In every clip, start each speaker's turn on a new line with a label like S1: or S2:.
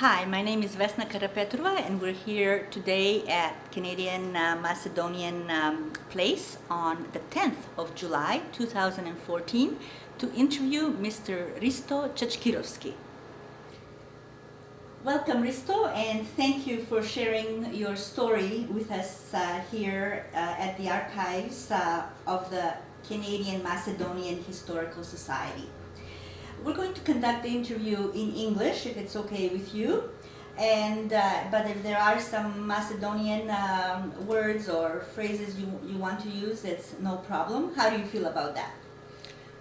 S1: Hi, my name is Vesna Karapetrova, and we're here today at Canadian Macedonian Place on the 10th of July 2014 to interview Mr. Risto Cackirovski. Welcome, Risto, and thank you for sharing your story with us here at the archives of the Canadian Macedonian Historical Society. We're going to conduct the interview in English, if it's okay with you, and but if there are some Macedonian words or phrases you want to use, it's no problem. How do you feel about that?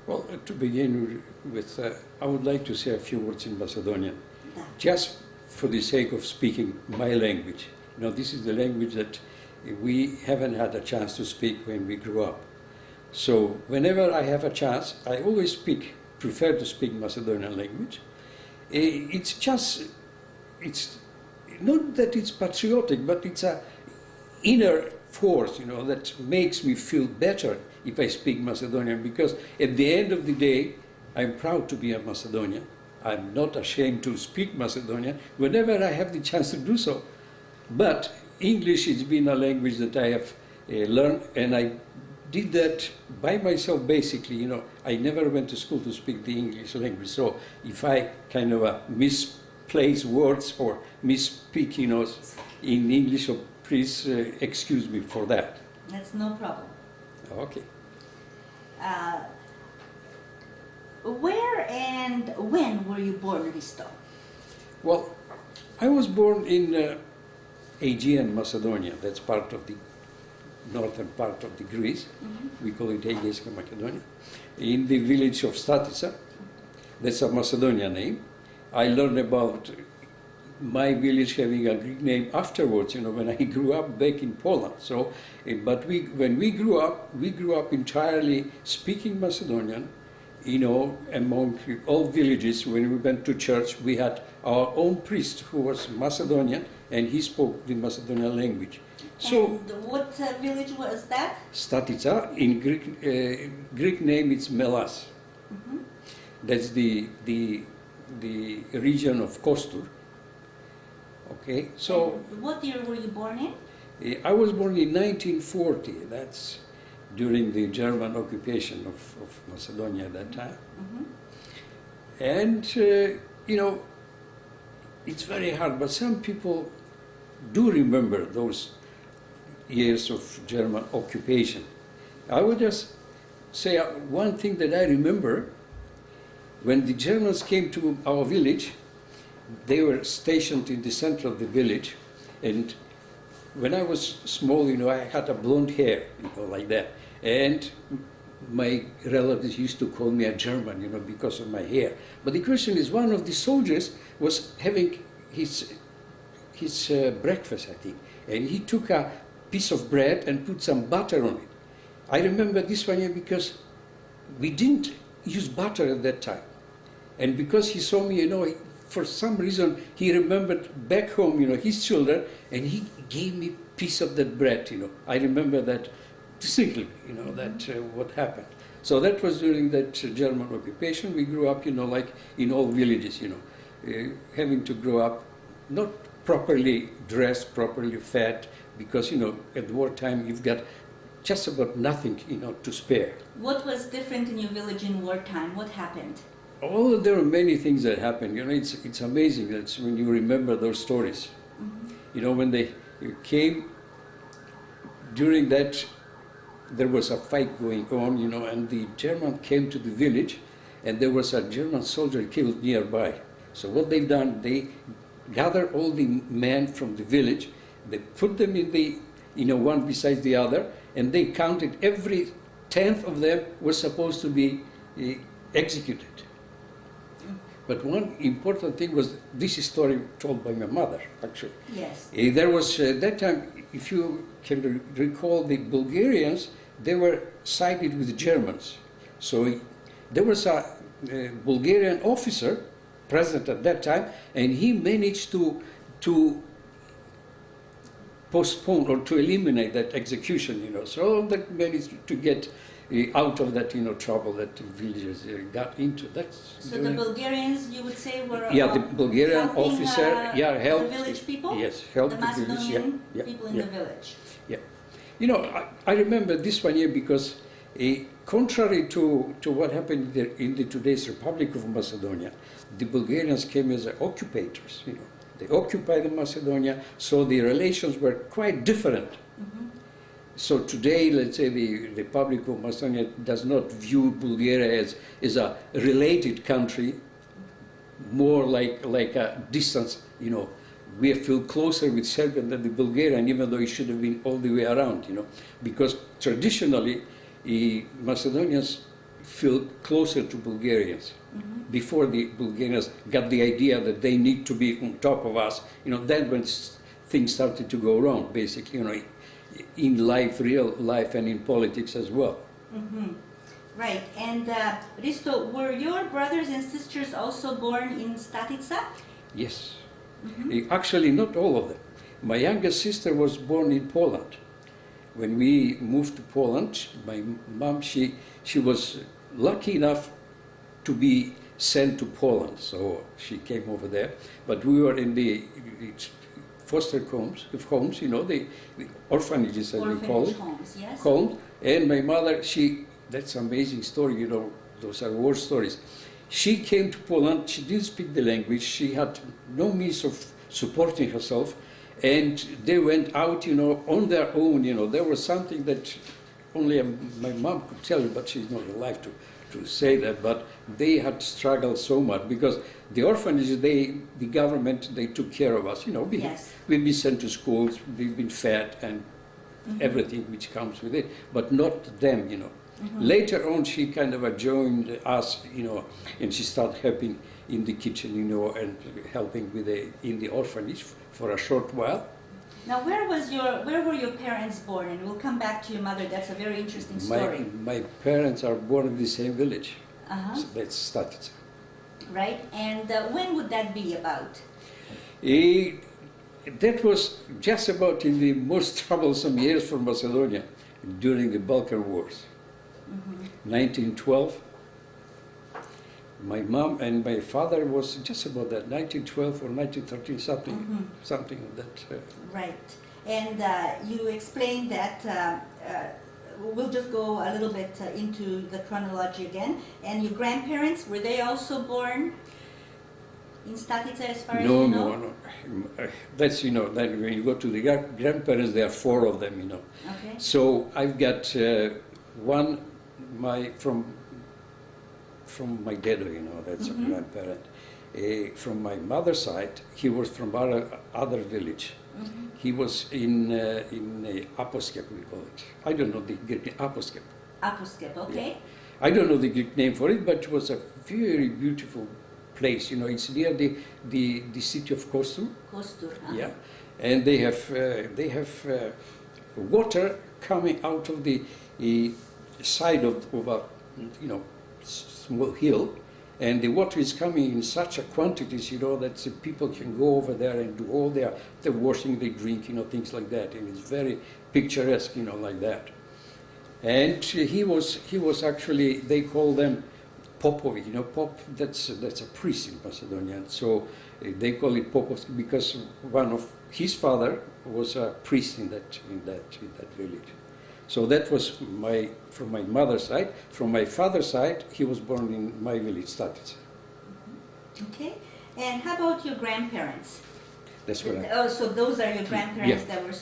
S2: Well, to begin with, I would like to say a few words in Macedonian, just for the sake of speaking my language. You know, this is the language that we haven't had a chance to speak when we grew up. So whenever I have a chance, I always prefer to speak Macedonian language. It's not that it's patriotic, but it's a inner force, you know, that makes me feel better if I speak Macedonian, because at the end of the day, I'm proud to be a Macedonian. I'm not ashamed to speak Macedonian whenever I have the chance to do so. But English has been a language that I have learned, and I did that by myself, basically. You know, I never went to school to speak the English language, so if I kind of misplace words or misspeak, you know, in English, so please excuse me for that.
S1: That's no problem.
S2: Okay.
S1: Where and when were you born, Risto?
S2: Well, I was born in Aegean, Macedonia. That's part of the northern part of the Greece. Mm-hmm. We call it Aegean, Macedonia. In the village of Statista. That's a Macedonian name. I learned about my village having a Greek name afterwards, you know, when I grew up back in Poland. So, but when we grew up entirely speaking Macedonian. You know, among all villages, when we went to church, we had our own priest who was Macedonian, and he spoke the Macedonian language. So,
S1: and what village was that?
S2: Statista. In Greek name, it's Melas. Mm-hmm. That's the region of Kostur. Okay, so.
S1: And what year were you born in?
S2: I was born in 1940. That's during the German occupation of Macedonia at that time. Mm-hmm. And, you know, it's very hard, but some people do remember those years of German occupation. I would just say one thing that I remember. When the Germans came to our village, they were stationed in the center of the village, and when I was small, you know, I had a blonde hair, you know, like that. And my relatives used to call me a German, you know, because of my hair. But the question is, one of the soldiers was having his breakfast, I think, and he took a piece of bread and put some butter on it. I remember this one here because we didn't use butter at that time. And because he saw me, you know, for some reason, he remembered back home, you know, his children, and he gave me a piece of that bread, you know. I remember that distinctly, you know, that what happened. So that was during that German occupation. We grew up, you know, like in all villages, you know, having to grow up not properly dressed, properly fed, because, you know, at wartime you've got just about nothing, you know, to spare.
S1: What was different in your village in wartime? What happened?
S2: Oh, there are many things that happened. You know, it's amazing. That's when you remember those stories. Mm-hmm. You know, when they came, during that, there was a fight going on, you know, and the German came to the village, and there was a German soldier killed nearby. So what they've done, they gathered all the men from the village, they put them in the, you know, one beside the other, and they counted every 10th of them was supposed to be executed. But one important thing was this story told by my mother, actually.
S1: Yes.
S2: There was, at that time, if you can recall, the Bulgarians, they were sided with the Germans. So there was a Bulgarian officer present at that time, and he managed to postpone or to eliminate that execution, you know. So that managed to get out of that, trouble that the villagers got into.
S1: So the Bulgarians, you would say, were
S2: the Bulgarian
S1: helping,
S2: officer, helped
S1: the village people.
S2: Yes, helped
S1: the
S2: the village.
S1: Macedonian people in the village.
S2: Yeah, I remember this one year because, contrary to what happened in the today's Republic of Macedonia, the Bulgarians came as occupators. They occupied the Macedonia, so the relations were quite different. So today, let's say, the Republic of Macedonia does not view Bulgaria as a related country, more like a distance, we feel closer with Serbia than the Bulgarian, even though it should have been all the way around, because traditionally, Macedonians feel closer to Bulgarians. Before the Bulgarians got the idea that they need to be on top of us, then when things started to go wrong, basically, in life, real life, and in politics as well.
S1: Right. And Risto, were your brothers and sisters also born in Statista?
S2: Yes. Actually, not all of them. My youngest sister was born in Poland. When we moved to Poland, my mom, she was lucky enough to be sent to Poland, so she came over there. But we were in the foster homes, the orphanages, as we call it.
S1: Homes, yes.
S2: And my mother, that's an amazing story, those are war stories. She came to Poland, she didn't speak the language, she had no means of supporting herself, and they went out, on their own, there was something that only my mom could tell you, but she's not alive to say that, but they had struggled so much, because the orphanages, the government, they took care of us, we've been sent to schools, we've been fed, and everything which comes with it, but not them, Later on, she kind of joined us, and she started helping in the kitchen, and helping in the orphanage for a short while.
S1: Now, where were your parents born? And we'll come back to your mother. That's a very interesting story.
S2: My parents are born in the same village. So that's Statista.
S1: Right. And when would that be about?
S2: That was just about in the most troublesome years for Macedonia, during the Balkan Wars. 1912. My mom and my father was just about that, 1912 or 1913, something of that.
S1: Right. And you explained that, we'll just go a little bit into the chronology again. And your grandparents, were they also born in Statista, as far as you know?
S2: No. That's, then when you go to the grandparents, there are 4 of them,
S1: Okay.
S2: So I've got one, from my dad, that's a grandparent. From my mother's side, he was from other village. He was in Aposkep, we call it. I don't know the Greek name, Aposkep.
S1: Aposkep, okay.
S2: Yeah. I don't know the Greek name for it, but it was a very beautiful place. It's near the city of Kostur.
S1: Kostur,
S2: Yeah, and they have water coming out of the side of a small hill, and the water is coming in such a quantities, that the people can go over there and do all their washing, they drink, things like that, and it's very picturesque, like that. And he was actually, they call them Popovi, Pop, that's a priest in Macedonia, so they call it Popovski because one of his father was a priest in that village. So that was from my mother's side. From my father's side, he was born in my village, Statista.
S1: Okay. And how about your grandparents?
S2: That's what
S1: so those are your grandparents that were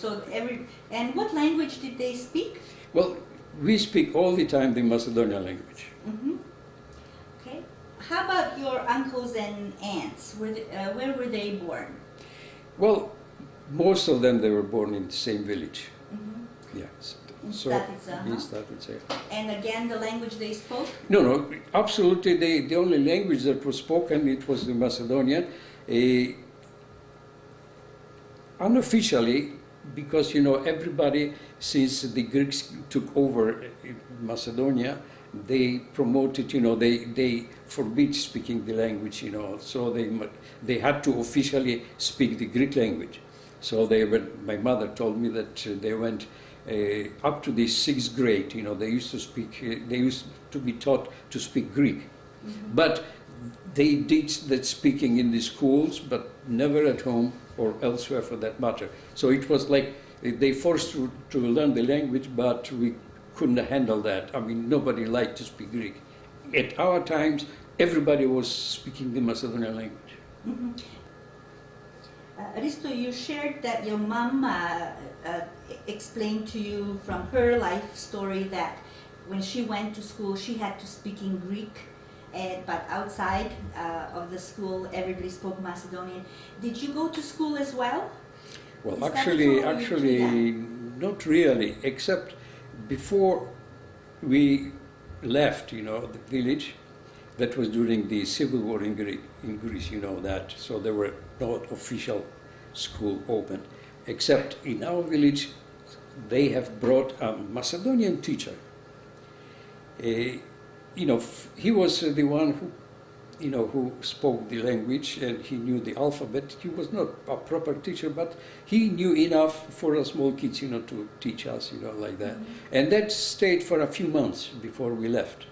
S1: and what language did they speak?
S2: Well, we speak all the time the Macedonian language.
S1: Okay. How about your uncles and aunts? Where were they born?
S2: Well, most of them, they were born in the same village. Yes.
S1: In Statista,
S2: in Statista.
S1: And again, the language they spoke?
S2: No, absolutely. The only language that was spoken, it was the Macedonian. Unofficially, because because since the Greeks took over Macedonia, they promoted, they forbid speaking the language, so they had to officially speak the Greek language. So my mother told me that they went up to the sixth grade, you know, they used to speak, they used to be taught to speak Greek.
S1: Mm-hmm.
S2: But they did that speaking in the schools, but never at home or elsewhere for that matter. So it was like they forced to learn the language, but we couldn't handle that. I mean, nobody liked to speak Greek. At our times, everybody was speaking the Macedonian language.
S1: Mm-hmm. Risto, you shared that your mom explained to you from her life story that when she went to school, she had to speak in Greek, but outside of the school, everybody spoke Macedonian. Did you go to school as well?
S2: Well, actually, not really, except before we left, you know, the village. That was during the civil war in Greece, you know that. So there were no official school open, except in our village, they have brought a Macedonian teacher. You know, he was the one who, you know, who spoke the language and he knew the alphabet. He was not a proper teacher, but he knew enough for us small kids, you know, to teach us, you know, like that. Mm-hmm. And that stayed for a few months before we left.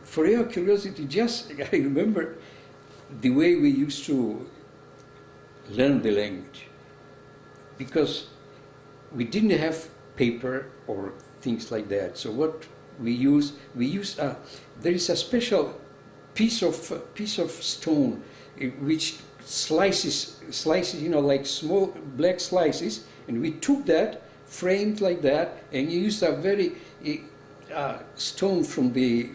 S2: For your curiosity, just I remember the way we used to learn the language, because we didn't have paper or things like that. So what we used there is a special piece of stone which slices, you know, like small black slices, and we took that, framed like that, and used a very stone from the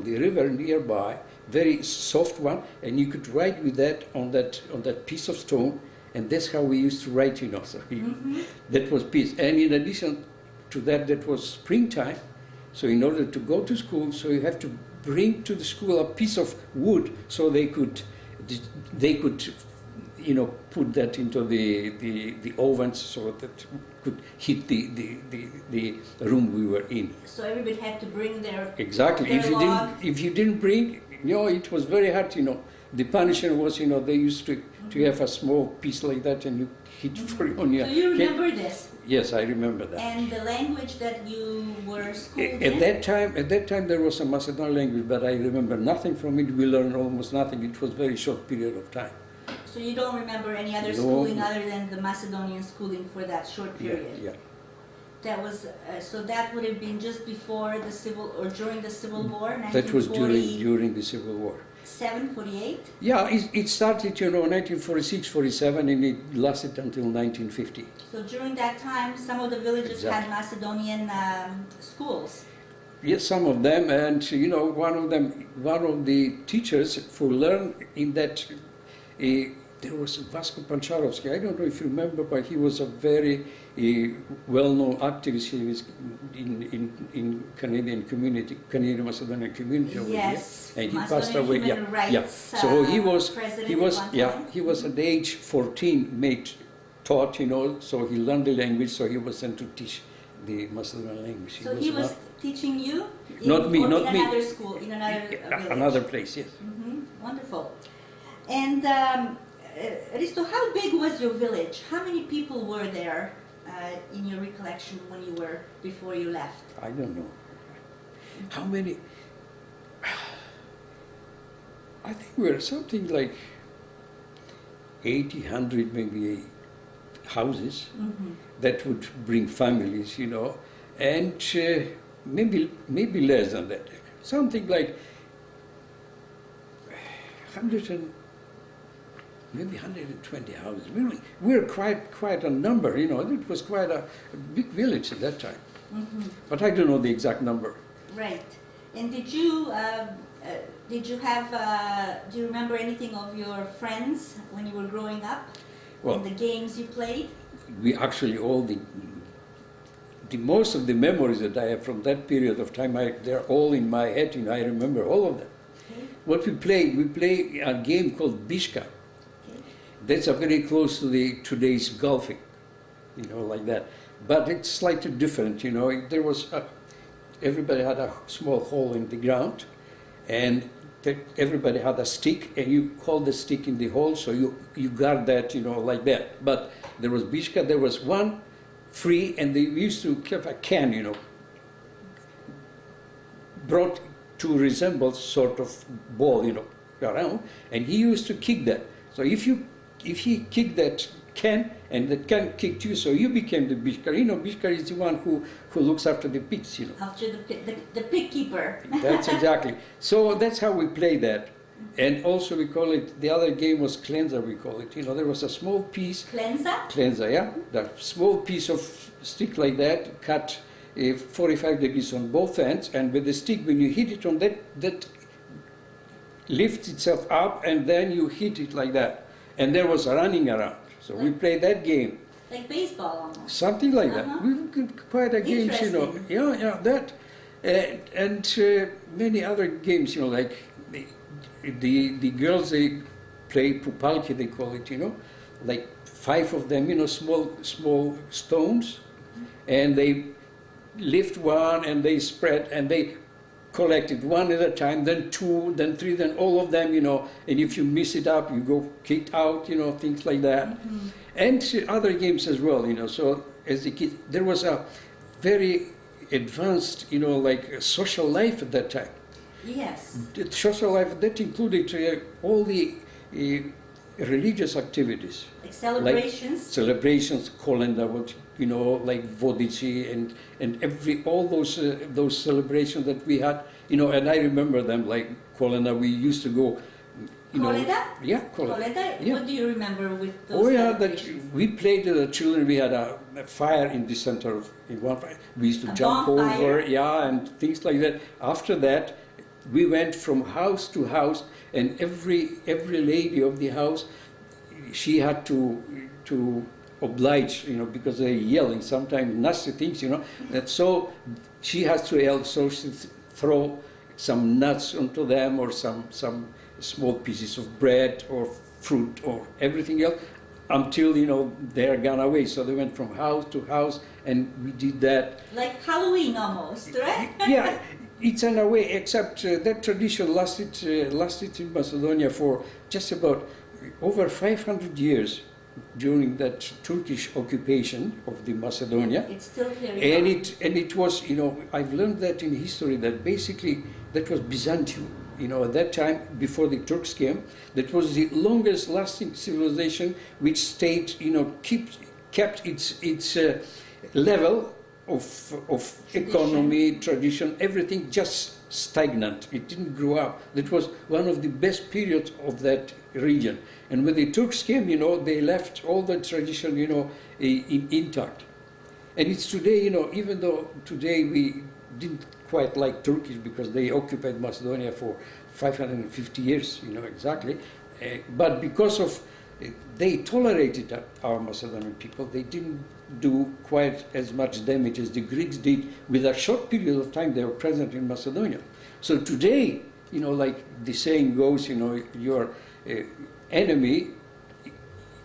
S2: river nearby, very soft one, and you could write with that on that piece of stone, and that's how we used to write, you know. So that was piece. And in addition to that, that was springtime. So in order to go to school, so you have to bring to the school a piece of wood, so they could, you know, put that into the ovens, so that could heat the room we were in.
S1: So everybody had to bring their
S2: exactly.
S1: Their
S2: If you didn't bring, you know, it was very hard. You know, the punishment was, you know, they used to have a small piece like that, and you hit for on your.
S1: So you remember
S2: head.
S1: this?
S2: Yes, I remember that.
S1: And the language that you were schooled in?
S2: At that time there was a Macedonian language, but I remember nothing from it. We learned almost nothing. It was a very short period of time.
S1: So you don't remember any other schooling other than the Macedonian schooling for that short period?
S2: Yeah.
S1: That was, so that would have been just before the civil, or during the Civil War, 1940?
S2: That was during the Civil War.
S1: 48?
S2: Yeah, it started, you know, 1946, 47, and it lasted until 1950.
S1: So during that time, some of the villages had Macedonian schools? Yes,
S2: some of them, and, you know, one of the teachers who learned in that, there was Vasco Cackirovski. I don't know if you remember, but he was a very well-known activist in Canadian community, Canadian Macedonian community over here, and he passed away. So he was at the age 14 taught, you know. So he learned the language. So he was sent to teach the Macedonian language.
S1: So he was teaching you?
S2: Not me.
S1: In another school, in another village?
S2: Another place, yes.
S1: Mm-hmm. Wonderful. And Risto, how big was your village? How many people were there in your recollection before you left?
S2: I don't know. How many? I think we were something like 80, 100 maybe houses that would bring families, you know, and maybe less than that. Something like 120 houses. We were quite a number, you know. It was quite a big village at that time. But I don't know the exact number.
S1: Right. And did you do you remember anything of your friends when you were growing up?
S2: Well,
S1: and the games you played?
S2: We actually most of the memories that I have from that period of time, they're all in my head, and I remember all of them. Okay. What we play a game called Bishka. Okay. That's very close to today's golfing, you know, like that. But it's slightly different, you know. There was everybody had a small hole in the ground, and everybody had a stick, and you hold the stick in the hole, so you guard that, you know, like that. But there was Bishka, there was one free, and they used to keep a can, you know, brought to resemble sort of ball, you know, around, and he used to kick that. So if he kicked that can, and the can kicked you, so you became the bishkar. You know, bishkar is the one who looks after the pigs, you know.
S1: After the pig keeper.
S2: That's exactly. So that's how we play that. And also we call it, the other game was cleanser, we call it. You know, there was a small piece.
S1: Cleanser?
S2: Cleanser, yeah. That small piece of stick like that, cut 45 degrees on both ends, and with the stick, when you hit it on that lifts itself up, and then you hit it like that. And there was a running around. So we played that game.
S1: Like baseball almost.
S2: Something like that. We could quite a games, you know. Yeah, that. And many other games, you know, like the girls, they play pupalki, they call it, you know, like 5 of them, you know, small stones, and they lift one and they spread and they collect it one at a time, then 2, then 3, then all of them, you know, and if you miss it up, you go kicked out, you know, things like that. And other games as well, you know. So as a kid, there was a very advanced, you know, like social life at that time.
S1: Yes.
S2: The social life, that included all the religious activities.
S1: Like celebrations?
S2: Like celebrations, calendar, what, you know, like Vodici and all those celebrations that we had, you know, and I remember them, like Kolenda, we used to go, you know.
S1: Kolenda?
S2: Yeah, Kolenda. Yeah.
S1: What do you remember with those celebrations?
S2: That we played with the children, we had a fire in the center of, in one fire. We used to jump
S1: bonfire.
S2: over, yeah, and things like that. After that, we went from house to house, and every lady of the house, she had to oblige, you know, because they're yelling sometimes nasty things, you know. And so she has to yell, so she throw some nuts onto them, or some small pieces of bread or fruit or everything else, until, you know, they're gone away. So they went from house to house, and we did that.
S1: Like Halloween almost, right?
S2: Yeah. It's in a way, except that tradition lasted in Macedonia for just about over 500 years during that Turkish occupation of the Macedonia.
S1: It's still very
S2: and it was, you know, I've learned that in history, that basically that was Byzantium. You know, at that time, before the Turks came, that was the longest lasting civilization which stayed, you know, kept its level of economy, tradition, everything just stagnant. It didn't grow up. That was one of the best periods of that region. And when the Turks came, you know, they left all the tradition, you know, intact. And it's today, you know, even though today we didn't quite like Turkish because they occupied Macedonia for 550 years, you know, exactly. But because of they tolerated our Macedonian people, they didn't do quite as much damage as the Greeks did with a short period of time they were present in Macedonia. So today, you know, like the saying goes, you know, your enemy,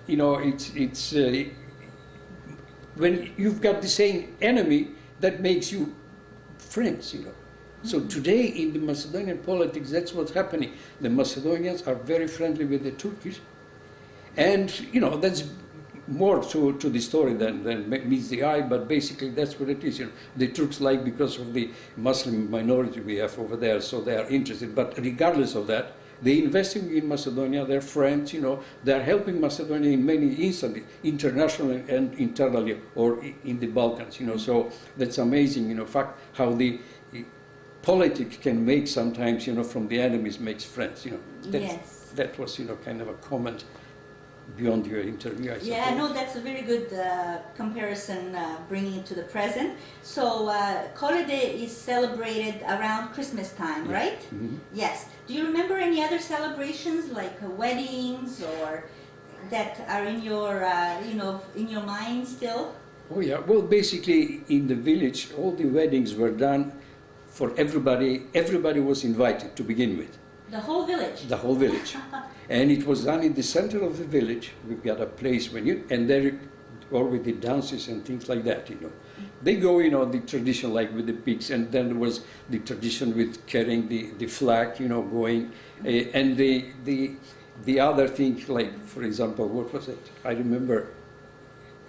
S2: you know, it's when you've got the same enemy, that makes you friends, you know. So today in the Macedonian politics, that's what's happening. The Macedonians are very friendly with the Turkish, and, you know, that's more to the story than meets the eye, but basically that's what it is. You know, the Turks like, because of the Muslim minority we have over there, so they are interested. But regardless of that, they're investing in Macedonia, they're friends, you know, they're helping Macedonia in many instances, internationally and internally, or in the Balkans, you know. So that's amazing, you know, fact how the politics can make sometimes, you know, from the enemies makes friends, you know.
S1: Yes.
S2: That was, you know, kind of a comment beyond your interview, I suppose.
S1: Yeah, no, that's a very good comparison, bringing it to the present. So, Kolede is celebrated around Christmas time,
S2: Yeah.
S1: right?
S2: Mm-hmm.
S1: Yes. Do you remember any other celebrations, like weddings, or that are in your, you know, in your mind still?
S2: Oh yeah, well, basically in the village, all the weddings were done for everybody. Everybody was invited to begin with.
S1: The whole village?
S2: The whole village. And it was done in the center of the village. We've got a place and there, or with the dances and things like that, you know. They go, you know, the tradition like with the pigs, and then there was the tradition with carrying the flag, you know, going, and the other thing, like, for example, what was it? I remember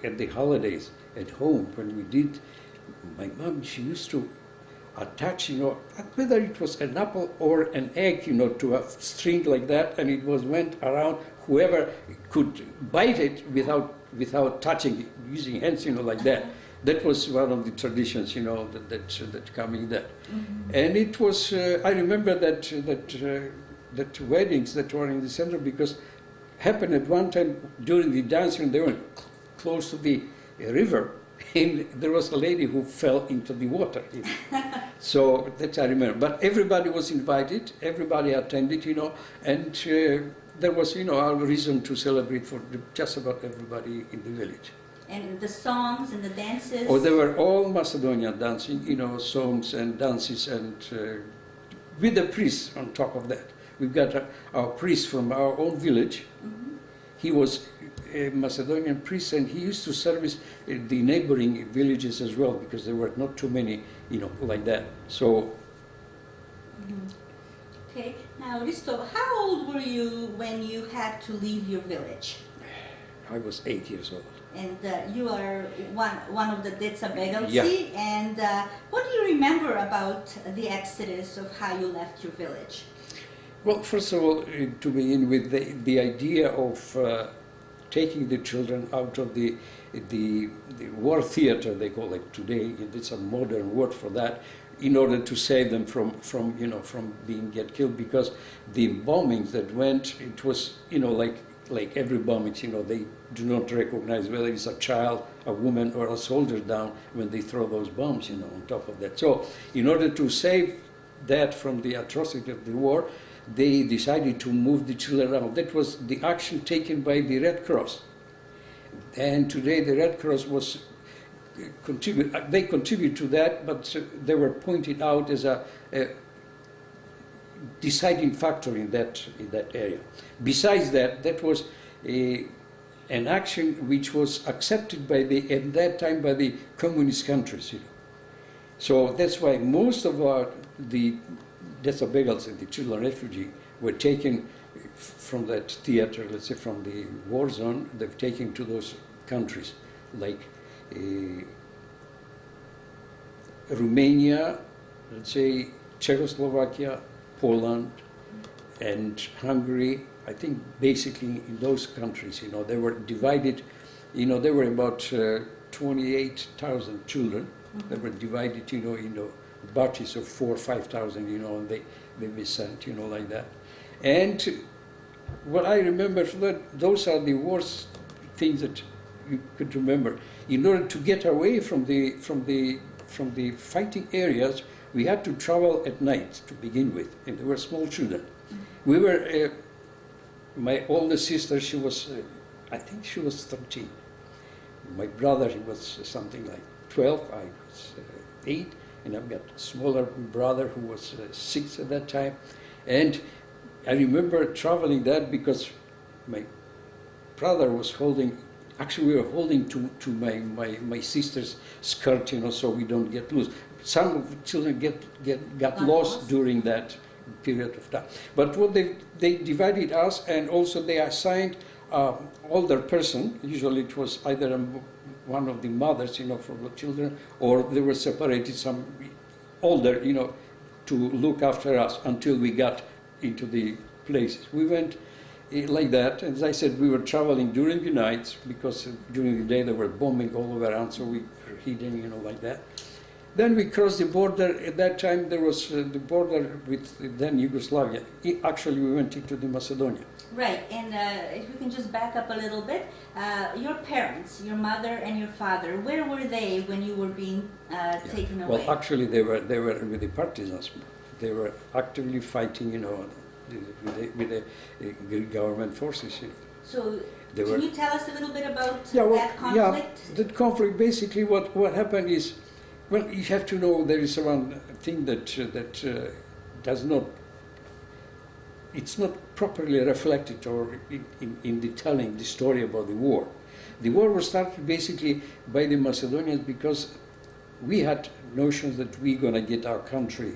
S2: at the holidays at home when we did, my mom, she used to attach, whether it was an apple or an egg, to a string like that, and it went around. Whoever could bite it without touching it, using hands, like that. That was one of the traditions, that coming there. Mm-hmm. And it was, I remember that weddings that were in the center, because happened at one time during the dancing, they were close to the river, and there was a lady who fell into the water. So that I remember. But everybody was invited, everybody attended, and there was, a reason to celebrate for just about everybody in the village.
S1: And the songs and the dances?
S2: Oh, they were all Macedonian dancing, songs and dances, and with the priest on top of that. We've got our priest from our own village. Mm-hmm. He was a Macedonian priest, and he used to service the neighboring villages as well, because there were not too many, like that. So.
S1: Mm-hmm. Okay. Now, Risto, how old were you when you had to leave your village?
S2: I was 8 years old.
S1: And you are one of the Deca Begalci.
S2: Yeah.
S1: And what do you remember about the exodus of how you left your village?
S2: Well, first of all, to begin with, the idea of taking the children out of the war theater, they call it today. It's a modern word for that, in order to save them from being killed, because the bombings that went, it was like every bombing, they do not recognize whether it's a child, a woman, or a soldier down when they throw those bombs, on top of that. So, in order to save that from the atrocity of the war, they decided to move the children around. That was the action taken by the Red Cross. And today the Red Cross was they contribute to that, but they were pointed out as a deciding factor in that area. Besides that, that was an action which was accepted at that time by the communist countries. So that's why most of the Deca Begalci, the children refugee, were taken from that theater, let's say from the war zone. They've taken to those countries like Romania, let's say Czechoslovakia, Poland, and Hungary. I think basically in those countries, they were divided. There were about 28,000 children. Mm-hmm. They were divided, in batches of 4,000 or 5,000, and they were sent, like that. And what I remember from that, those are the worst things that you could remember. In order to get away from the fighting areas, we had to travel at night to begin with, and there were small children. Mm-hmm. We were, my oldest sister, she was, I think she was 13. My brother, he was something like 12, I was 8, and I've got a smaller brother who was 6 at that time. And I remember traveling that because my brother was holding, actually we were holding to my sister's skirt, so we don't get loose. Some of the children got lost during that period of time. But what they divided us, and also they assigned older person. Usually it was either one of the mothers, for the children, or they were separated some older, to look after us until we got into the places. We went like that. As I said, we were traveling during the nights because during the day they were bombing all around, so we were hidden, like that. Then we crossed the border. At that time, there was the border with then Yugoslavia. Actually, we went into the Macedonia.
S1: Right, and if we can just back up a little bit, your parents, your mother and your father, where were they when you were being taken away?
S2: Well, actually, they were with the partisans. They were actively fighting, with the government forces.
S1: So, can you tell us a little bit about that conflict?
S2: Yeah, that conflict. Basically, what happened is. Well, you have to know there is one thing that does not, it's not properly reflected or in the telling the story about the war. The war was started basically by the Macedonians because we had notions that we're going to get our country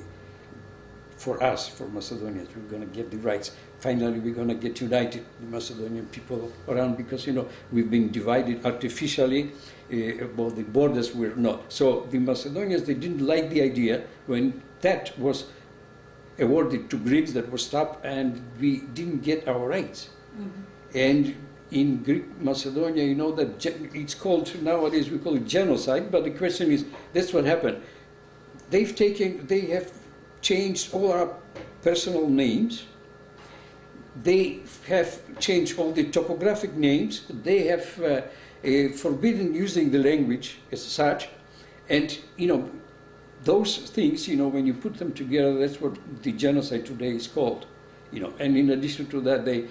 S2: for us, for Macedonians. We're going to get the rights. Finally, we're going to get united, the Macedonian people around, because, you know, we've been divided artificially, but the borders were not. So the Macedonians, they didn't like the idea when that was awarded to Greeks, that was stopped, and we didn't get our rights. Mm-hmm. And in Greek Macedonia, you know, that it's called, nowadays we call it genocide, but the question is, that's what happened. They have changed all our personal names. They have changed all the topographic names. They have forbidden using the language as such. And, you know, those things, you know, when you put them together, that's what the genocide today is called. You know, and in addition to that, they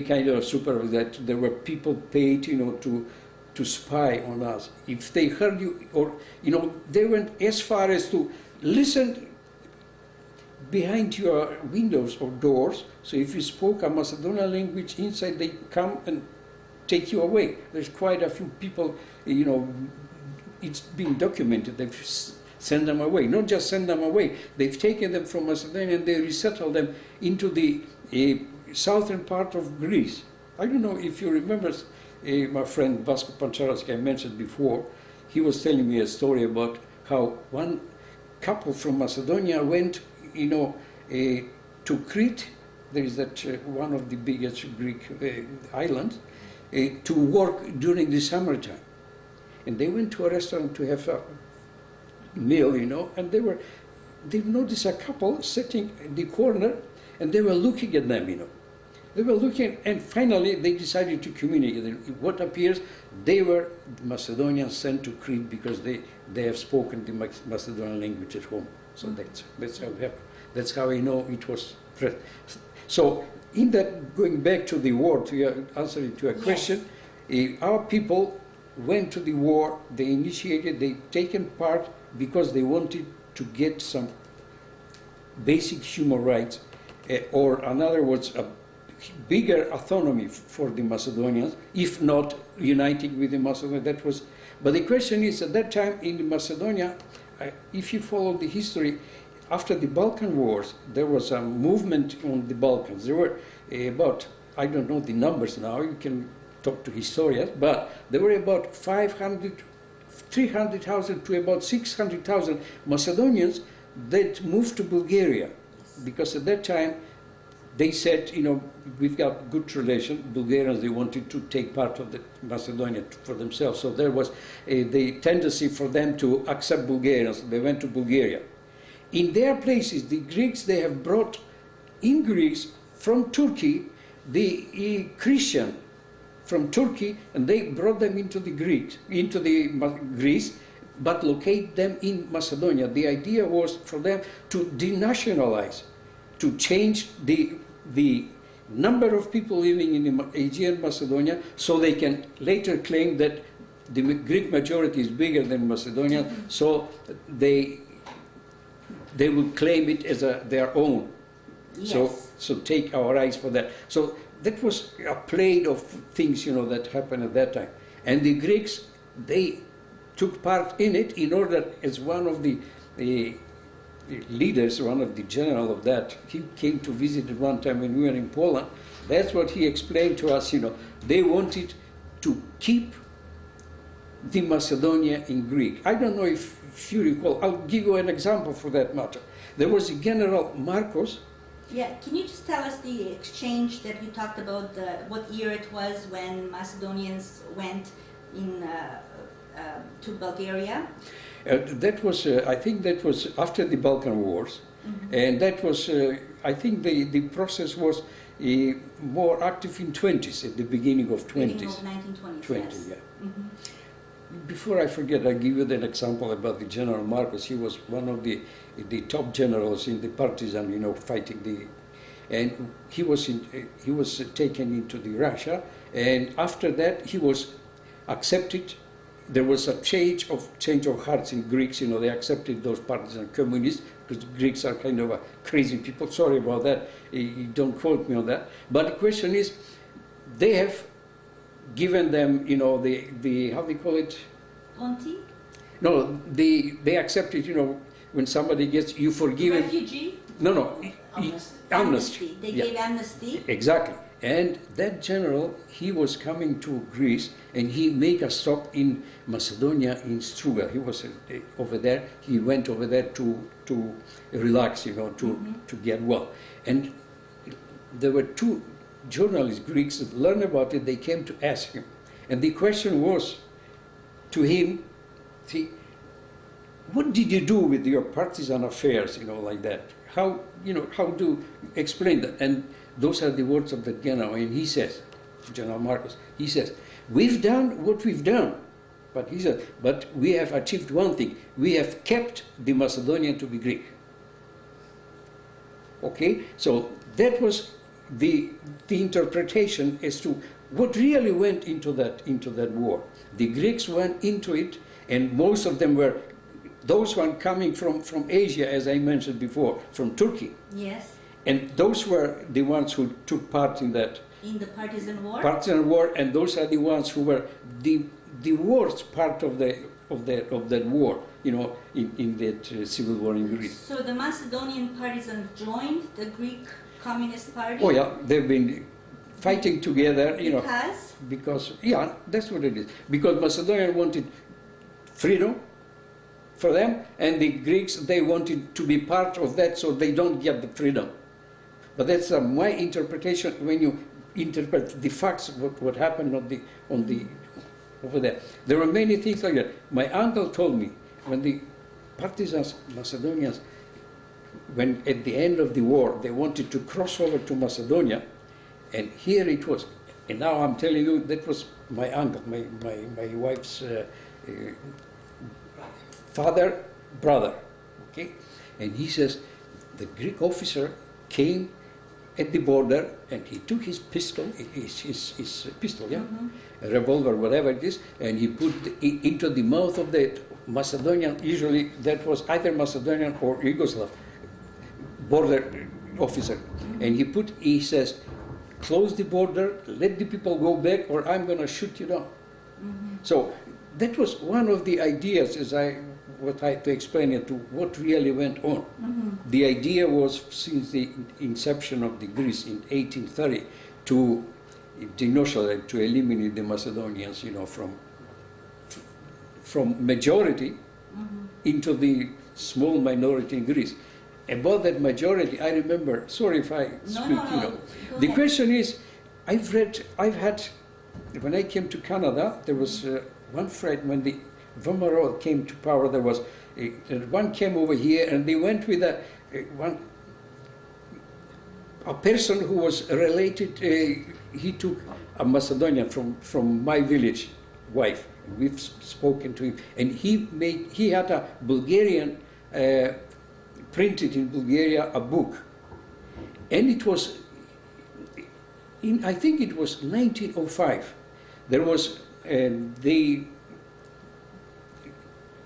S2: kind of supervise that. There were people paid, you know, to spy on us. If they heard you, or, you know, they went as far as to listen behind your windows or doors. So if you spoke a Macedonian language inside, they come and take you away. There's quite a few people, you know, it's been documented. They've sent them away. Not just send them away. They've taken them from Macedonia and they resettled them into the southern part of Greece. I don't know if you remember my friend Vasco Pancharovski, I mentioned before. He was telling me a story about how one couple from Macedonia went, you know, to Crete. There is that one of the biggest Greek islands, to work during the summertime. And they went to a restaurant to have a meal, you know, and they noticed a couple sitting in the corner, and they were looking at them, you know. They were looking, and finally they decided to communicate. What appears, they were Macedonians sent to Crete because they have spoken the Macedonian language at home. So that's how it happened. That's how I know it was. So in that, going back to the war, to answer to your question, our people went to the war. They initiated. They taken part because they wanted to get some basic human rights, or in other words, a bigger autonomy for the Macedonians, if not uniting with the Macedonians. That was, but the question is, at that time in Macedonia, if you follow the history, after the Balkan Wars, there was a movement on the Balkans. There were about, I don't know the numbers now, you can talk to historians, but there were about 300,000 to about 600,000 Macedonians that moved to Bulgaria, because at that time they said, you know, we've got good relation. Bulgarians, they wanted to take part of the Macedonia for themselves. So there was the tendency for them to accept Bulgarians. They went to Bulgaria. In their places, the Greeks, they have brought in Greece from Turkey, the Christian from Turkey, and they brought them into the Greece, but locate them in Macedonia. The idea was for them to denationalize, to change the number of people living in the Aegean Macedonia, so they can later claim that the Greek majority is bigger than Macedonia, so they will claim it as their own. Yes. So take our rights for that. So that was a play of things, you know, that happened at that time. And the Greeks, they took part in it in order, as one of the leaders, one of the general of that, he came to visit at one time when we were in Poland. That's what he explained to us, you know. They wanted to keep the Macedonia in Greek. I don't know if you recall, I'll give you an example for that matter. There was a General Marcos.
S1: Yeah, can you just tell us the exchange that you talked about, what year it was when Macedonians went in to Bulgaria?
S2: That was, I think that was after the Balkan Wars, and that was, I think the process was more active in 20s, at the beginning of 20s.
S1: Beginning of 1920s,
S2: 20,
S1: yes.
S2: Yeah. Before I forget, I'll give you an example about the General Marcos. He was one of the top generals in the partisan, you know, fighting and he was taken into the Russia, and after that he was accepted. There was a change of hearts in Greeks, you know, they accepted those partisan communists, because Greeks are kind of a crazy people. Sorry about that, you don't quote me on that. But the question is, they have given them, you know, the how they call it?
S1: Ponti?
S2: No, they accepted, you know, when somebody gets, you forgive him.
S1: Refugee?
S2: No,
S1: amnesty. They
S2: yeah.
S1: gave amnesty.
S2: Exactly. And that general, he was coming to Greece, and he made a stop in Macedonia, in Struga. He was over there. He went over there to relax, you know, to get well. And there were two journalists, Greeks, that learned about it. They came to ask him. And the question was to him, see, what did you do with your partisan affairs, you know, like that? How, you know, how to explain that? And those are the words of the general, and he says, General Marcos, he says, we've done what we've done, but he said, but we have achieved one thing, we have kept the Macedonian to be Greek. Okay, so that was the interpretation as to what really went into that war. The Greeks went into it, and most of them were those one coming from Asia, as I mentioned before, from Turkey.
S1: Yes.
S2: And those were the ones who took part in that.
S1: In the partisan war?
S2: Partisan war, and those are the ones who were the worst part of that war, you know, in that civil war in Greece.
S1: So the Macedonian partisans joined the Greek Communist Party?
S2: Oh yeah, they've been fighting together, you know.
S1: Because,
S2: yeah, that's what it is. Because Macedonia wanted freedom for them, and the Greeks, they wanted to be part of that, so they don't get the freedom. But that's my interpretation when you interpret the facts, what happened over there. There were many things like that. My uncle told me when the partisans, Macedonians, when at the end of the war they wanted to cross over to Macedonia, and here it was. And now I'm telling you, that was my uncle, my wife's father, brother, okay? And he says, the Greek officer came at the border, and he took his pistol, his pistol, yeah? A revolver, whatever it is, and he put it into the mouth of the Macedonian, usually that was either Macedonian or Yugoslav border officer. And he says, close the border, let the people go back, or I'm going to shoot you down. So that was one of the ideas, as to explain it to what really went on. The idea was, since the inception of the Greece in 1830, to denotionalize, to eliminate the Macedonians, you know, from majority into the small minority in Greece. About that majority, I remember, sorry if I speak, you know. The question is, I've had, when I came to Canada, there was one friend, when the Vomarol came to power, there was one came over here, and they went with a person who was related. He took a Macedonian from my village, wife. We've spoken to him, and he had a Bulgarian printed in Bulgaria a book, and it was I think it was 1905. There was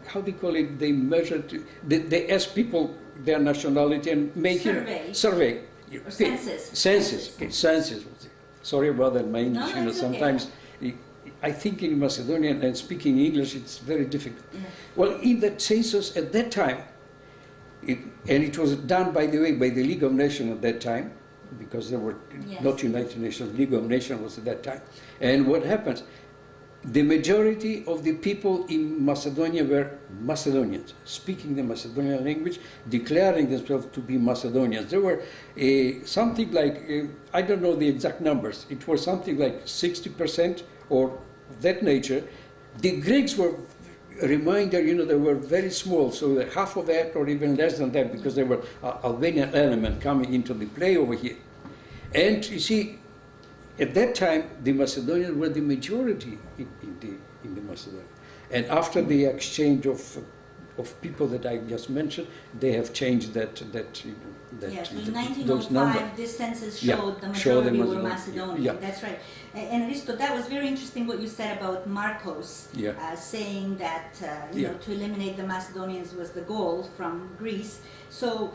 S2: how do you call it? They measured. They asked people their nationality and make survey.
S1: Or census.
S2: Census. Okay, census. Sorry about that. My English.
S1: No,
S2: sometimes I think in Macedonian and speaking English it's very difficult. Yeah. Well, in that census at that time, and it was done, by the way, by the League of Nations at that time, because there were not United Nations. League of Nations was at that time. And what happens? The majority of the people in Macedonia were Macedonians, speaking the Macedonian language, declaring themselves to be Macedonians. There were something like, I don't know the exact numbers, it was something like 60% or that nature. The Greeks were, a reminder, you know, they were very small, so that half of that or even less than that, because there were Albanian element coming into the play over here. And you see, at that time, the Macedonians were the majority in the Macedonia. And after the exchange of people that I just mentioned, they have changed that
S1: yes, in 1905, this census showed the majority were Macedonian. Yeah. That's right. And Risto, that was very interesting what you said about Marcos, saying that to eliminate the Macedonians was the goal from Greece. So,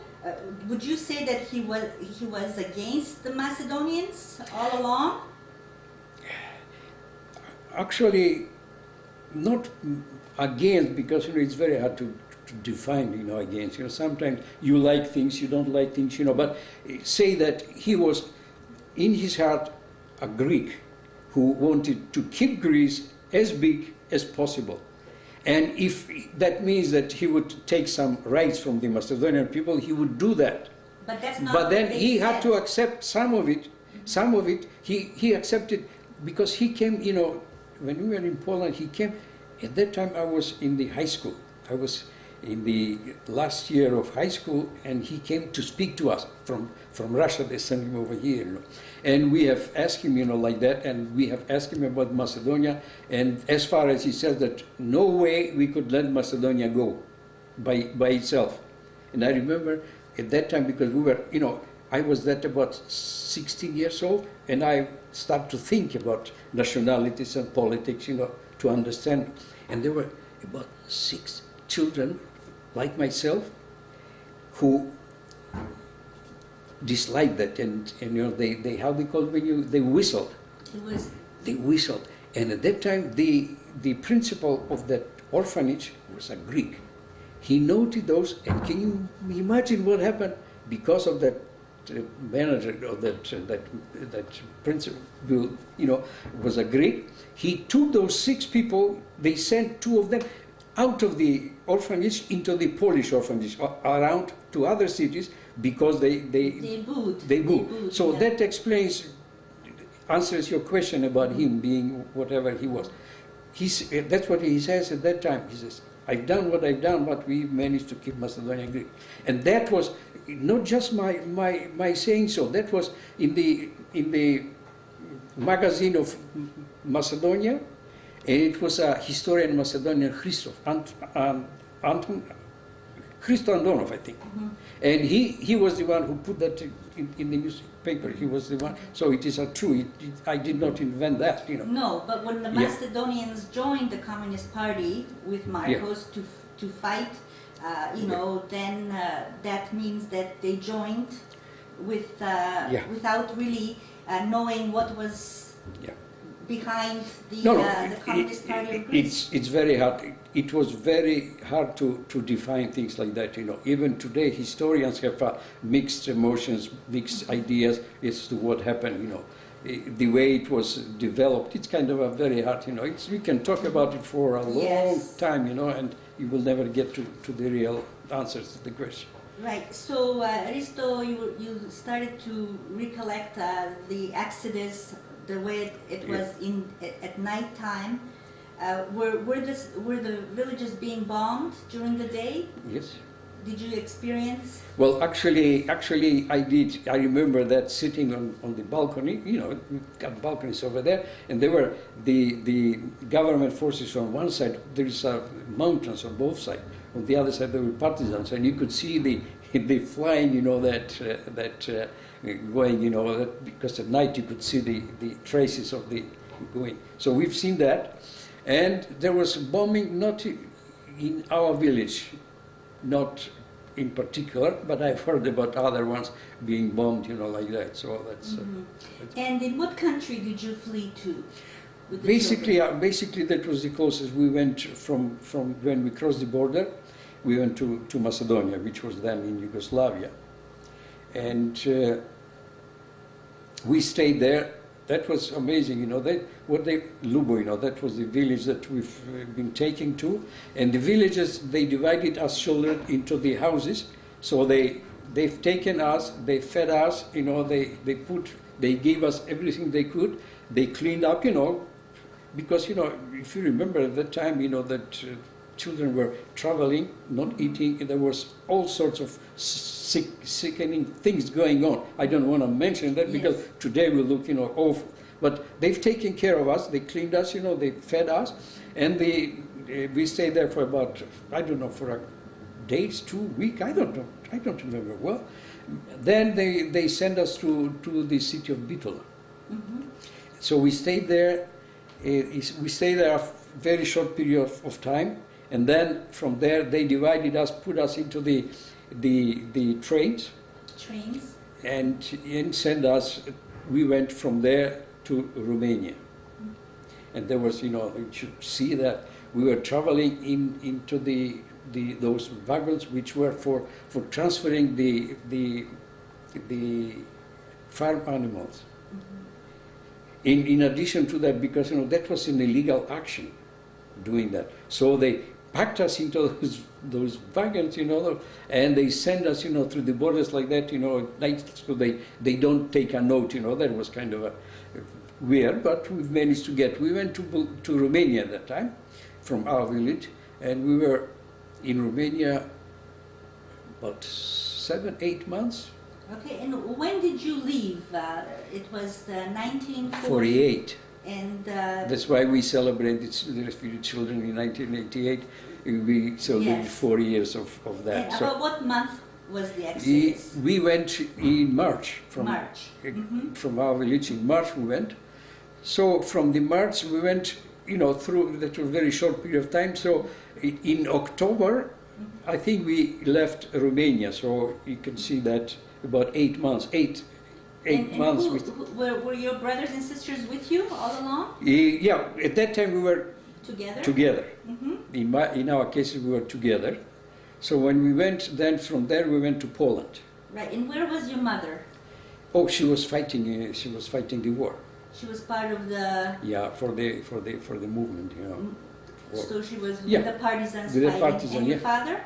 S1: would you say that he was against the Macedonians all along?
S2: Actually, not against, because it's very hard to to define, against. Sometimes you like things, you don't like things, but say that he was, in his heart, a Greek who wanted to keep Greece as big as possible. And if that means that he would take some rights from the Macedonian people, he would do that.
S1: But that's not
S2: But then
S1: what they
S2: he had
S1: said.
S2: to accept some of it. Some of it he accepted because he came, when we were in Poland, he came. At that time I was in the high school. I was in the last year of high school, and he came to speak to us from Russia. They sent him over here, and we have asked him, like that, and we have asked him about Macedonia. And as far as he says that no way we could let Macedonia go by itself. And I remember at that time, because we were, I was about 16 years old, and I started to think about nationalities and politics, to understand. And there were about 6 children like myself who disliked that, and they how they called when they whistled. They whistled, and at that time the principal of that orphanage was a Greek. He noted those, and can you imagine what happened because of that manager or that principal, was a Greek. He took those 6 people. They sent 2 of them out of the orphanage into the Polish orphanage around to other cities because they booed. So
S1: yeah.
S2: that answers your question about him being whatever he was. That's what he says at that time. He says, I've done what I've done, but we managed to keep Macedonia Greek. And that was not just my saying so. That was in the magazine of Macedonia, and it was a historian Macedonian, Risto, Risto Andonov, I think.
S1: Mm-hmm.
S2: And he was the one who put that in the newspaper. He was the one. So it is true. I did not invent that,
S1: No, but when the Macedonians joined the Communist Party with Marcos to fight, then that means that they joined with without really knowing what was behind the Communist Party of Greece.
S2: It's very hard. It was very hard to define things like that. Even today, historians have mixed emotions, mixed ideas as to what happened. The way it was developed, it's kind of a very hard. We can talk about it for a long time. And you will never get to the real answers to the question.
S1: Right. So, Risto, you started to recollect the Exodus, the way it was at night time. Were the villages being bombed during the day?
S2: Yes.
S1: Did you experience?
S2: Well, actually, I did. I remember that sitting on the balcony. We've got balconies over there, and there were the government forces on one side. There is mountains on both sides. On the other side, there were partisans, and you could see the flying. That going. That because at night you could see the traces of the going. So we've seen that, and there was bombing not in our village. Not in particular, but I've heard about other ones being bombed, like that. So that's.
S1: And in what country did you flee to? With the
S2: Basically, that was the closest. We went from when we crossed the border, we went to Macedonia, which was then in Yugoslavia, and we stayed there. That was amazing, Lubo, that was the village that we've been taken to. And the villages, they divided us children into the houses. So they've taken us, they fed us, they gave us everything they could. They cleaned up, because, if you remember at that time, that children were traveling, not eating, and there was all sorts of sickening things going on. I don't want to mention that because today we look, awful. But they've taken care of us. They cleaned us, they fed us, and we stayed there for about, I don't know, for days, 2 weeks. I don't know. I don't remember well. Then they sent us to the city of Bitola. Mm-hmm. So we stayed there. We stayed there a very short period of time. And then from there, they divided us, put us into the trains, and sent us. We went from there to Romania, and there was, you should see that we were traveling into the those wagons which were for transferring the farm animals. In addition to that, because that was an illegal action, doing that. So they packed us into those wagons, and they send us, through the borders like that, at night, so they don't take a note, That was kind of weird, but we managed to get. We went to Romania at that time, from our village, and we were in Romania about 7-8 months.
S1: Okay, and when did you leave? It was 1948.
S2: 48.
S1: And
S2: that's why we celebrated the refugee children in 1988. We celebrated 40 years of that.
S1: And about what month was the exodus?
S2: We went in March. From our village in March we went. So from the March we went, through that was a very short period of time. So in October, I think we left Romania. So you can see that about 8 months. Eight months.
S1: Were your brothers and sisters with you all along?
S2: Yeah, at that time we were
S1: together.
S2: In our case we were together. So when we went, then from there we went to Poland.
S1: Right, and where was your mother?
S2: Oh, she was fighting. She was fighting the war.
S1: She was part of the.
S2: Yeah, for the movement,
S1: So she was with the partisans
S2: with
S1: fighting.
S2: The partisan,
S1: and your father?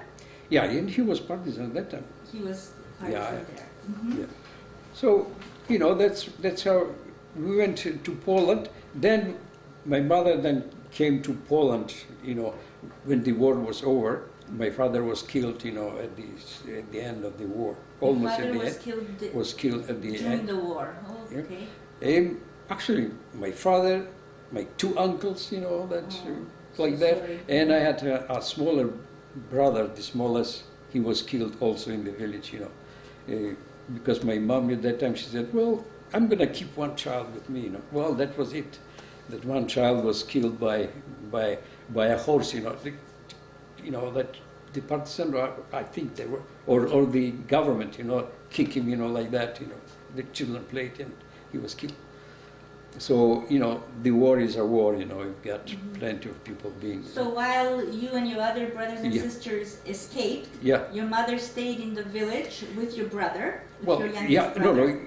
S2: Yeah, and he was partisan at that time.
S1: He was partisan there.
S2: Yeah. So, that's how we went to Poland. Then my mother then came to Poland, when the war was over. My father was killed, at the end of the war. Almost at the end. Was killed at the end.
S1: During the war. Oh, okay.
S2: Yeah. Actually, my father, my 2 uncles, like that.
S1: Sorry.
S2: And I had a smaller brother, the smallest. He was killed also in the village, because my mom at that time, she said, well, I'm going to keep one child with me, Well, that was it. That one child was killed by a horse, that the partisan, I think they were, or the government, kick him, like that, The children played and he was killed. So, the war is a war, you've got plenty of people being...
S1: So while you and your other brothers and sisters escaped, your mother stayed in the village with your brother, your youngest brother?
S2: No,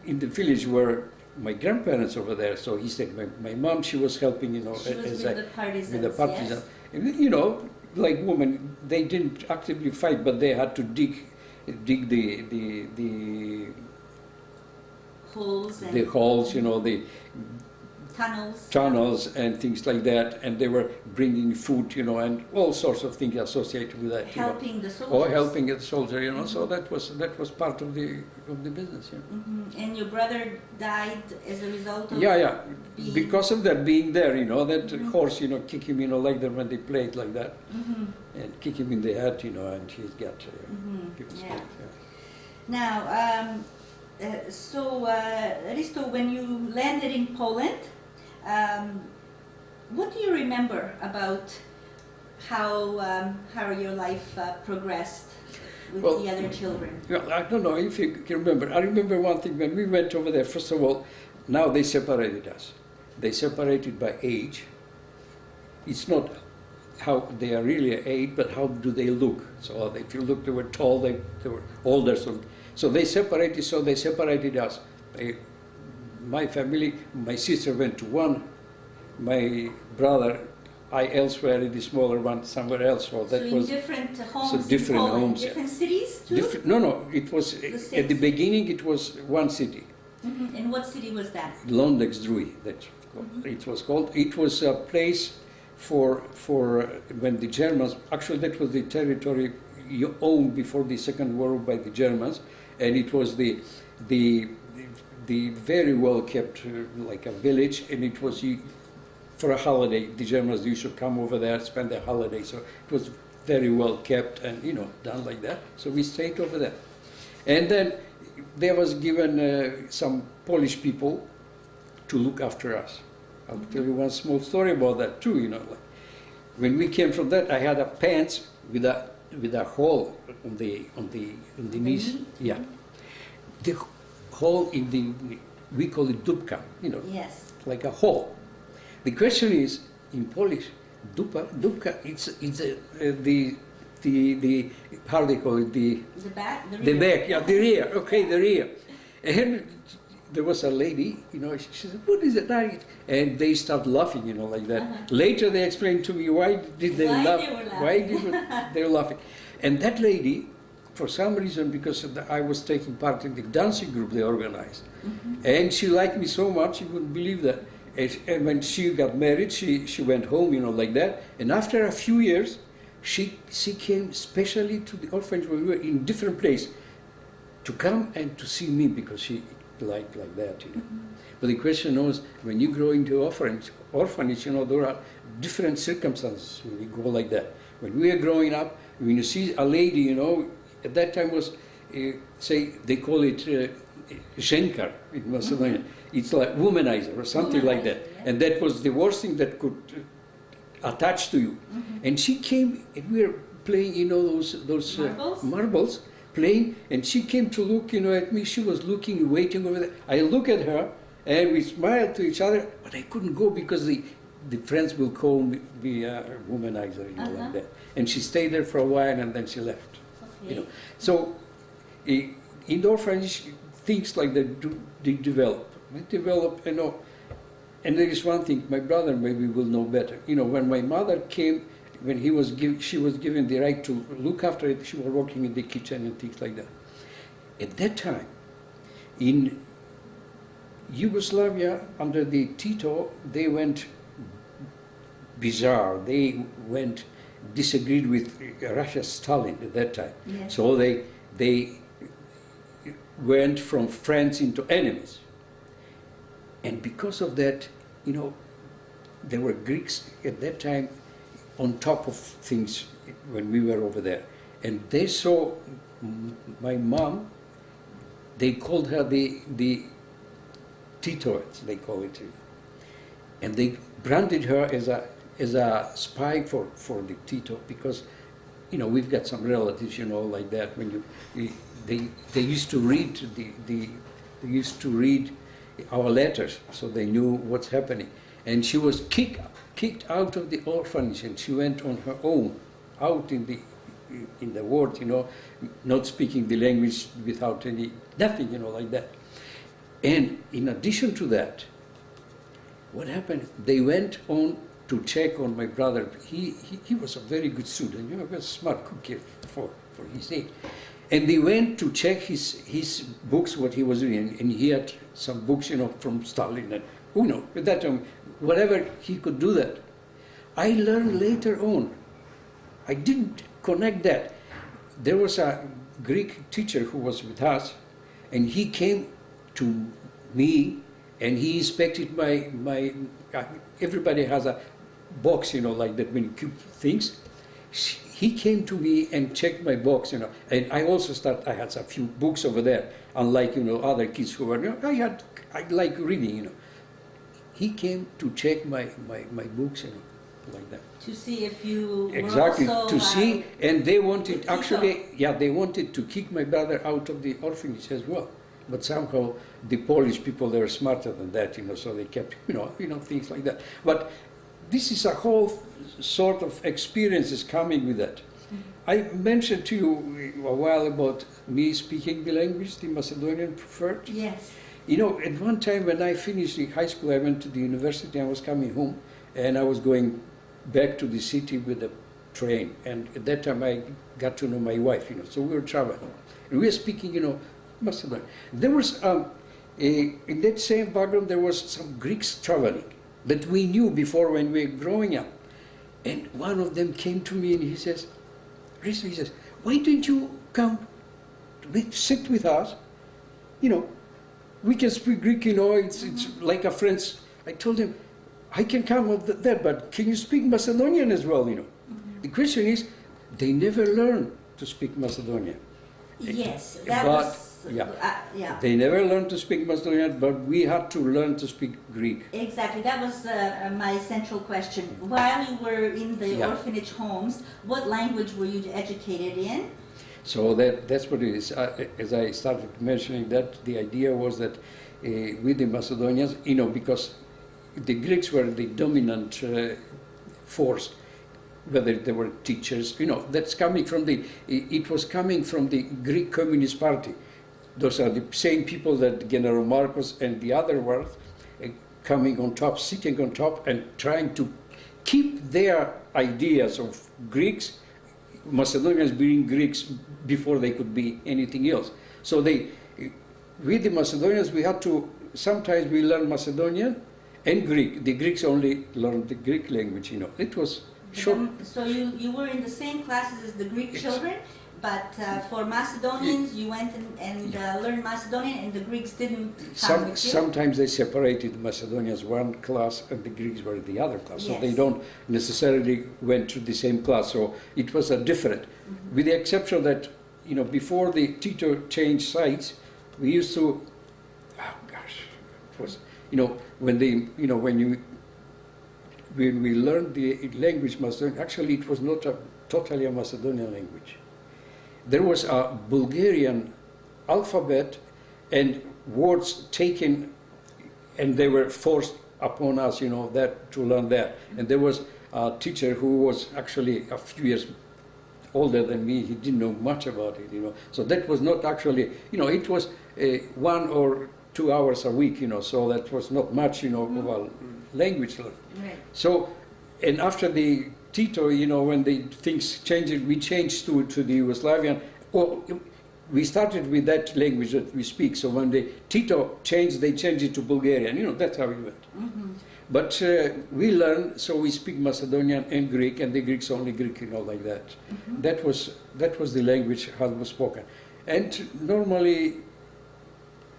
S2: in the village were my grandparents over there, so he said my mom, she was helping,
S1: she was with the partisans,
S2: yes. And, like women, they didn't actively fight, but they had to dig the
S1: holes,
S2: the tunnels and things like that, and they were bringing food, and all sorts of things associated with that.
S1: Helping the soldiers.
S2: Or helping the soldier, So that was part of the business. Yeah.
S1: And your brother died as a result of.
S2: Because of that being there, that horse, kick him, like that when they played like that, and kick him in the head, and he's got. He was killed,
S1: Now. So, Risto, when you landed in Poland, what do you remember about how your life progressed with the other children?
S2: Well, I don't know if you can remember. I remember one thing when we went over there. First of all, now they separated us. They separated by age. It's not how they are really age, but how do they look. So if you look, they were tall, they were older. So they separated us. My family, my sister went to one, my brother, I elsewhere in the smaller one, somewhere else. So that
S1: in
S2: was
S1: different homes.
S2: So different
S1: in Poland,
S2: homes.
S1: Different cities too.
S2: No. It was at the beginning. It was one city.
S1: And what city was that?
S2: Londexdruy. That's it was called. It was a place for when the Germans. Actually, that was the territory owned before the Second World War by the Germans. And it was the very well kept like a village, and it was for a holiday. The Germans used to come over there, spend their holiday. So it was very well kept and done like that. So we stayed over there, and then there was given some Polish people to look after us. I'll tell you one small story about that too. Like when we came from that, I had a pants with a hole on the knees. Yeah. The hole in we call it dupka,
S1: Yes.
S2: like a hole. The question is, in Polish, dupka, it's the the how they call it,
S1: The back, the
S2: the
S1: rear.
S2: back, yeah, the rear. Okay, the rear. And there was a lady, you know, she said, "What is it?" And they start laughing, you know, like that. Later they explained to me why did they
S1: Why
S2: laugh?
S1: they were laughing.
S2: Why did they were laughing? And that lady, for some reason, because of I was taking part in the dancing group they organized, and she liked me so much, you wouldn't believe that. And when she got married, she went home, you know, like that. And after a few years, she came specially to the orphanage when we were in different place to come and to see me because she liked like that, you know. But the question was, when you grow into orphanage, you know, there are different circumstances when you go like that. When we are growing up, when you see a lady, you know, at that time was, say, they call it Ženkar in Macedonia. It's like womanizer or something like that.
S1: Yeah.
S2: And that was the worst thing that could attach to you. And she came, and we were playing, you know, those marbles, playing, and she came to look, you know, at me. She was looking, waiting over there. I look at her, and we smiled to each other, but I couldn't go because the friends will call me a womanizer, you know, like that. And she stayed there for a while, and then she left.
S1: Okay.
S2: You know, so in orphanage, things like that they develop. They develop, you know. And there is one thing, my brother maybe will know better. You know, when my mother came, when she was given the right to look after it, she was working in the kitchen and things like that. At that time, in Yugoslavia, under the Tito, they went bizarre. They disagreed with Russia's Stalin at that time.
S1: Yes.
S2: So they went from friends into enemies. And because of that, you know, there were Greeks at that time on top of things when we were over there. And they saw my mom, they called her the Titoids, they call it. And they branded her as a spy for the Tito because, you know, we've got some relatives, you know, like that. When they used to read they used to read our letters, so they knew what's happening. And she was kicked out of the orphanage, and she went on her own out in the world, you know, not speaking the language without nothing, you know, like that. And in addition to that, what happened? They went on to check on my brother. He was a very good student, you know, a smart cookie for his age. And they went to check his books, what he was doing, and he had some books, you know, from Stalin, and who knows, at that time, whatever he could do that. I learned later on, I didn't connect that. There was a Greek teacher who was with us, and he came to me, and he inspected my everybody has a box, you know, like that when you keep things. He came to me and checked my box, you know, and I also I had a few books over there, unlike, you know, other kids who were, you know, I like reading, you know. He came to check my books, you know, like that.
S1: To see if you
S2: exactly,
S1: were also
S2: to see, and they wanted,
S1: Tito.
S2: actually, yeah, they wanted to kick my brother out of the orphanage as well. But somehow the Polish people, they were smarter than that, you know, so they kept, you know, things like that. But this is a whole sort of experiences coming with that. I mentioned to you a while about me speaking the language, the Macedonian preferred.
S1: Yes.
S2: You know, at one time when I finished the high school, I went to the university, I was coming home, and I was going back to the city with a train. And at that time I got to know my wife, you know, so we were traveling. And we were speaking, you know, Macedonian. There was, in that same wagon, there was some Greeks traveling that we knew before when we were growing up. And one of them came to me and he says, Risto, he says, why don't you come sit with us? You know, we can speak Greek, you know, it's like a friend's. I told him, I can come up there, but can you speak Macedonian as well, you know? The question is, they never learn to speak Macedonian.
S1: Yes, that
S2: but,
S1: was...
S2: yeah. They never learned to speak Macedonian, but we had to learn to speak Greek.
S1: Exactly, that was my central question. While you were in the orphanage homes, what language were you educated in?
S2: So that's what it is. As I started mentioning that, the idea was that with the Macedonians, you know, because the Greeks were the dominant force, whether they were teachers, that's coming from it was coming from the Greek Communist Party. Those are the same people that General Marcos and the other were coming on top, sitting on top and trying to keep their ideas of Greeks, Macedonians being Greeks before they could be anything else. So with the Macedonians, we had to, sometimes we learn Macedonian and Greek. The Greeks only learned the Greek language, It was short.
S1: So you were in the same classes as the Greek children, but for Macedonians, you went and learned Macedonian, and the Greeks didn't come with you?
S2: Sometimes they separated the Macedonians one class and the Greeks were the other class.
S1: Yes.
S2: So they don't necessarily went to the same class. So it was a different, with the exception that, before the Tito changed sides, we used to, it was, when we learned the language Macedonian, actually it was not totally a Macedonian language. There was a Bulgarian alphabet and words taken, and they were forced upon us, that to learn that. And there was a teacher who was actually a few years older than me. He didn't know much about it, So that was not actually, it was 1 or 2 hours a week, So that was not much, of a language learning.
S1: Right.
S2: So, and after the Tito, when the things changed, we changed to the Yugoslavian. Well, we started with that language that we speak. So when the Tito changed, they changed it to Bulgarian. That's how we went. But we learned, so we speak Macedonian and Greek, and the Greeks only Greek, like that. That was the language that was spoken, and normally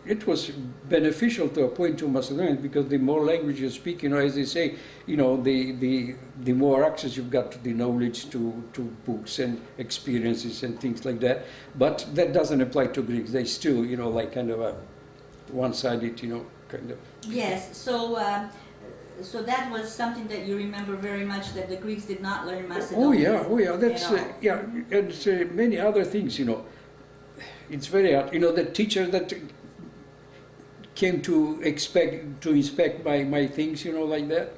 S2: it was beneficial to a point to Macedonians, because the more language you speak, as they say, the more access you've got to the knowledge, to books and experiences and things like that. But that doesn't apply to Greeks. They still, like kind of a one-sided, kind of.
S1: Yes. So that was something that you remember very much, that the Greeks did not learn Macedonian.
S2: Oh yeah. That's and many other things. It's very hard. The teacher that came to inspect my things, like that.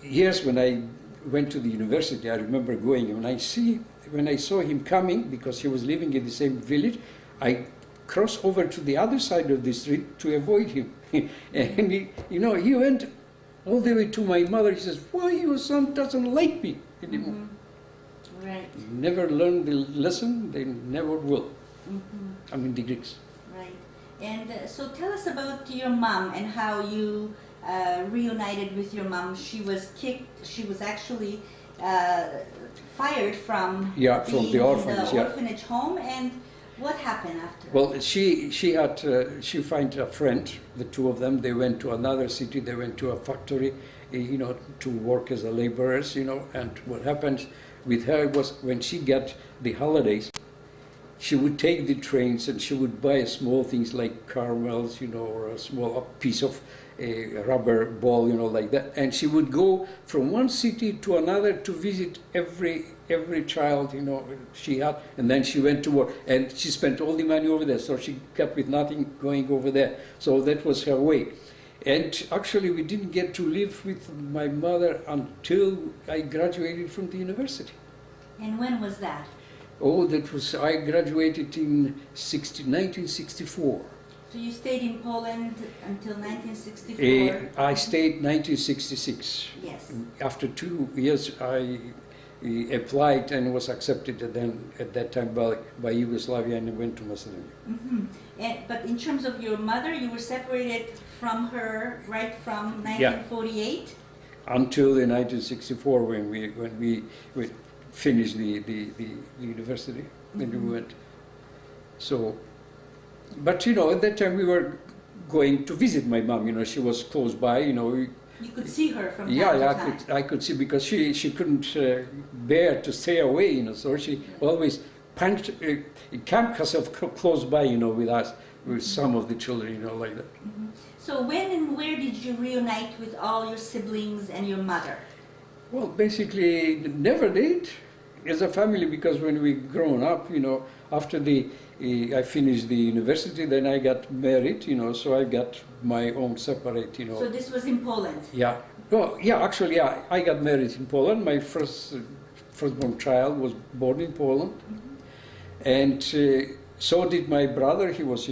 S2: Yes, when I went to the university, I remember going, when I saw him coming, because he was living in the same village, I crossed over to the other side of the street to avoid him. And he went all the way to my mother. He says, "Why your son doesn't like me anymore?"
S1: Right.
S2: Never learned the lesson, they never will. I mean, the Greeks.
S1: Right. And so tell us about your mom and how you reunited with your mom. She was kicked, she was actually fired from being
S2: the orphanage,
S1: in the orphanage home, and what happened after?
S2: Well, she found a friend, the two of them. They went to another city, they went to a factory, to work as a laborers, and what happened with her was, when she got the holidays, she would take the trains and she would buy small things like caramels, or a small piece of a rubber ball, like that. And she would go from one city to another to visit every child, she had. And then she went to work, and she spent all the money over there. So she kept with nothing going over there. So that was her way. And actually, we didn't get to live with my mother until I graduated from the university.
S1: And when was that?
S2: Oh, I graduated in 1964.
S1: So you stayed in Poland until 1964?
S2: I stayed 1966.
S1: Yes.
S2: After 2 years, I applied and was accepted at that time by Yugoslavia, and I went to Macedonia.
S1: But in terms of your mother, you were separated from her right from 1948?
S2: Until 1964, when we finished the university, when we went. So, but at that time we were going to visit my mom. She was close by. You
S1: could see her from time to time.
S2: I could see, because she couldn't bear to stay away. So she always camped herself close by. With us, with some of the children. Like that.
S1: So when and where did you reunite with all your siblings and your mother?
S2: Well, basically, never did as a family, because when we grown up, after I finished the university, then I got married, so I got my own separate,
S1: So this was in Poland?
S2: Yeah. Well, yeah, actually, I got married in Poland. My first firstborn child was born in Poland, and so did my brother. He was,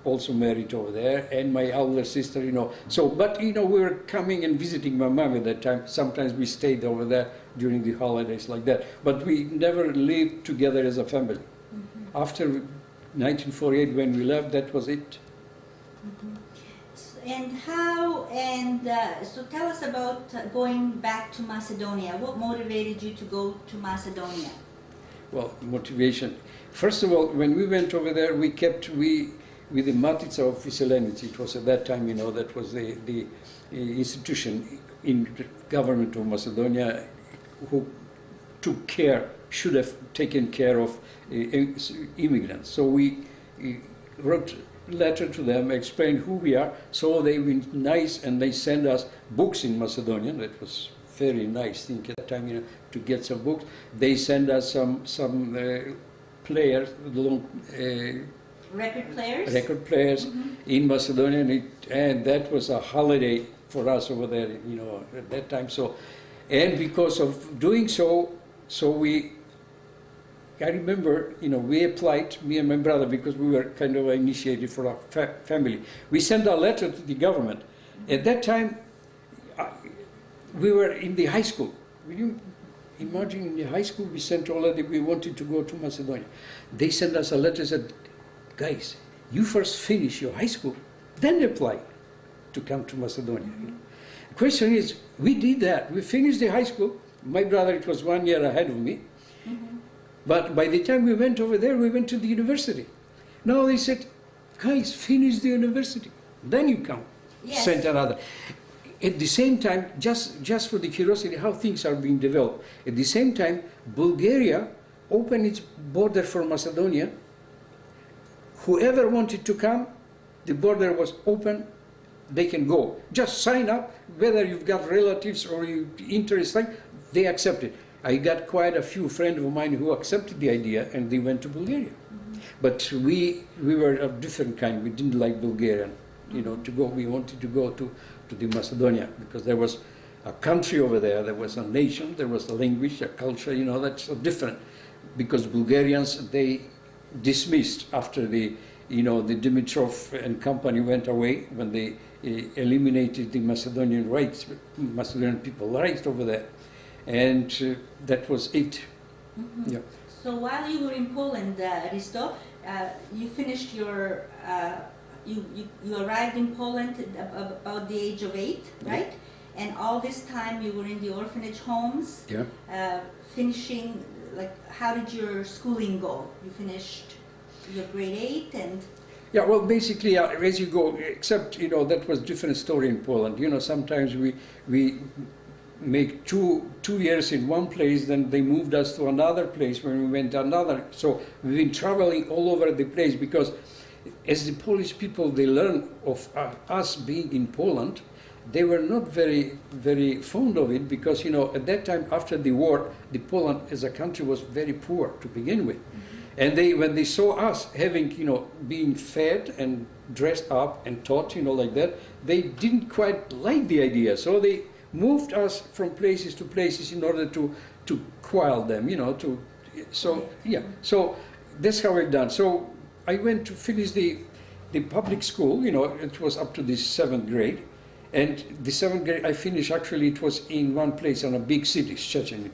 S2: also married over there, and my elder sister, So, but, we were coming and visiting my mom at that time. Sometimes we stayed over there during the holidays like that. But we never lived together as a family. After 1948, when we left, that was it.
S1: So tell us about going back to Macedonia. What motivated you to go to Macedonia?
S2: Well, motivation. First of all, when we went over there, with the Matica of Miscellaneity. It was at that time, that was the institution in the government of Macedonia who should have taken care of immigrants. So we wrote a letter to them, explained who we are. So they were nice, and they sent us books in Macedonian. That was very nice thing at that time, to get some books. They sent us some players, record players in Macedonia, and that was a holiday for us over there, at that time. So, and because of doing so, I remember, we applied, me and my brother, because we were kind of initiated for our family. We sent a letter to the government. At that time, we were in the high school. Will you imagine, in the high school we sent already, we wanted to go to Macedonia. They sent us a letter, said, guys, you first finish your high school, then apply to come to Macedonia. The question is, we did that. We finished the high school. My brother, it was 1 year ahead of me. But by the time we went over there, we went to the university. Now they said, guys, finish the university, then you come.
S1: Yes.
S2: Sent another. At the same time, just for the curiosity how things are being developed, at the same time, Bulgaria opened its border for Macedonia. Whoever wanted to come, the border was open, they can go. Just sign up, whether you've got relatives or you interested, they accept it. I got quite a few friends of mine who accepted the idea, and they went to Bulgaria. But we were of different kind. We didn't like Bulgarian, to go. We wanted to go to the Macedonia, because there was a country over there, there was a nation, there was a language, a culture, that's so different. Because Bulgarians, they dismissed after the Dimitrov and company went away, when they eliminated the Macedonian people rights over there. And that was it. Yeah.
S1: So while you were in Poland, Risto, you finished your, you arrived in Poland about the age of 8, right? And all this time you were in the orphanage homes, finishing, how did your schooling go? You finished your grade 8 and...
S2: Yeah, well, basically, as you go, except, that was different story in Poland. Sometimes we make two years in one place, then they moved us to another place when we went to another. So we've been traveling all over the place, because as the Polish people, they learn of us being in Poland, they were not very, very fond of it, because, at that time, after the war, the Poland as a country was very poor to begin with. And when they saw us having, being fed and dressed up and taught, like that, they didn't quite like the idea. So they moved us from places to places in order to quell them, so that's how we've done. So I went to finish the public school, it was up to the 7th grade, and the 7th grade I finished, actually it was in one place in a big city, Szczecin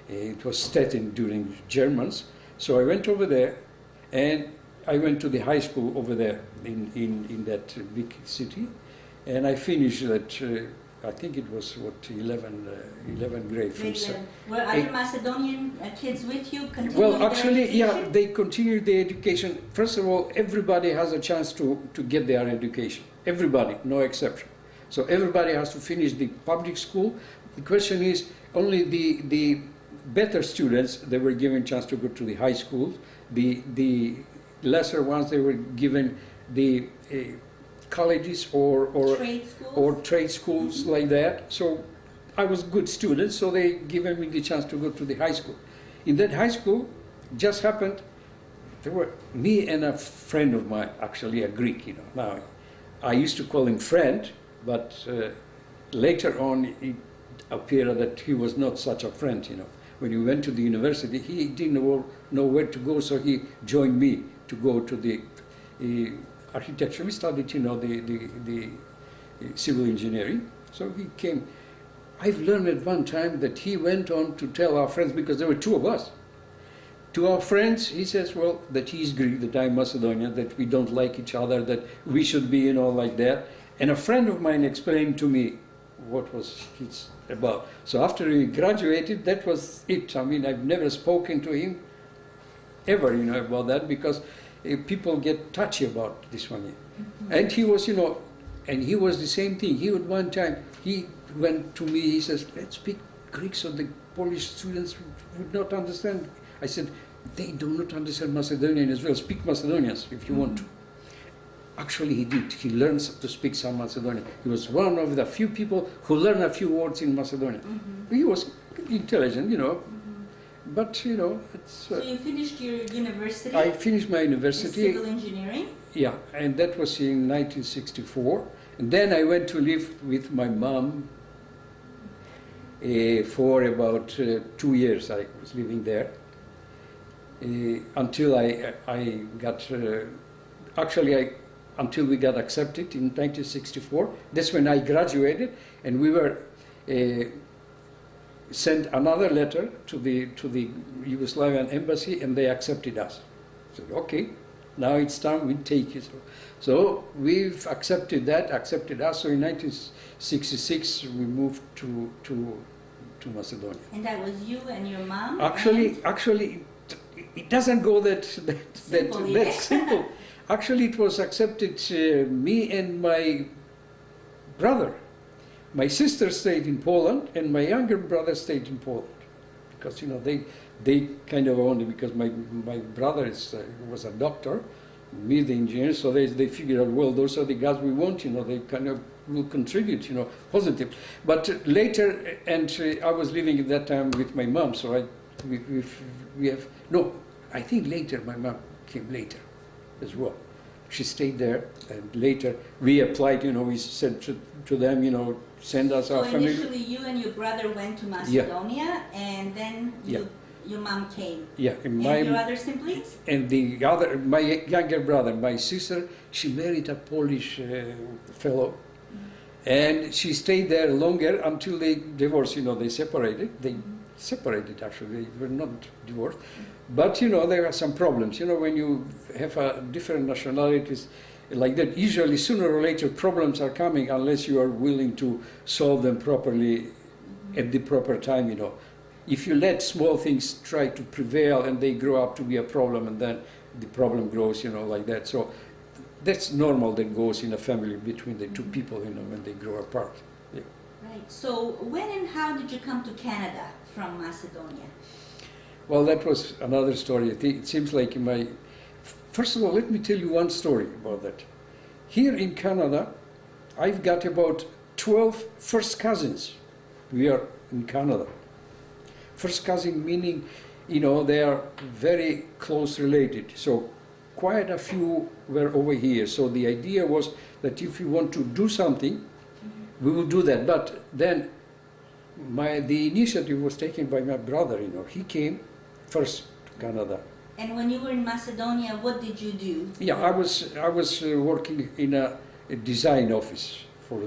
S2: it was Stettin during Germans. So I went over there, and I went to the high school over there in that big city, and I finished that. I think it was 11th grade.
S1: Were other Macedonian kids with you?
S2: Well, actually, yeah, they continued their education. First of all, everybody has a chance to get their education. Everybody, no exception. So everybody has to finish the public school. The question is, only the better students, they were given a chance to go to the high school. The lesser ones, they were given the colleges or trade schools like that. So I was a good student, so they given me the chance to go to the high school. In that high school, just happened, there were me and a friend of mine, actually a Greek, Now, I used to call him friend, but later on it appeared that he was not such a friend, when he went to the university, he didn't know where to go, so he joined me to go to the architecture. We studied, you know, the civil engineering. So he came. I've learned at one time that he went on to tell our friends, because there were two of us. To our friends, he says, well, that he's Greek, that I'm Macedonian, that we don't like each other, that we should be, you know, like that. And a friend of mine explained to me what was it's about. So after he graduated, that was it. I mean, I've never spoken to him ever, you know, about that, because people get touchy about this one. Mm-hmm. And he was, you know, and he was the same thing. He would one time, he went to me, he says, let's speak Greek so the Polish students would not understand. I said, they do not understand Macedonian as well. Speak Macedonians if you want to. Actually, he did. He learned to speak some Macedonian. He was one of the few people who learned a few words in Macedonian. Mm-hmm. He was intelligent, you know. Mm-hmm. But, you know, it's...
S1: so you finished your university?
S2: I finished my university.
S1: Civil engineering?
S2: Yeah, and that was in 1964. And then I went to live with my mom for about 2 years. I was living there. Until I got, until we got accepted in 1964. That's when I graduated, and we were sent another letter to the Yugoslavian embassy, and they accepted us. I said, okay, now it's time we take it. So we've accepted us. So in 1966 we moved to Macedonia.
S1: And that was you and your mom?
S2: Actually. It doesn't go that simple. Actually, it was accepted, me and my brother. My sister stayed in Poland, and my younger brother stayed in Poland. Because, you know, they kind of owned it, because my brother was a doctor, me the engineer, so they figured out, well, those are the guys we want, you know, they kind of will contribute, you know, positive. But later, and I was living at that time with my mom, so I think later, my mom came later as well. She stayed there, and later we applied, you know, we said to them, you know, send us our family.
S1: So initially you and your brother went to Macedonia, and then your mom came.
S2: Yeah.
S1: And your other siblings?
S2: And my younger brother, my sister, she married a Polish fellow. And she stayed there longer until they divorced, you know, they separated. They separated, actually, they were not divorced. But, you know, there are some problems. You know, when you have different nationalities like that, usually sooner or later problems are coming unless you are willing to solve them properly at the proper time, you know. If you let small things try to prevail and they grow up to be a problem, and then the problem grows, you know, like that. So that's normal that goes in a family between the two people, you know, when they grow apart. Yeah.
S1: Right. So when and how did you come to Canada from Macedonia?
S2: Well, that was another story. It seems like first of all, let me tell you one story about that. Here in Canada, I've got about 12 first cousins. We are in Canada. First cousin meaning, you know, they are very close related. So quite a few were over here. So the idea was that if you want to do something, we will do that. But then the initiative was taken by my brother, you know. He came first to Canada.
S1: And when you were in Macedonia, what did you do?
S2: Yeah, I was working in a design office for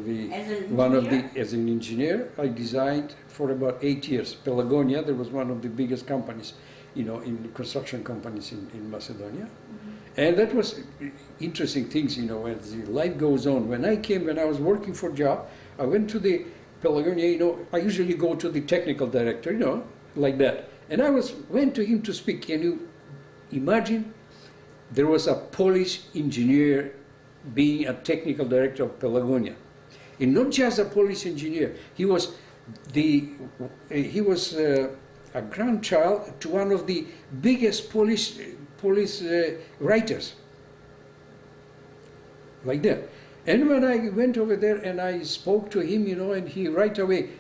S2: as an engineer. I designed for about 8 years. Pelagonia, there was one of the biggest companies, you know, in construction companies in Macedonia. And that was interesting things, you know, as the life goes on. When I was working for a job, I went to the Pelagonia, you know, I usually go to the technical director, you know, like that. And I went to him to speak. Can you imagine? There was a Polish engineer being a technical director of Pelagonia. And not just a Polish engineer, he was a grandchild to one of the biggest Polish writers, like that. And when I went over there and I spoke to him, you know, and he right away,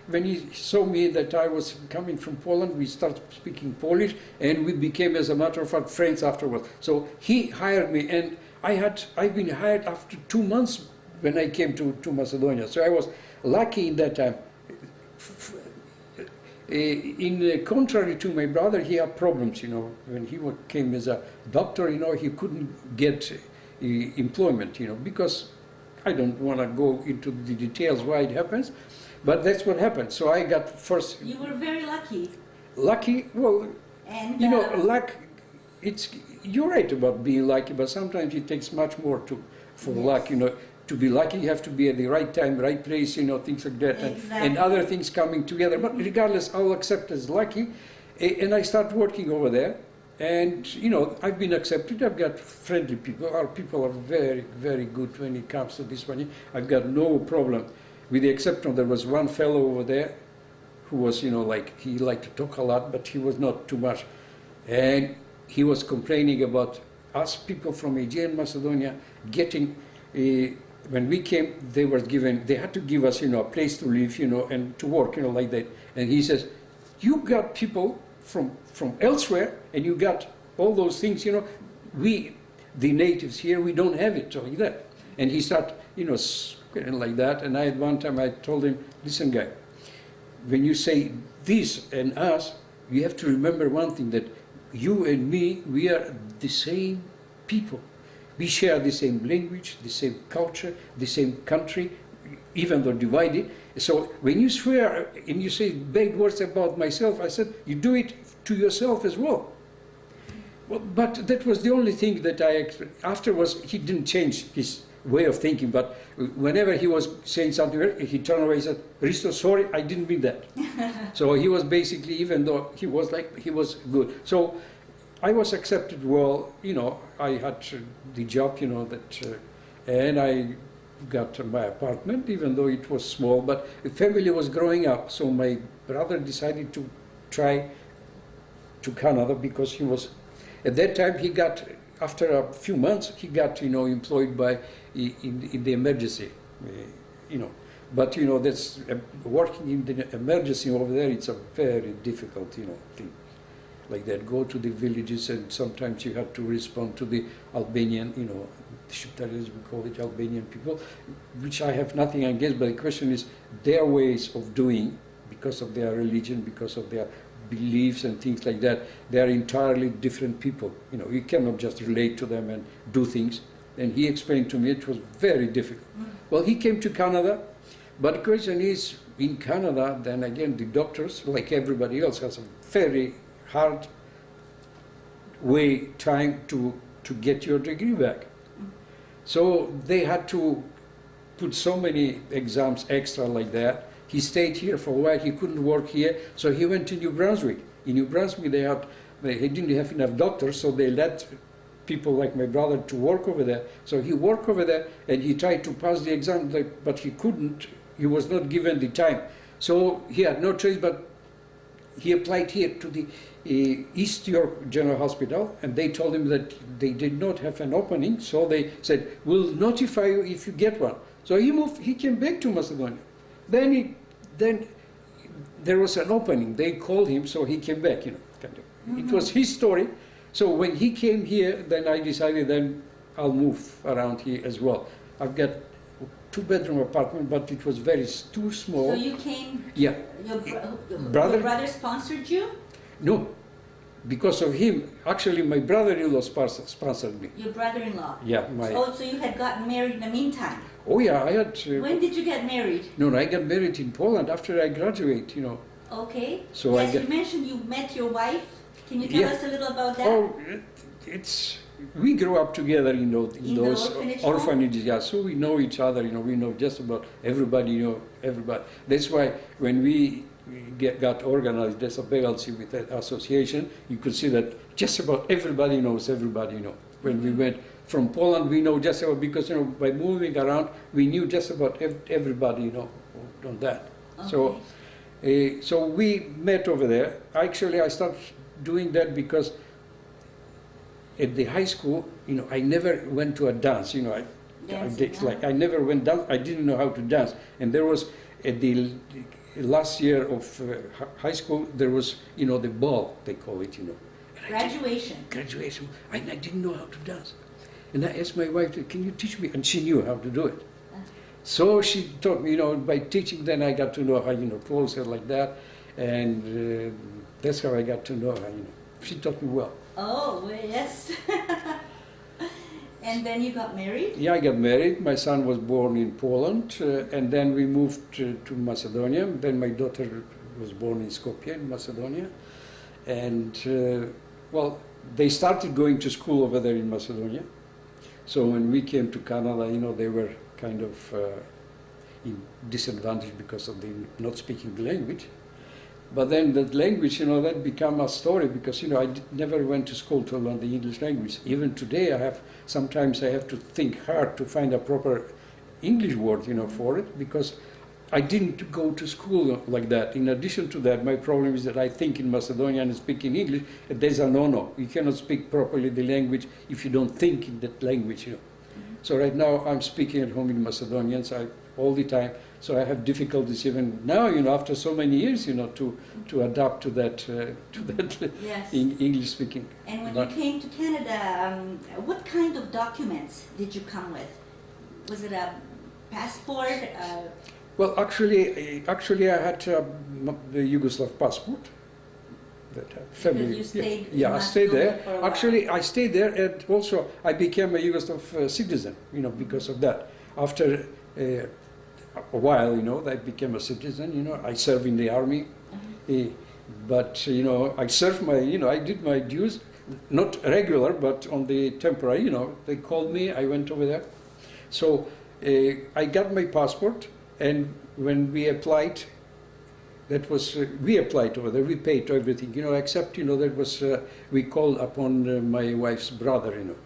S2: when he saw me that I was coming from Poland, we started speaking Polish, and we became, as a matter of fact, friends afterwards. So he hired me, and I've been hired after 2 months when I came to Macedonia. So I was lucky in that time. in contrary to my brother, he had problems, you know. When he came as a doctor, you know, he couldn't get employment, you know, because I don't want to go into the details why it happens, but that's what happened. So I got first...
S1: You were very lucky.
S2: Lucky? Well,
S1: and,
S2: you know, luck, you're right about being lucky, but sometimes it takes much more for
S1: yes.
S2: luck, you know. To be lucky, you have to be at the right time, right place, you know, things like that,
S1: Exactly.
S2: and other things coming together. But regardless, I'll accept as lucky, and I start working over there. And, you know, I've been accepted. I've got friendly people. Our people are very, very good when it comes to this one. I've got no problem. With the exception, there was one fellow over there who was, you know, like, he liked to talk a lot, but he was not too much. And he was complaining about us people from Aegean, Macedonia, getting... when we came, they had to give us, you know, a place to live, you know, and to work, you know, like that. And he says, you got people from elsewhere, and you got all those things, you know. We, the natives here, we don't have it like that. And he started, you know, like that. And at one time I told him, listen, guy, when you say this and us, you have to remember one thing, that you and me, we are the same people. We share the same language, the same culture, the same country, even though divided. So when you swear and you say bad words about myself, I said, you do it to yourself as well. Well, but that was the only thing that I experienced. Afterwards, he didn't change his way of thinking, but whenever he was saying something, he turned away and said, Risto, sorry, I didn't mean that. So he was basically, even though he was good. So I was accepted well, you know. I had the job, you know, that, and I got my apartment, even though it was small, but the family was growing up. So my brother decided to try to Canada, because he was, at that time he got, after a few months, he got, you know, employed by, in the emergency, you know. But, you know, that's, working in the emergency over there, it's a very difficult, you know, thing. Like that, go to the villages, and sometimes you have to respond to the Albanian, you know, Shqiptaris, we call it Albanian people, which I have nothing against, but the question is their ways of doing, because of their religion, because of their beliefs and things like that, they are entirely different people. You know, you cannot just relate to them and do things. And he explained to me it was very difficult. Well, he came to Canada, but the question is, in Canada, then again, the doctors, like everybody else, has a very hard time to get your degree back. So they had to put so many exams extra like that. He stayed here for a while. He couldn't work here, so he went to New Brunswick. In New Brunswick, they didn't have enough doctors, so they let people like my brother to work over there. So he worked over there, and he tried to pass the exam, but he couldn't. He was not given the time. So he had no choice, but he applied here to the East York General Hospital, and they told him that they did not have an opening, so they said, we'll notify you if you get one. So he moved, he came back to Macedonia. Then there was an opening, they called him, so he came back, you know, kind of. It was his story. So when he came here, then I decided then I'll move around here as well. I've got two-bedroom apartment, but it was too small.
S1: So you came,
S2: yeah.
S1: Your brother sponsored you?
S2: No, because of him. Actually, my brother-in-law sponsored me.
S1: Your brother-in-law?
S2: Yeah.
S1: So you had gotten married in the meantime?
S2: Oh yeah, I had...
S1: when did you get married?
S2: No, I got married in Poland after I graduated, you know.
S1: Okay.
S2: So
S1: yes, you mentioned you met your wife. Can you tell us a little about that?
S2: Oh, we grew up together in those orphanages, yeah, so we know each other, you know, we know just about everybody, you know, everybody. That's why when we got organized as a Begalci with that association, you could see that just about everybody knows everybody, you know. When we went from Poland, we know just about, because, you know, by moving around, we knew just about everybody, you know, on that. Okay. So we met over there. Actually, I started doing that because at the high school, you know, I never went to a dance, you know. I never went dance. I didn't know how to dance. And there was, at the last year of high school, there was, you know, the ball, they call it, you know.
S1: Graduation.
S2: Graduation. I didn't know how to dance. And I asked my wife, can you teach me? And she knew how to do it. So she taught me, you know, by teaching, then I got to know how, you know, pose and like that. and that's how I got to know her. You know, she taught me well.
S1: Oh, well, yes. And then you got married?
S2: Yeah, I got married. My son was born in Poland, and then we moved to Macedonia. Then my daughter was born in Skopje, in Macedonia. And, well, they started going to school over there in Macedonia. So when we came to Canada, you know, they were kind of in disadvantage because of the not speaking the language. But then that language, you know, that became a story because, you know, I never went to school to learn the English language. Even today, sometimes I have to think hard to find a proper English word, you know, for it, because I didn't go to school like that. In addition to that, my problem is that I think in Macedonian and speak in English, there's a no-no. You cannot speak properly the language if you don't think in that language, you know. So right now, I'm speaking at home in Macedonian all the time. So I have difficulties even now, you know, after so many years, you know, to adapt to that
S1: Yes.
S2: English speaking.
S1: And when you came to Canada, what kind of documents did you come with? Was it a passport?
S2: Well, actually, I had the Yugoslav passport. That family.
S1: You stayed
S2: Yeah,
S1: in
S2: I stayed there.
S1: Macedonia for a while.
S2: Actually, I stayed there, and also I became a Yugoslav citizen, you know, because of that. After a while, you know, I became a citizen. You know, I served in the army, but you know, I served I did my dues, not regular, but on the temporary. You know, they called me. I went over there. So I got my passport, and when we applied, we applied over there. We paid everything, you know, except, you know, that was we called upon my wife's brother, you know.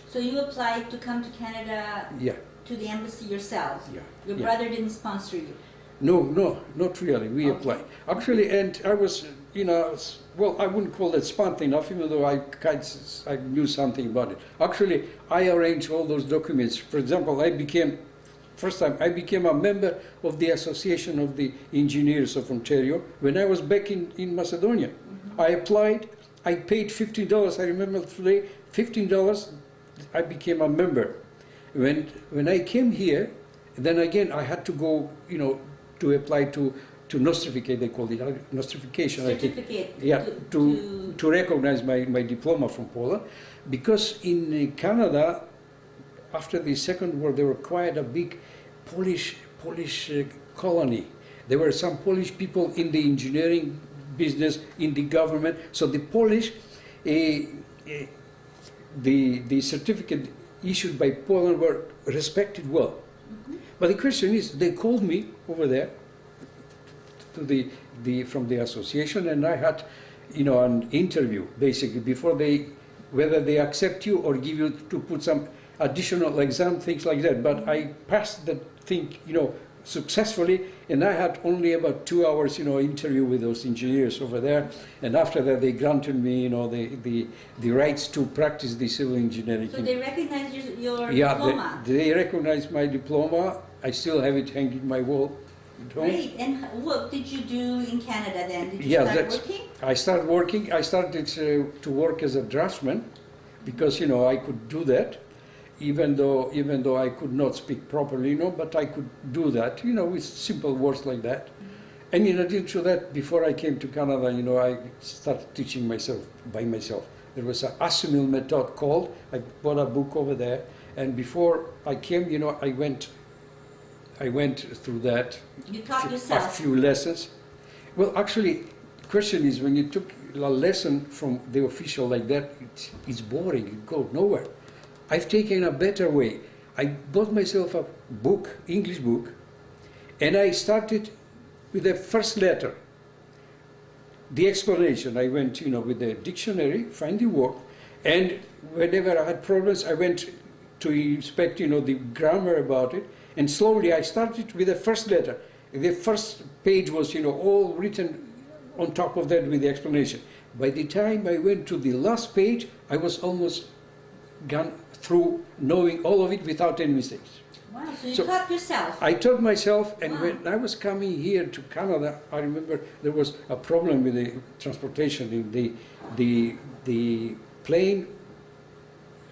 S1: So you applied to come to Canada?
S2: Yeah.
S1: To the embassy yourself?
S2: Yeah.
S1: Your
S2: Yeah.
S1: brother didn't sponsor you?
S2: No, not really. We applied. Actually, and I was, you know, well, I wouldn't call it smart enough, even though I knew something about it. Actually, I arranged all those documents. For example, first time I became a member of the Association of the Engineers of Ontario when I was back in Macedonia. Mm-hmm. I applied. I paid $15. I remember today, $15. I became a member. When I came here, then again I had to go, you know, to apply to nostrificate, they call it nostrification.
S1: Certificate.
S2: I think. Yeah, to recognize my diploma from Poland, because in Canada, after the Second World, there were quite a big Polish colony. There were some Polish people in the engineering business, in the government. So the Polish, the certificate issued by Poland were respected well. Mm-hmm. But the question is, they called me over there to from the association, and I had, you know, an interview basically before whether they accept you or give you to put some additional exam, things like that. But I passed that thing, you know, successfully, and I had only about 2 hours, you know, interview with those engineers over there, and after that they granted me, you know, the rights to practice the civil engineering.
S1: So they recognized your diploma?
S2: They recognized my diploma. I still have it hanging in my wall at home.
S1: Great. And what did you do in Canada then? Did you start working?
S2: I started working. I started to work as a draftsman because, you know, I could do that. Even though I could not speak properly, you know, but I could do that, you know, with simple words like that. Mm-hmm. And in addition to that, before I came to Canada, you know, I started teaching by myself. There was an assimil method called. I bought a book over there, and before I came, you know, I went through that.
S1: You taught yourself?
S2: A few lessons. Well, actually, the question is, when you took a lesson from the official like that, it's boring. You go nowhere. I've taken a better way. I bought myself a book, English book, and I started with the first letter. The explanation, I went, you know, with the dictionary, find the word, and whenever I had problems, I went to inspect, you know, the grammar about it, and slowly I started with the first letter. The first page was, you know, all written on top of that with the explanation. By the time I went to the last page, I was almost gone through knowing all of it without any mistakes.
S1: Wow, so you taught yourself?
S2: I taught myself, and
S1: wow.
S2: When I was coming here to Canada, I remember there was a problem with the transportation. The plane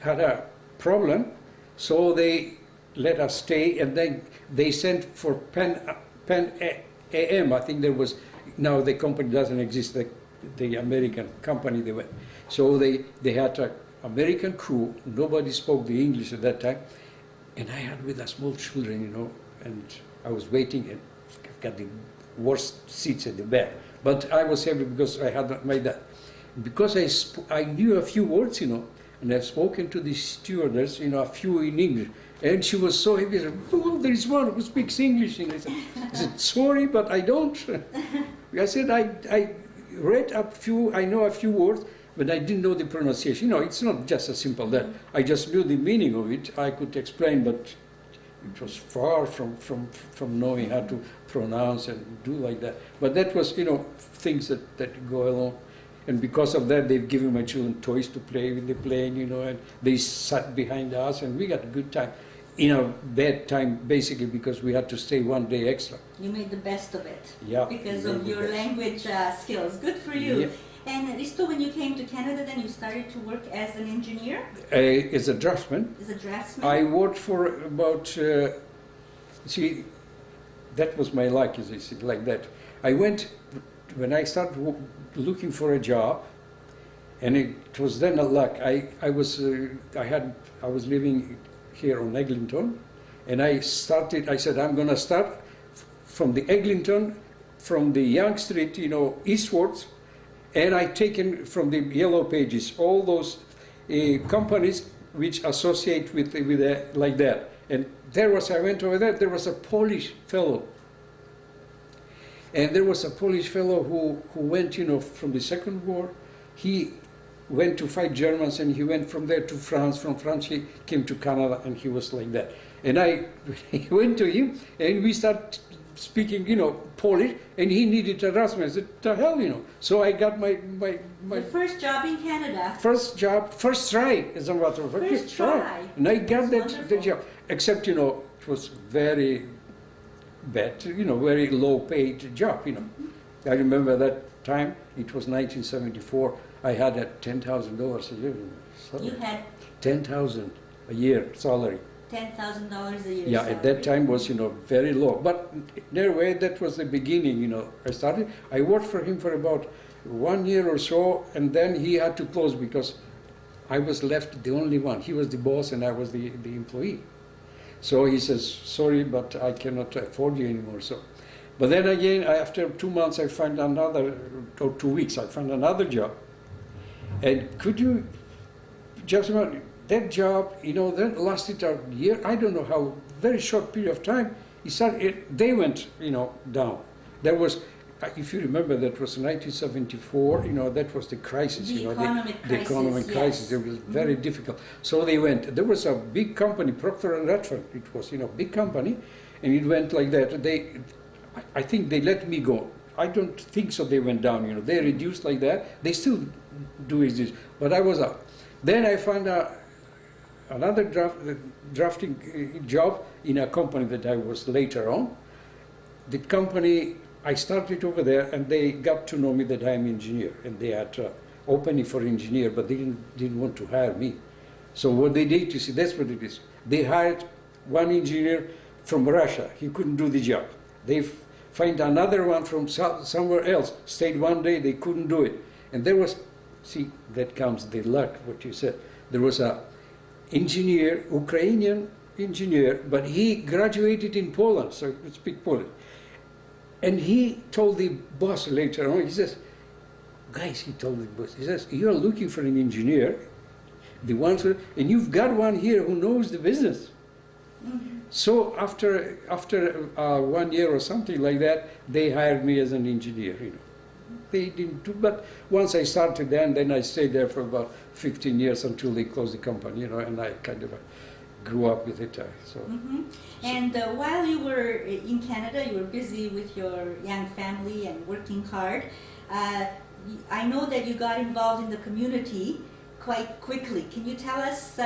S2: had a problem, so they let us stay, and then they sent for Pan AM. I think there was now the company doesn't exist, the American company they went. So they had an American crew, nobody spoke the English at that time, and I had with us small children, you know, and I was waiting and got the worst seats at the back. But I was happy because I had made that. Because I knew a few words, you know, and I've spoken to the stewardess, you know, a few in English. And she was so happy. She said, oh, there is one who speaks English. And I said, sorry, but I don't. I said, I read a few, I know a few words, but I didn't know the pronunciation. You know, it's not just as simple that. I just knew the meaning of it. I could explain, but it was far from knowing how to pronounce and do like that. But that was, you know, things that go along. And because of that, they've given my children toys to play with the plane, you know, and they sat behind us, and we got a good time. In a bad time, basically, because we had to stay one day extra.
S1: You made the best of it.
S2: Yeah.
S1: Because of your language skills. Good for you. Yeah. And Risto, when you came to Canada, then you started to work as an engineer?
S2: As a draftsman.
S1: As a draftsman?
S2: I worked for about, see, that was my luck, as I said, like that. I went, when I started looking for a job, and it was then a luck. I was living here on Eglinton, and I said, I'm going to start from the Eglinton, from the Young Street, you know, eastwards, and I taken from the Yellow Pages all those companies which associate with like that. And I went over there was a Polish fellow. And there was a Polish fellow who went, you know, from the Second War. He went to fight Germans, and he went from there to France. From France, he came to Canada, and he was like that. And I went to him, and we started speaking, you know, Polish, and he needed a draftsman. I said, the hell, you know. So I got my
S1: the first job in Canada.
S2: First job, first try, as a matter of fact.
S1: First try.
S2: And I got that job. Except, you know, it was very bad, you know, very low paid job, you know. I remember that time, it was 1974, I had a $10,000 a year salary.
S1: You had?
S2: $10,000 a year salary.
S1: $10,000 a year
S2: Yeah,
S1: salary.
S2: at that time was, you know, very low. But in a way, that was the beginning, you know. I worked for him for about 1 year or so, and then he had to close because I was left the only one. He was the boss and I was the employee. So he says, sorry, but I cannot afford you anymore. So, but then again, after 2 months, I found another, or 2 weeks, I found another job. And could you just imagine, that job, you know, that lasted a year, I don't know how, very short period of time, they went, you know, down. There was, if you remember, that was 1974, you know, that was the crisis,
S1: the
S2: you know,
S1: the
S2: economic crisis. It was very difficult. So they went, there was a big company, Procter & Redford, it was, you know, big company, and it went like that. I think they let me go. I don't think so they went down, you know, they reduced like that. They still do this, but I was out. Then I found another drafting job in a company that I was later on. The company, I started over there, and they got to know me that I'm an engineer, and they had opening for engineer, but they didn't want to hire me. So what they did, you see, that's what it is. They hired one engineer from Russia. He couldn't do the job. They find another one from somewhere else. Stayed 1 day, they couldn't do it. And there was, see, that comes the luck, what you said. There was a engineer, Ukrainian engineer, but he graduated in Poland, so he could speak Polish. And he told the boss later on, he says, guys, he told the boss, he says, you're looking for an engineer, and you've got one here who knows the business. Mm-hmm. So after 1 year or something like that, they hired me as an engineer, you know. They didn't do, but once I started then I stayed there for about 15 years until they closed the company, you know, and I kind of grew up with it. So.
S1: Mm-hmm. And while you were in Canada, you were busy with your young family and working hard. I know that you got involved in the community quite quickly. Can you tell us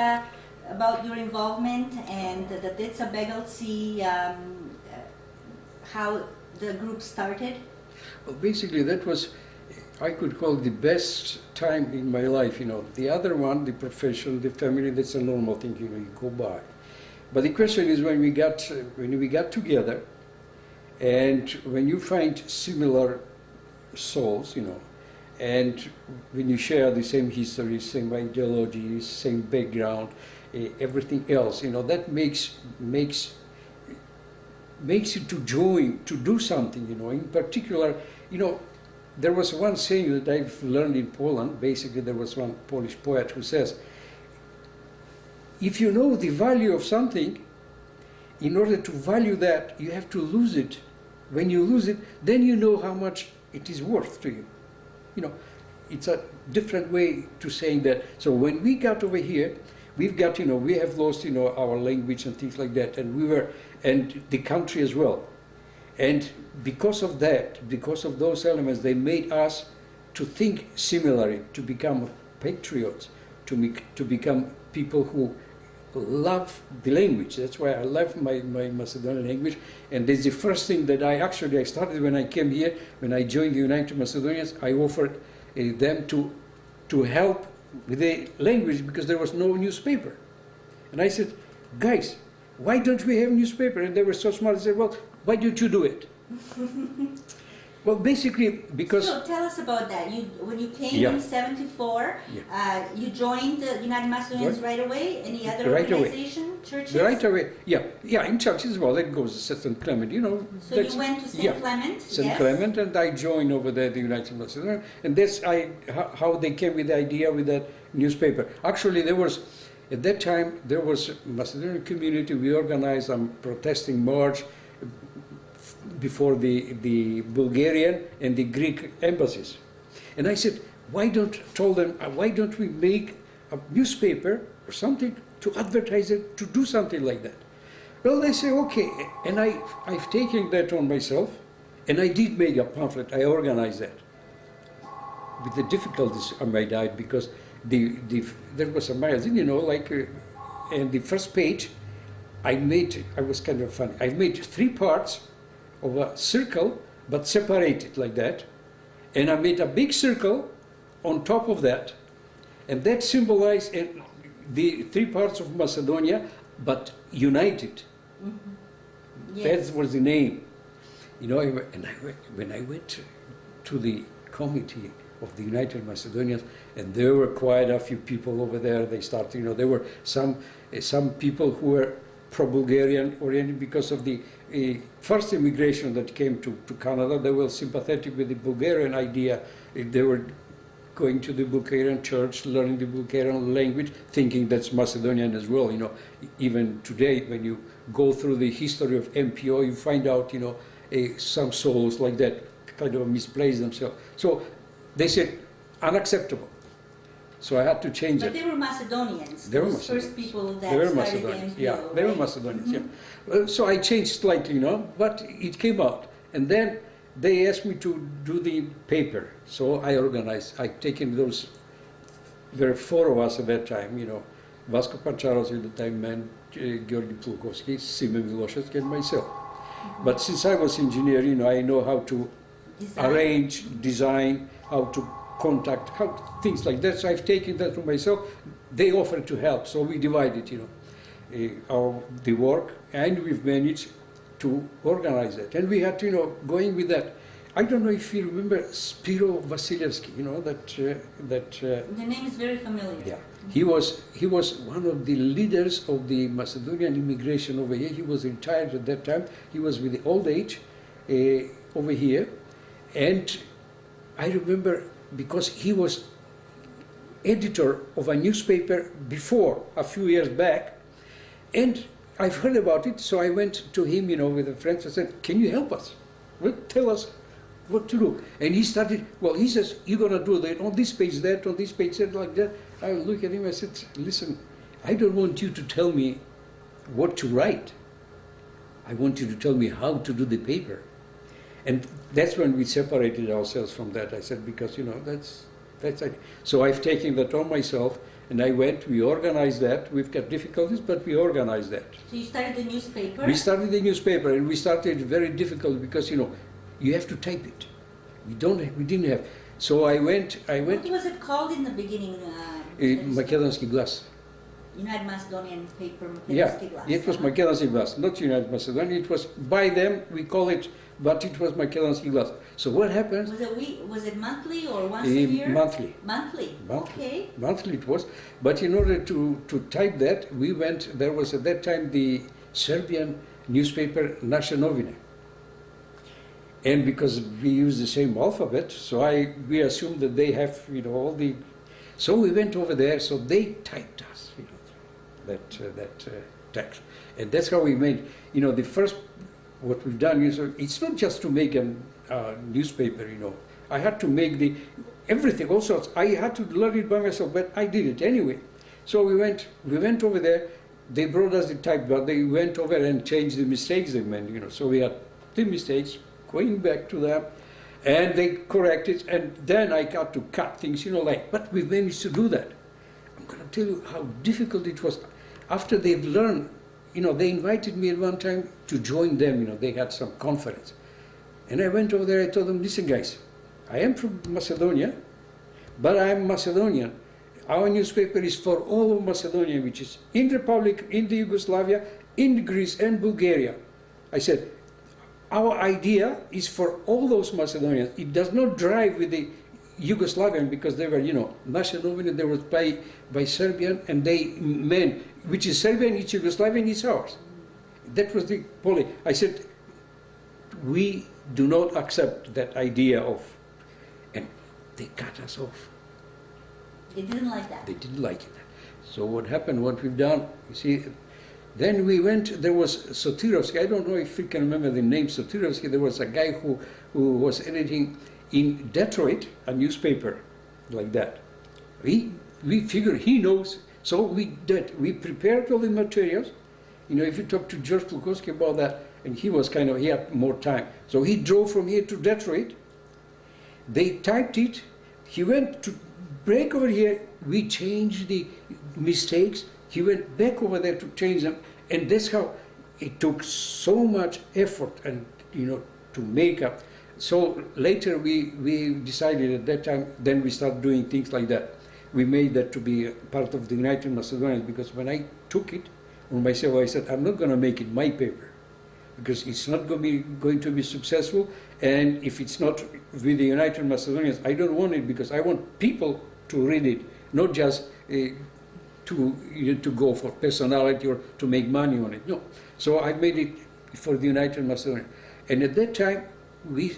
S1: about your involvement and the Deca Begelci, how the group started?
S2: Well, basically that was, I could call the best time in my life, you know. The other one, the profession, the family, that's a normal thing, you know, you go by. But the question is when we got together, and when you find similar souls, you know. And when you share the same history, same ideology, same background, everything else, you know, that makes you to join, to do something, you know. In particular, you know, there was one saying that I've learned in Poland. Basically, there was one Polish poet who says, if you know the value of something, in order to value that, you have to lose it. When you lose it, then you know how much it is worth to you. You know, it's a different way to saying that. So when we got over here, we've got, you know, we have lost, you know, our language and things like that, and the country as well. And because of that, because of those elements, they made us to think similarly, to become patriots, to become people who love the language. That's why I love my Macedonian language. And that's the first thing that I started when I came here, when I joined the United Macedonians. I offered them to help with the language because there was no newspaper. And I said, guys, why don't we have newspaper? And they were so smart, they said, well, why don't you do it? Well, basically, because...
S1: So tell us about that. When you came in '74, you joined the United Macedonians right away? Any other organization, churches?
S2: Right away, yeah, in churches as well. That goes to St. Clement, you know.
S1: So you went to St. Clement?
S2: St. Clement, and I joined over there the United Macedonians. And that's how they came with the idea with that newspaper. Actually, there was, at that time, there was a Macedonian community. We organized a protesting march before the Bulgarian and the Greek embassies. And I said, why don't we make a newspaper or something to advertise it, to do something like that? Well, they say, okay. And I've taken that on myself, and I did make a pamphlet. I organized that. With the difficulties I might add, because there was a magazine, you know, like, and the first page, I was kind of funny. I made 3 parts of a circle, but separated like that. And I made a big circle on top of that. And that symbolized the 3 parts of Macedonia, but united. Mm-hmm. Yes. That was the name. You know, when I went to the committee of the United Macedonians, and there were quite a few people over there, they started, you know, there were some people who were pro-Bulgarian oriented because of the first immigration that came to Canada. They were sympathetic with the Bulgarian idea. They were going to the Bulgarian church, learning the Bulgarian language, thinking that's Macedonian as well. You know, even today, when you go through the history of MPO, you find out, you know, some souls like that kind of misplace themselves. So they said, unacceptable. So I had to change it.
S1: But they were Macedonians.
S2: They were
S1: Those
S2: Macedonians.
S1: First people that
S2: They were
S1: started
S2: Macedonians.
S1: the MPO,
S2: They were
S1: right?
S2: Macedonians.
S1: Mm-hmm.
S2: Yeah. So I changed slightly, you know, but it came out. And then they asked me to do the paper. So I organized. I taken those. There were 4 of us at that time, you know, Vasko Pancharos at the time, and Georgi Plukovski, Sime Miloševski, and myself. Mm-hmm. But since I was engineer, you know, I know how to arrange, design, how to contact, things like that. So I've taken that to myself. They offered to help, so we divided, you know, the work, and we've managed to organize it. And we had, you know, going with that. I don't know if you remember Spiro Vasilevsky, you know, the
S1: name is very familiar.
S2: Yeah, he was one of the leaders of the Macedonian immigration over here. He was retired at that time. He was with the old age over here, and I remember because he was editor of a newspaper before, a few years back, and I've heard about it, so I went to him, you know, with a friend, and said, can you help us? Well, tell us what to do. And he started, well, he says, you're going to do that, on this page that, on this page that, like that. I look at him, I said, listen, I don't want you to tell me what to write. I want you to tell me how to do the paper. And that's when we separated ourselves from that. I said, because, you know, that's it. So I've taken that on myself, and we organized that. We've got difficulties, but we organized that.
S1: So you started the newspaper?
S2: We started the newspaper, and we started very difficult because, you know, you have to type it. We didn't have. So I went.
S1: What was it called in the beginning?
S2: Macedonski Glas.
S1: United Macedonian paper,
S2: Yeah,
S1: Glas.
S2: it was Macedonski Glas, not United Macedonia. It was by them. We call it but it was Makedonski glas. So what happens?
S1: Was it monthly or once a year?
S2: Monthly.
S1: Monthly. Okay.
S2: Monthly it was. But in order to type that, we went, there was at that time the Serbian newspaper Naše novine. And because we use the same alphabet, so we assumed that they have, all the... So we went over there, so they typed us, that text. And that's how we made, the first, what we've done is, it's not just to make a newspaper, I had to make everything, all sorts. I had to learn it by myself, but I did it anyway. So we went over there, they brought us the type, but they went over and changed the mistakes they made, So we had 2 mistakes, going back to them, and they corrected, and then I got to cut things, but we managed to do that. I'm going to tell you how difficult it was. After they've learned, they invited me at one time to join them, they had some conference. And I went over there, I told them, listen guys, I am from Macedonia, but I am Macedonian. Our newspaper is for all of Macedonia, which is in the Republic, in the Yugoslavia, in Greece and Bulgaria. I said, our idea is for all those Macedonians. It does not drive with the Yugoslavian, because they were, Macedonian, they were by Serbian, and they meant, which is Serbian, it's Yugoslavian, it's ours. That was the policy. I said, we do not accept that idea of, and they cut us off.
S1: They didn't like that.
S2: They didn't like it. So what happened, what we've done, you see, then we went, there was Cackirovski, I don't know if you can remember the name Cackirovski, there was a guy who was editing in Detroit, a newspaper like that. We figured he knows, so we prepared all the materials. If you talk to George Plukowski about that, and he had more time. So he drove from here to Detroit, they typed it, he went to break over here, we changed the mistakes, he went back over there to change them, and that's how it took so much effort and to make up. So later we decided at that time, then we started doing things like that. We made that to be part of the United Macedonians, because when I took it on myself, I said, I'm not going to make it my paper, because it's not going to be successful, and if it's not with the United Macedonians, I don't want it, because I want people to read it, not just to go for personality or to make money on it. No. So I made it for the United Macedonia. And at that time, we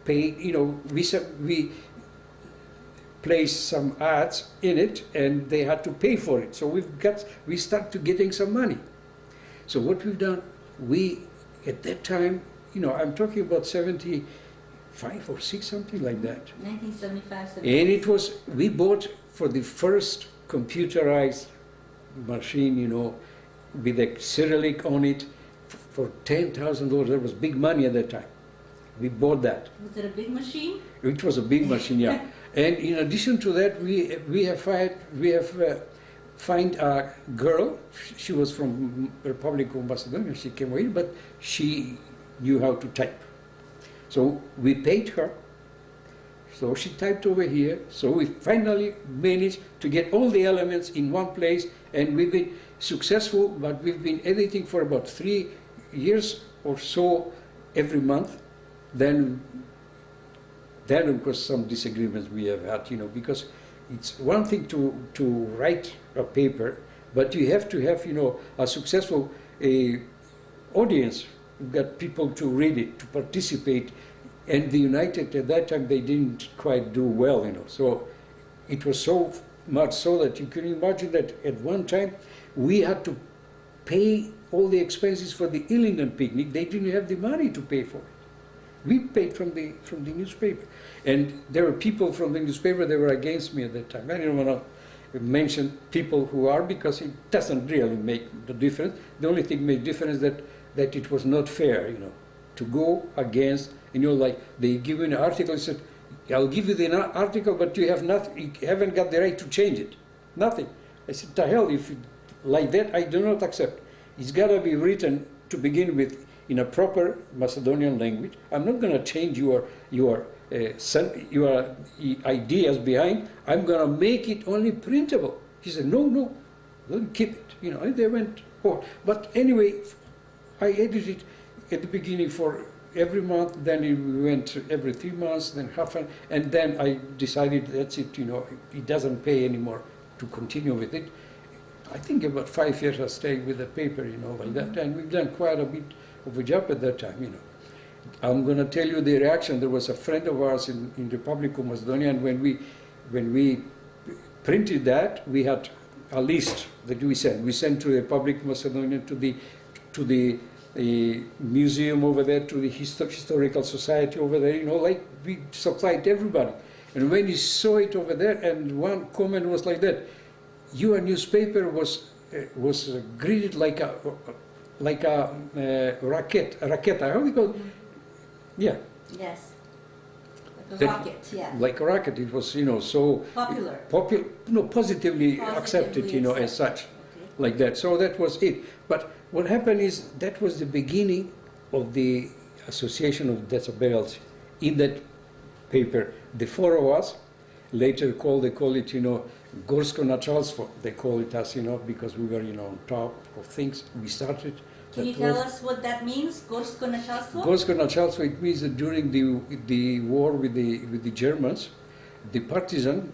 S2: paid, we placed some ads in it, and they had to pay for it. So we started getting some money. So what we've done, at that time, I'm talking about 75 or 6, something like that.
S1: 1975, 76.
S2: And we bought for the first computerized machine, with a Cyrillic on it for $10,000. That was big money at that time. We bought that.
S1: Was it a big machine?
S2: It was a big machine, yeah. And in addition to that, we have find a girl. She was from Republic of Macedonia. She came away, but she knew how to type. So we paid her. So she typed over here. So we finally managed to get all the elements in one place, and we've been successful, but we've been editing for about 3 years or so every month. Then of course some disagreements we have had, because it's one thing to write a paper, but you have to have, a successful audience. You've got people to read it, to participate. And the United, at that time, they didn't quite do well, So it was so much so that you can imagine that at one time we had to pay all the expenses for the Ilinden picnic. They didn't have the money to pay for it. We paid from the newspaper. And there were people from the newspaper that were against me at that time. I don't want to mention people who are, because it doesn't really make the difference. The only thing made difference that it was not fair, to go against. Like they give you an article, and said, I'll give you the article, but you have nothing, you haven't got the right to change it. Nothing. I said, to hell, if like that, I do not accept. It's got to be written to begin with in a proper Macedonian language. I'm not going to change your ideas behind. I'm going to make it only printable. He said, no, don't keep it. And they went, oh. But anyway, I edited at the beginning for every month, then we went every 3 months, then half, and then I decided that's it, it doesn't pay anymore to continue with it. I think about 5 years I stayed with the paper, like that, and we've done quite a bit of a job at that time, I'm going to tell you the reaction. There was a friend of ours in Republic of Macedonia, and when we printed that, we had a list that we sent. We sent to the Republic of Macedonia, to the museum over there, to the historical society over there, like we supplied everybody. And when you saw it over there, and one comment was like that, your newspaper was greeted like a raqueta. How do you call it? Yeah.
S1: Yes. Like a rocket, yeah.
S2: Like a rocket. It was, so
S1: popular.
S2: Positively accepted, as such, like that. So that was it. But what happened is that was the beginning of the Association of Decibels. In that paper, the four of us, later they call it, Gorsko Nachalstvo. They call it us, because we were, on top of things. We started.
S1: Can you tell us what that means, Gorsko Nachalstvo?
S2: Gorsko Nachalstvo, it means that during the war with the Germans, the partisan,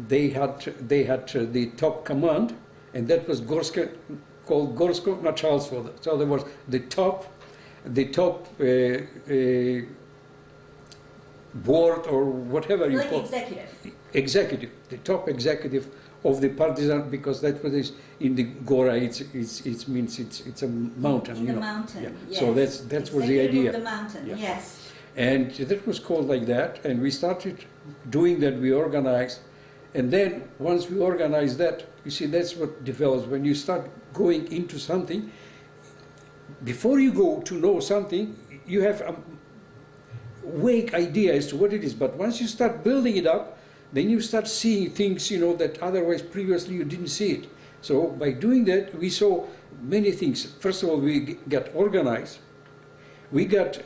S2: they had the top command, and that was called Gorsko Nachalstvo. So there was the top board, or whatever you call it. Executive, the top executive of the partisan, because that was in the Gora. It means it's a mountain.
S1: In the mountain. Yeah. Yes.
S2: So that was the idea.
S1: Of the mountain. Yeah. Yes.
S2: And that was called like that. And we started doing that. We organized, and then once we organized that, you see, that's what develops when you start going into something. Before you go to know something, you have a vague idea as to what it is. But once you start building it up, then you start seeing things, that otherwise previously you didn't see it. So by doing that, we saw many things. First of all, we got organized. We got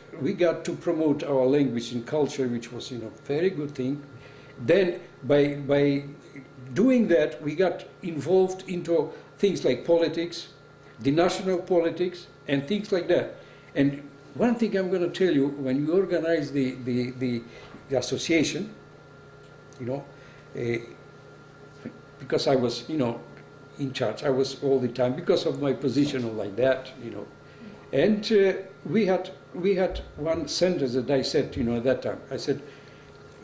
S2: to promote our language and culture, which was, very good thing. Then by doing that, we got involved into things like politics, the national politics, and things like that. And one thing I'm going to tell you, when we organized the association, because I was, in charge, I was all the time, because of my position like that, And we had one sentence that I said, at that time. I said,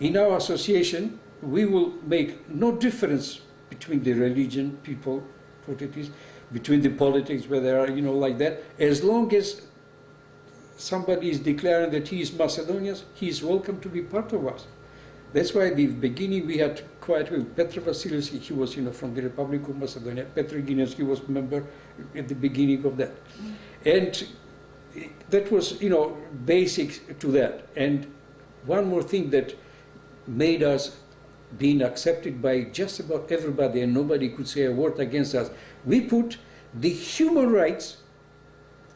S2: in our association, we will make no difference between the religion, people, what it is, between the politics, where there are, like that, as long as somebody is declaring that he is Macedonian, he is welcome to be part of us. That's why at the beginning we had quite well. Petar Vasilievski, he was, from the Republic of Macedonia. Petar Aegean, he was a member at the beginning of that. And that was, basic to that. And one more thing that made us being accepted by just about everybody, and nobody could say a word against us, we put the human rights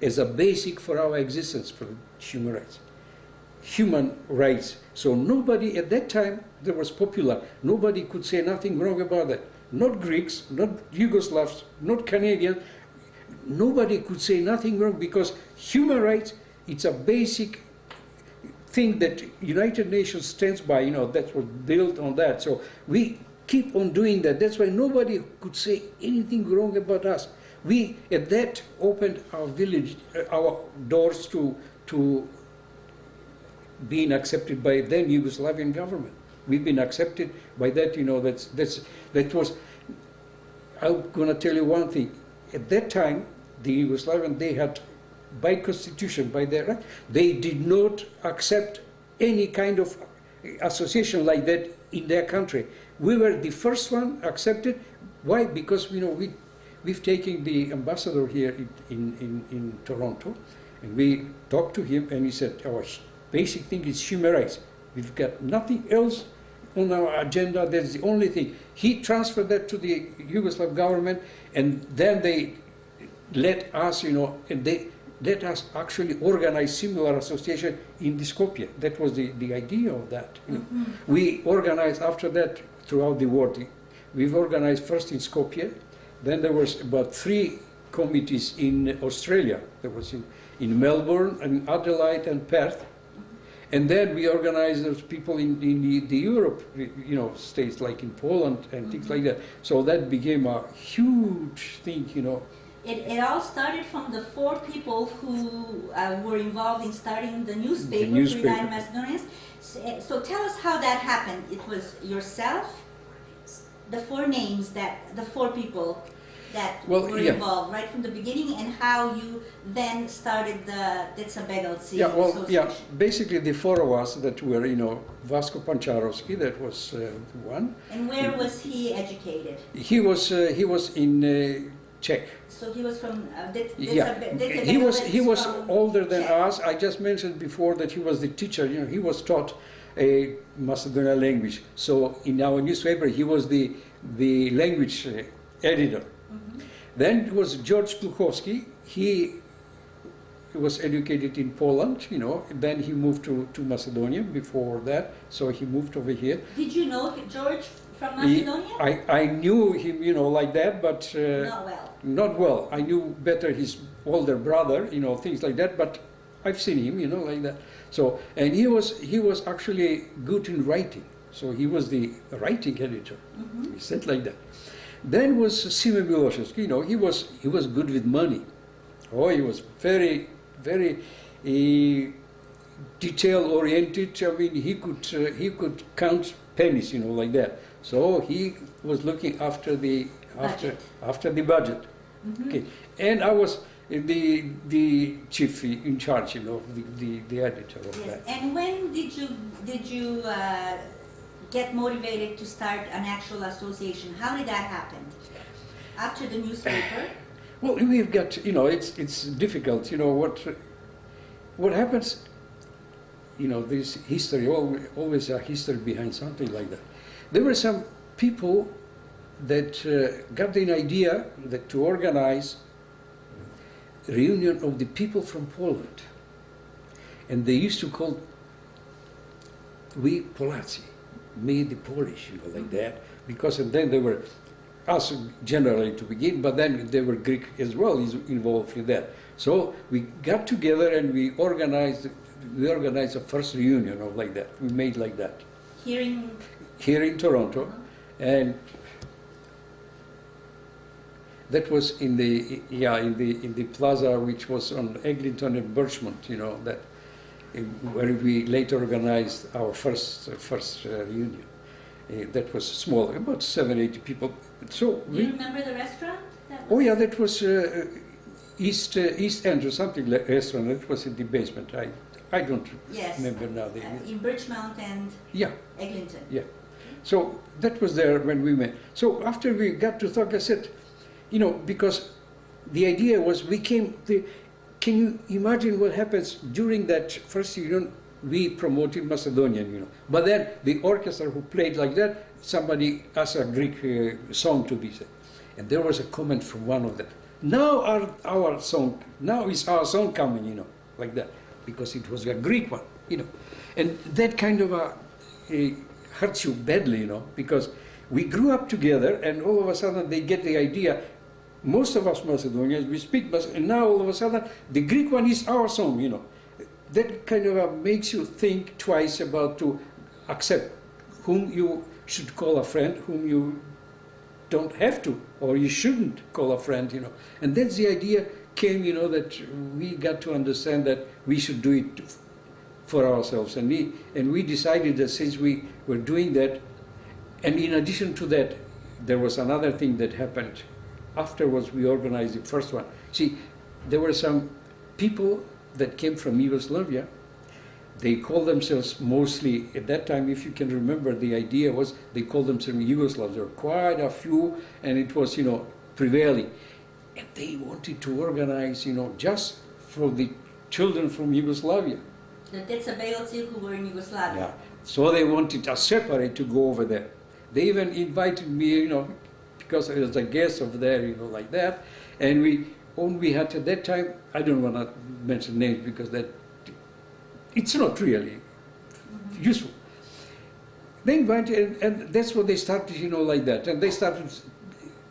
S2: as a basic for our existence, for human rights. Human rights. So nobody at that time, that was popular, nobody could say nothing wrong about that. Not Greeks, not Yugoslavs, not Canadians, nobody could say nothing wrong, because human rights, it's a basic thing that United Nations stands by, that was built on that. So we keep on doing that. That's why nobody could say anything wrong about us. We, at that, opened our village, our doors to being accepted by then Yugoslavian government. We've been accepted by that, that was, I'm going to tell you one thing. At that time, the Yugoslavian, they had, by constitution, by their right, they did not accept any kind of association like that in their country. We were the first one accepted. Why? Because, we've taken the ambassador here in Toronto, and we talked to him, and he said, our basic thing is human rights. We've got nothing else on our agenda. That's the only thing. He transferred that to the Yugoslav government, and then they let us, and they let us actually organize similar association in the Skopje. That was the idea of that. We organized after that throughout the world. We've organized first in Skopje, then there was about 3 committees in Australia. There was in Melbourne, and Adelaide, and Perth. And then we organized those people in the Europe, you know, states like in Poland and things like that. So that became a huge thing, you know.
S1: It all started from the 4 people who were involved in starting the newspaper, United Macedonians. So tell us how that happened. It was yourself, the 4 names, the 4 people that were involved right from the beginning, and how you then started the Deca Begalci Association.
S2: Basically the 4 of us that were, you know, Vasko Cackirovski, that was one.
S1: And where was he educated?
S2: He was in Czech.
S1: So he was from
S2: he was older than us. I just mentioned before that he was the teacher. You know, he was taught a Macedonian language. So in our newspaper, he was the language editor. Then it was George Pluchowski. He was educated in Poland, you know. Then he moved to Macedonia before that. So he moved over here.
S1: Did you know George from Macedonia?
S2: I knew him, you know, like that, but
S1: not well.
S2: Not well. I knew better his older brother, you know, things like that. But I've seen him, you know, like that. So, and he was actually good in writing. So he was the writing editor. He said like that. Then was Sime Miloševski. You know, he was good with money. Oh, he was very, very detail oriented. I mean, he could count pennies, you know, like that. So he was looking after the budget. Okay, and I was the chief in charge, you know, the editor of that.
S1: And when did you get motivated to start an actual association? How did that happen? After the newspaper?
S2: Well, we've got, you know, it's difficult, you know, what happens, you know, this history, always a history behind something like that. There were some people that got the idea that to organize a reunion of the people from Poland. And they used to call we Polacy, me the Polish, you know, like that, because and then they were us generally to begin, but then they were Greek as well involved in that. So we got together and we organized a first reunion of like that. We made like that. Here in Toronto, and that was in the plaza which was on Eglinton and Birchmont, you know, that where we later organized our first reunion. That was small, about 70-80 people. So
S1: do you remember the restaurant?
S2: Oh yeah, that was East End or something like restaurant. That was in the basement. I don't remember now.
S1: In Birchmount and Eglinton.
S2: Yeah. So that was there when we met. So after we got to talk, I said, you know, because the idea was can you imagine what happens during that first reunion? We promoted Macedonian, you know. But then the orchestra who played like that, somebody asked a Greek song to be said. And there was a comment from one of them. Now is our song coming, you know, like that. Because it was a Greek one, you know. And that kind of hurts you badly, you know, because we grew up together and all of a sudden they get the idea, most of us Macedonians, we speak Macedonian, and now all of a sudden the Greek one is our song, you know. That kind of makes you think twice about to accept whom you should call a friend, whom you don't have to, or you shouldn't call a friend, you know. And that's the idea came, you know, that we got to understand that we should do it for ourselves. And we decided that since we were doing that, and in addition to that, there was another thing that happened. Afterwards, we organized the first one. See, there were some people that came from Yugoslavia. They called themselves mostly, at that time, if you can remember, the idea was they called themselves Yugoslavs. There were quite a few, and it was, you know, prevailing. And they wanted to organize, you know, just for the children from Yugoslavia.
S1: The Deca Begalci who were in Yugoslavia.
S2: Yeah. So they wanted us separate to go over there. They even invited me, you know, because I was a guest over there, you know, like that. And we had at that time, I don't want to mention names because it's not really useful. They invited, and that's what they started, you know, like that. And they started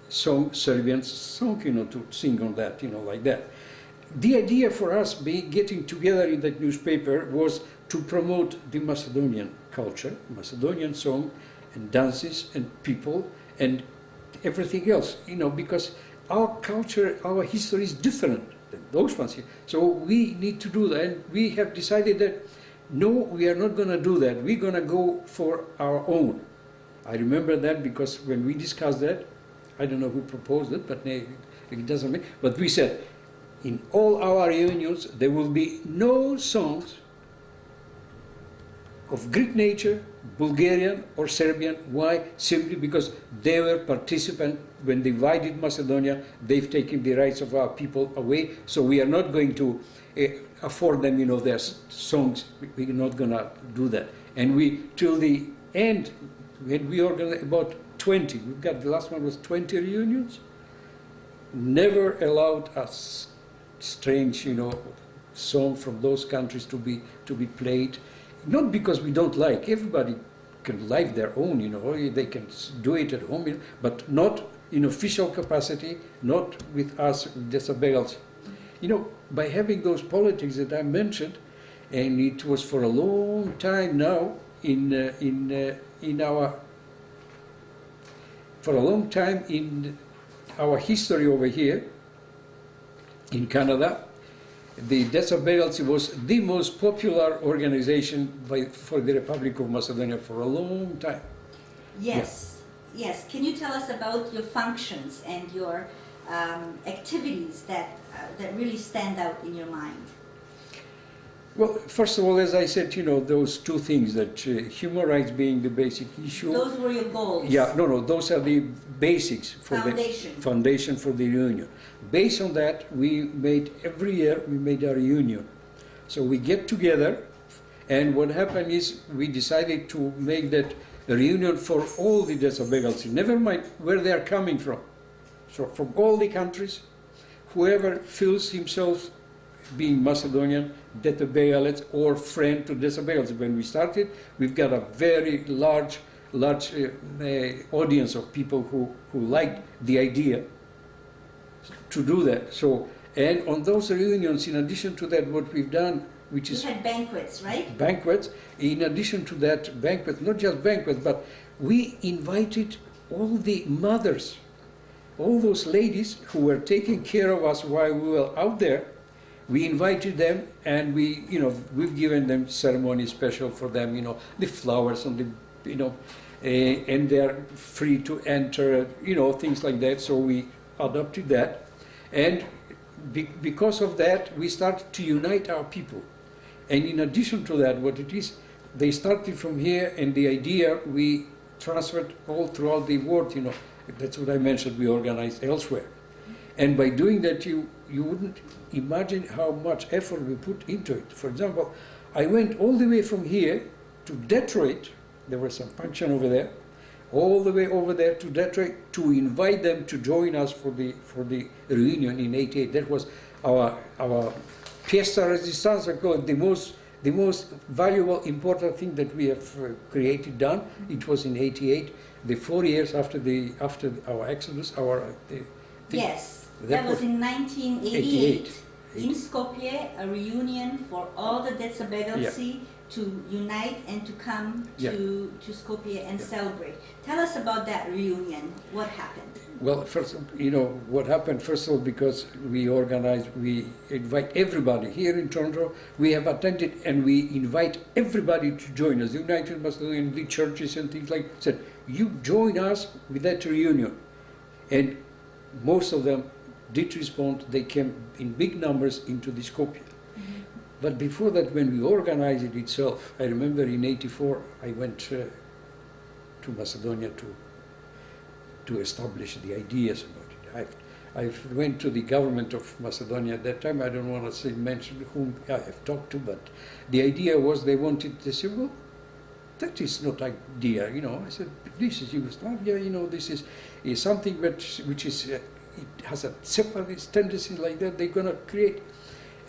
S2: Serbian song, you know, to sing on that, you know, like that. The idea for us getting together in that newspaper was to promote the Macedonian culture, Macedonian song and dances and people and everything else, you know, because our culture, our history is different than those ones here. So we need to do that, and we have decided that no, we are not going to do that. We're going to go for our own. I remember that because when we discussed that, I don't know who proposed it, but it doesn't make. But we said, in all our reunions, there will be no songs of Greek nature, Bulgarian or Serbian. Why? Simply because they were participants when they divided Macedonia. They've taken the rights of our people away, so we are not going to afford them, you know, their songs. We're not going to do that. And we, till the end, when we organized about 20, we've got, the last one was 20 reunions, never allowed us strange, you know, song from those countries to be played. Not because we don't like, everybody can like their own, you know, they can do it at home, you know, but not in official capacity, not with us disabled. You know, by having those politics that I mentioned, and it was for a long time now for a long time in our history over here in Canada, the Disability was the most popular organization for the Republic of Macedonia for a long time.
S1: Yes, yeah. Yes. Can you tell us about your functions and your activities that really stand out in your mind?
S2: Well, first of all, as I said, you know, those two things, that human rights being the basic issue.
S1: Those were your goals?
S2: Yeah, no, those are the basics for
S1: foundation.
S2: The foundation for the reunion. Based on that, every year we made a reunion. So we get together, and what happened is we decided to make that a reunion for all the disabilities, never mind where they are coming from. So from all the countries, whoever feels himself being Macedonian, disability, or friend to disability. When we started, we've got a very large audience of people who liked the idea to do that. So, and on those reunions, in addition to that, what we've done, which is...
S1: You had banquets, right?
S2: Banquets. In addition to that banquet, not just banquets, but we invited all the mothers, all those ladies who were taking care of us while we were out there. We invited them, and we've given them ceremony special for them, you know, the flowers and the, you know, and they're free to enter, you know, things like that. So we adopted that, and because of that, we started to unite our people. And in addition to that, what it is, they started from here, and the idea we transferred all throughout the world, you know. That's what I mentioned, we organized elsewhere. And by doing that, you wouldn't imagine how much effort we put into it. For example, I went all the way from here to Detroit. There was some function over there, all the way over there to Detroit to invite them to join us for the reunion in '88. That was our Fiesta Resistance, I call it, the most valuable, important thing that we have done. It was in '88, the 4 years after our exodus,
S1: yes. That was in 1988 in Skopje, a reunion for all the disability to unite and to come to Skopje and celebrate. Tell us about that reunion. What happened?
S2: Well, first, you know, what happened, first of all, because we invite everybody here in Toronto. We have attended, and we invite everybody to join us. The United Macedonian, the churches and things like that. Said, you join us with that reunion. And most of them did respond. They came in big numbers into the Skopje. Mm-hmm. But before that, when we organized it itself, I remember in '84 I went to Macedonia to establish the ideas about it. I went to the government of Macedonia at that time. I don't want to mention whom I have talked to, but the idea was they wanted to say, well, that is not idea, you know. I said, this is Yugoslavia, you know, this is something which is, it has a separatist tendency like that, they're going to create.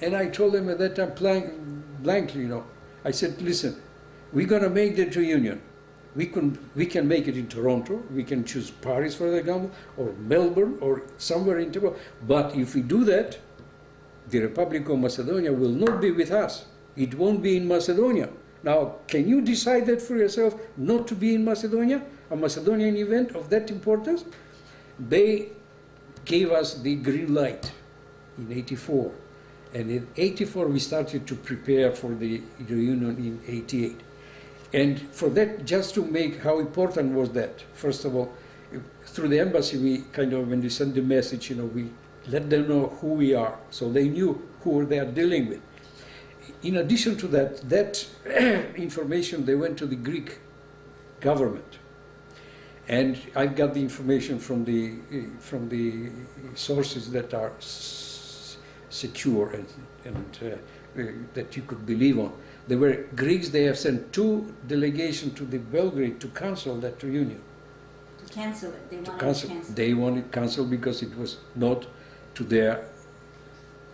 S2: And I told them at that time, blankly, you know, I said, listen, we're going to make the reunion. We can make it in Toronto, we can choose Paris, for example, or Melbourne, or somewhere in Toronto. But if we do that, the Republic of Macedonia will not be with us. it won't be in Macedonia. Now, can you decide that for yourself, not to be in Macedonia, a Macedonian event of that importance? They gave us the green light in 84. And in 84, we started to prepare for the reunion in 88. And for that, just to make how important was that, first of all, through the embassy, we kind of, when we send the message, we let them know who we are, so they knew who they are dealing with. In addition to that, that information, they went to the Greek government. And I've got the information from the sources that are secure and that you could believe on. There were Greeks, they have sent 2 delegations to the Belgrade to cancel that reunion.
S1: To cancel it, they wanted to cancel.
S2: They wanted cancelled because it was not to their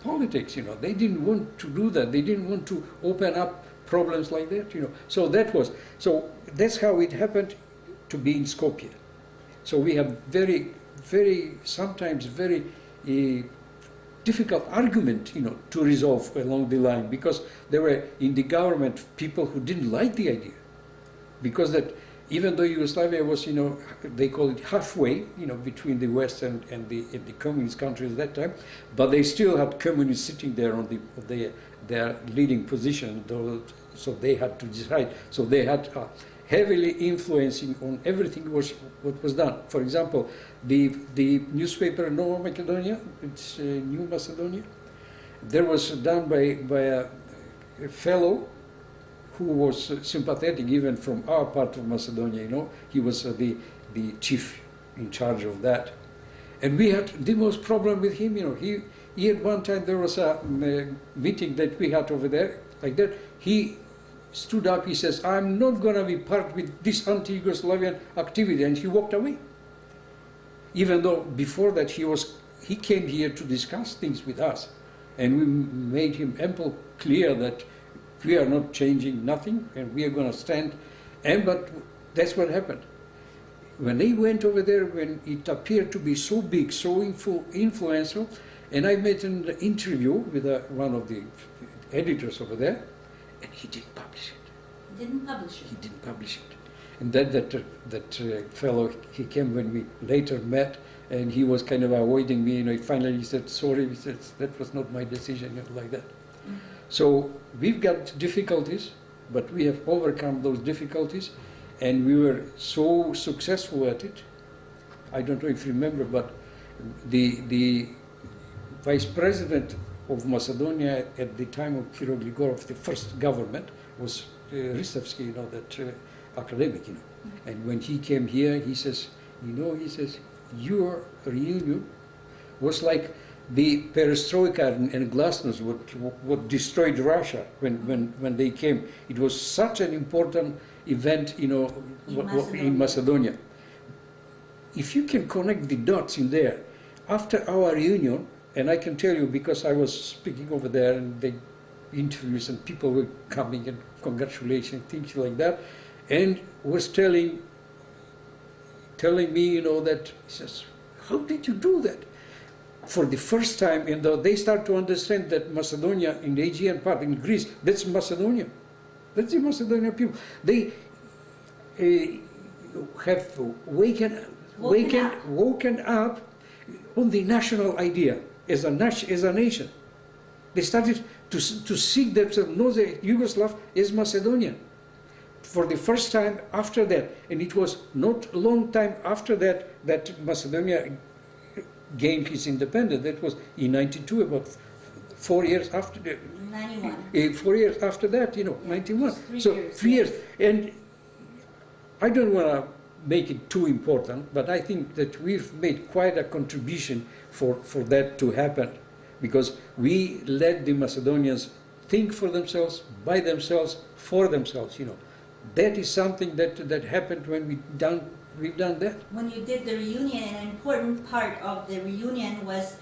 S2: politics, They didn't want to do that. They didn't want to open up problems like that, So that's how it happened to be in Skopje. So we have sometimes very difficult argument, to resolve along the line, because there were in the government people who didn't like the idea, because that even though Yugoslavia was, they call it halfway, between the West and the communist countries at that time, but they still had communists sitting there on their leading position, so they had to decide. So they had heavily influencing on everything what was done. For example, the newspaper Nova Macedonia, it's New Macedonia, there was done by a fellow who was sympathetic even from our part of Macedonia, He was the chief in charge of that. And we had the most problem with him, He at one time, there was a meeting that we had over there, like that. He stood up, he says, I'm not going to be part with this anti-Yugoslavian activity, and he walked away. Even though before that he came here to discuss things with us, and we made him ample clear that we are not changing nothing, and we are going to stand. But that's what happened. When they went over there, when it appeared to be so big, so influential, and I made an interview with one of the editors over there, and he didn't publish it.
S1: He didn't publish it?
S2: He didn't publish it. And that fellow, he came when we later met, and he was kind of avoiding me, finally he said, sorry, he said, that was not my decision, like that. Mm-hmm. So we've got difficulties, but we have overcome those difficulties, and we were so successful at it. I don't know if you remember, but the vice president of Macedonia at the time of Kiro Gligorov, the first government, was Ristovski, that academic, And when he came here, he says, your reunion was like the perestroika and glasnost, what destroyed Russia when they came. It was such an important event, in Macedonia. If you can connect the dots in there, after our reunion, and I can tell you because I was speaking over there and they interviews and people were coming and congratulations, things like that, and was telling me, that, he says, how did you do that? For the first time, they start to understand that Macedonia, in the Aegean part, in Greece, that's Macedonia. That's the Macedonian people. They have woken up on the national idea as a nation. They started to seek themselves, know the Yugoslav as Macedonian. For the first time after that, and it was not a long time after that Macedonia gained its independence. That was in 92, about 4 years after the
S1: 91.
S2: 4 years after that, 91.
S1: 3 years.
S2: And I don't want to make it too important, but I think that we've made quite a contribution for that to happen, because we let the Macedonians think for themselves, by themselves, for themselves. That is something that happened when we've done that.
S1: When you did the reunion, an important part of the reunion was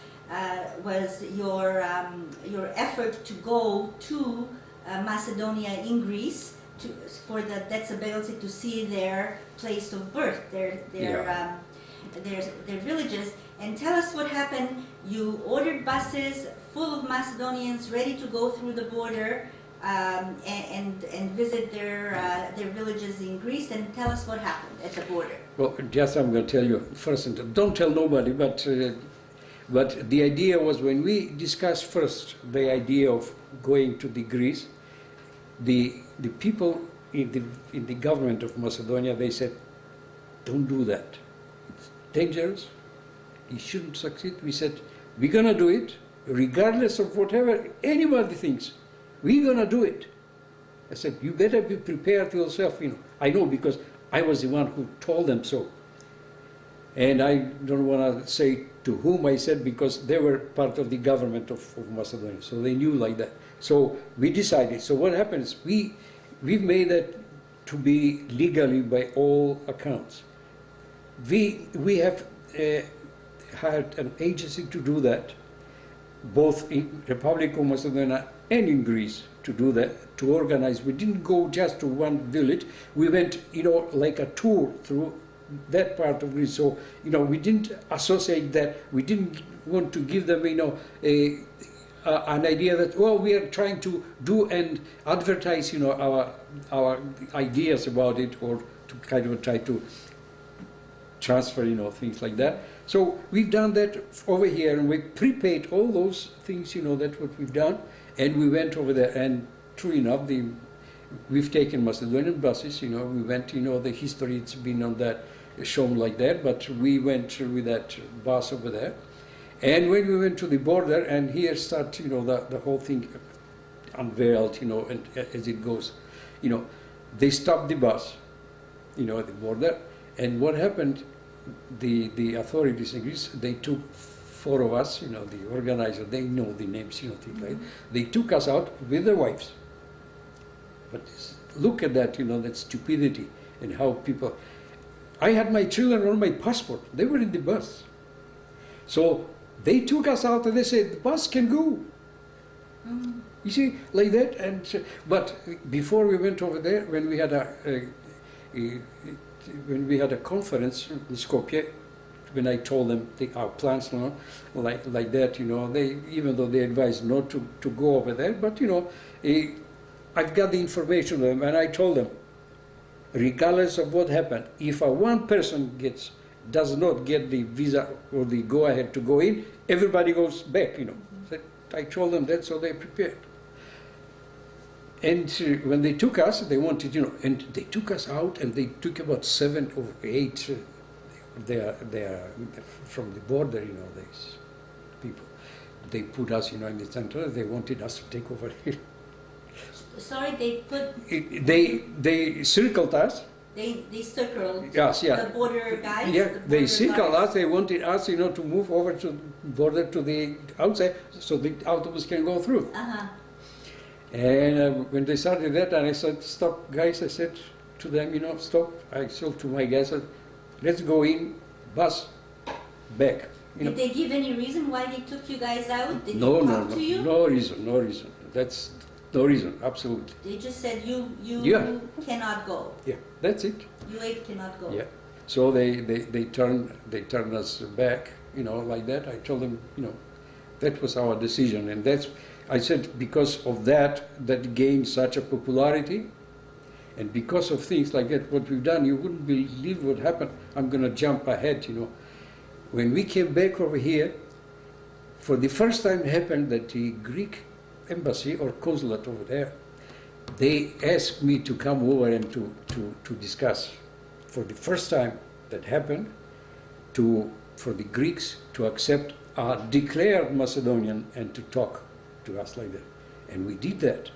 S1: your effort to go to Macedonia in Greece for that's ability to see their place of birth, their villages. And tell us what happened. You ordered buses full of Macedonians ready to go through the border. and visit their villages in Greece, and tell us what happened at the border.
S2: Well, just I'm going to tell you first, and don't tell nobody, but the idea was when we discussed first the idea of going to the Greece, the people in the government of Macedonia, they said, don't do that. It's dangerous. You shouldn't succeed. We said, we're going to do it, regardless of whatever anybody thinks. We're going to do it. I said, you better be prepared yourself. I know because I was the one who told them so. And I don't want to say to whom I said, because they were part of the government of Macedonia, so they knew like that. So we decided. So what happens? We've made that to be legally by all accounts. We have hired an agency to do that, both in Republic of Macedonia and in Greece, to do that, to organize. We didn't go just to one village. We went, like a tour through that part of Greece. So, we didn't associate that. We didn't want to give them, an idea that, well, we are trying to do and advertise, our ideas about it, or to kind of try to transfer, things like that. So we've done that over here, and we prepaid all those things, that's what we've done, and we went over there. And true enough, we've taken Macedonian buses, we went, the history, it's been on that, shown like that, but we went with that bus over there. And when we went to the border, and here start, the whole thing unveiled, and as it goes, they stopped the bus, at the border, and what happened? The authorities in Greece, they took 4 of us, the organizer, they know the names, things like that. They took us out with their wives. But look at that, that stupidity, and how people. I had my children on my passport. They were in the bus. So they took us out and they said, the bus can go. You see, like that. And but before we went over there, when we had a conference in Skopje, when I told them our plans, like that, they, even though they advised not to go over there, but I've got the information from them, and I told them, regardless of what happened, if one person does not get the visa or the go-ahead to go in, everybody goes back, So I told them that, so they prepared. And when they took us, they wanted, and they took us out, and they took about 7 or 8, they are from the border, these people. They put us, in the center. They wanted us to take over here.
S1: Sorry, they put.
S2: They circled us.
S1: They circled.
S2: Yes, yeah.
S1: The border guys.
S2: Yeah, they
S1: circled
S2: circled us. They wanted us, to move over to the border to the outside, so the autobus can go through. And when they started that, and I said, "Stop, guys!" I said to them, "Stop." I said to my guys, "Let's go in, bus, back."
S1: Did they give any reason why they took you guys out? Did
S2: No,
S1: they talk to you?
S2: no reason. That's no reason, absolutely.
S1: They just said you
S2: Yeah.
S1: cannot go.
S2: Yeah, that's it.
S1: You 8 cannot go.
S2: Yeah. So they turned us back, like that. I told them, that was our decision, and I said because of that gained such a popularity, and because of things like that, what we've done, you wouldn't believe what happened. I'm going to jump ahead, When we came back over here, for the first time it happened that the Greek embassy or consulate over there, they asked me to come over and to discuss. For the first time that happened, for the Greeks to accept a declared Macedonian and to talk to us like that. And we did that.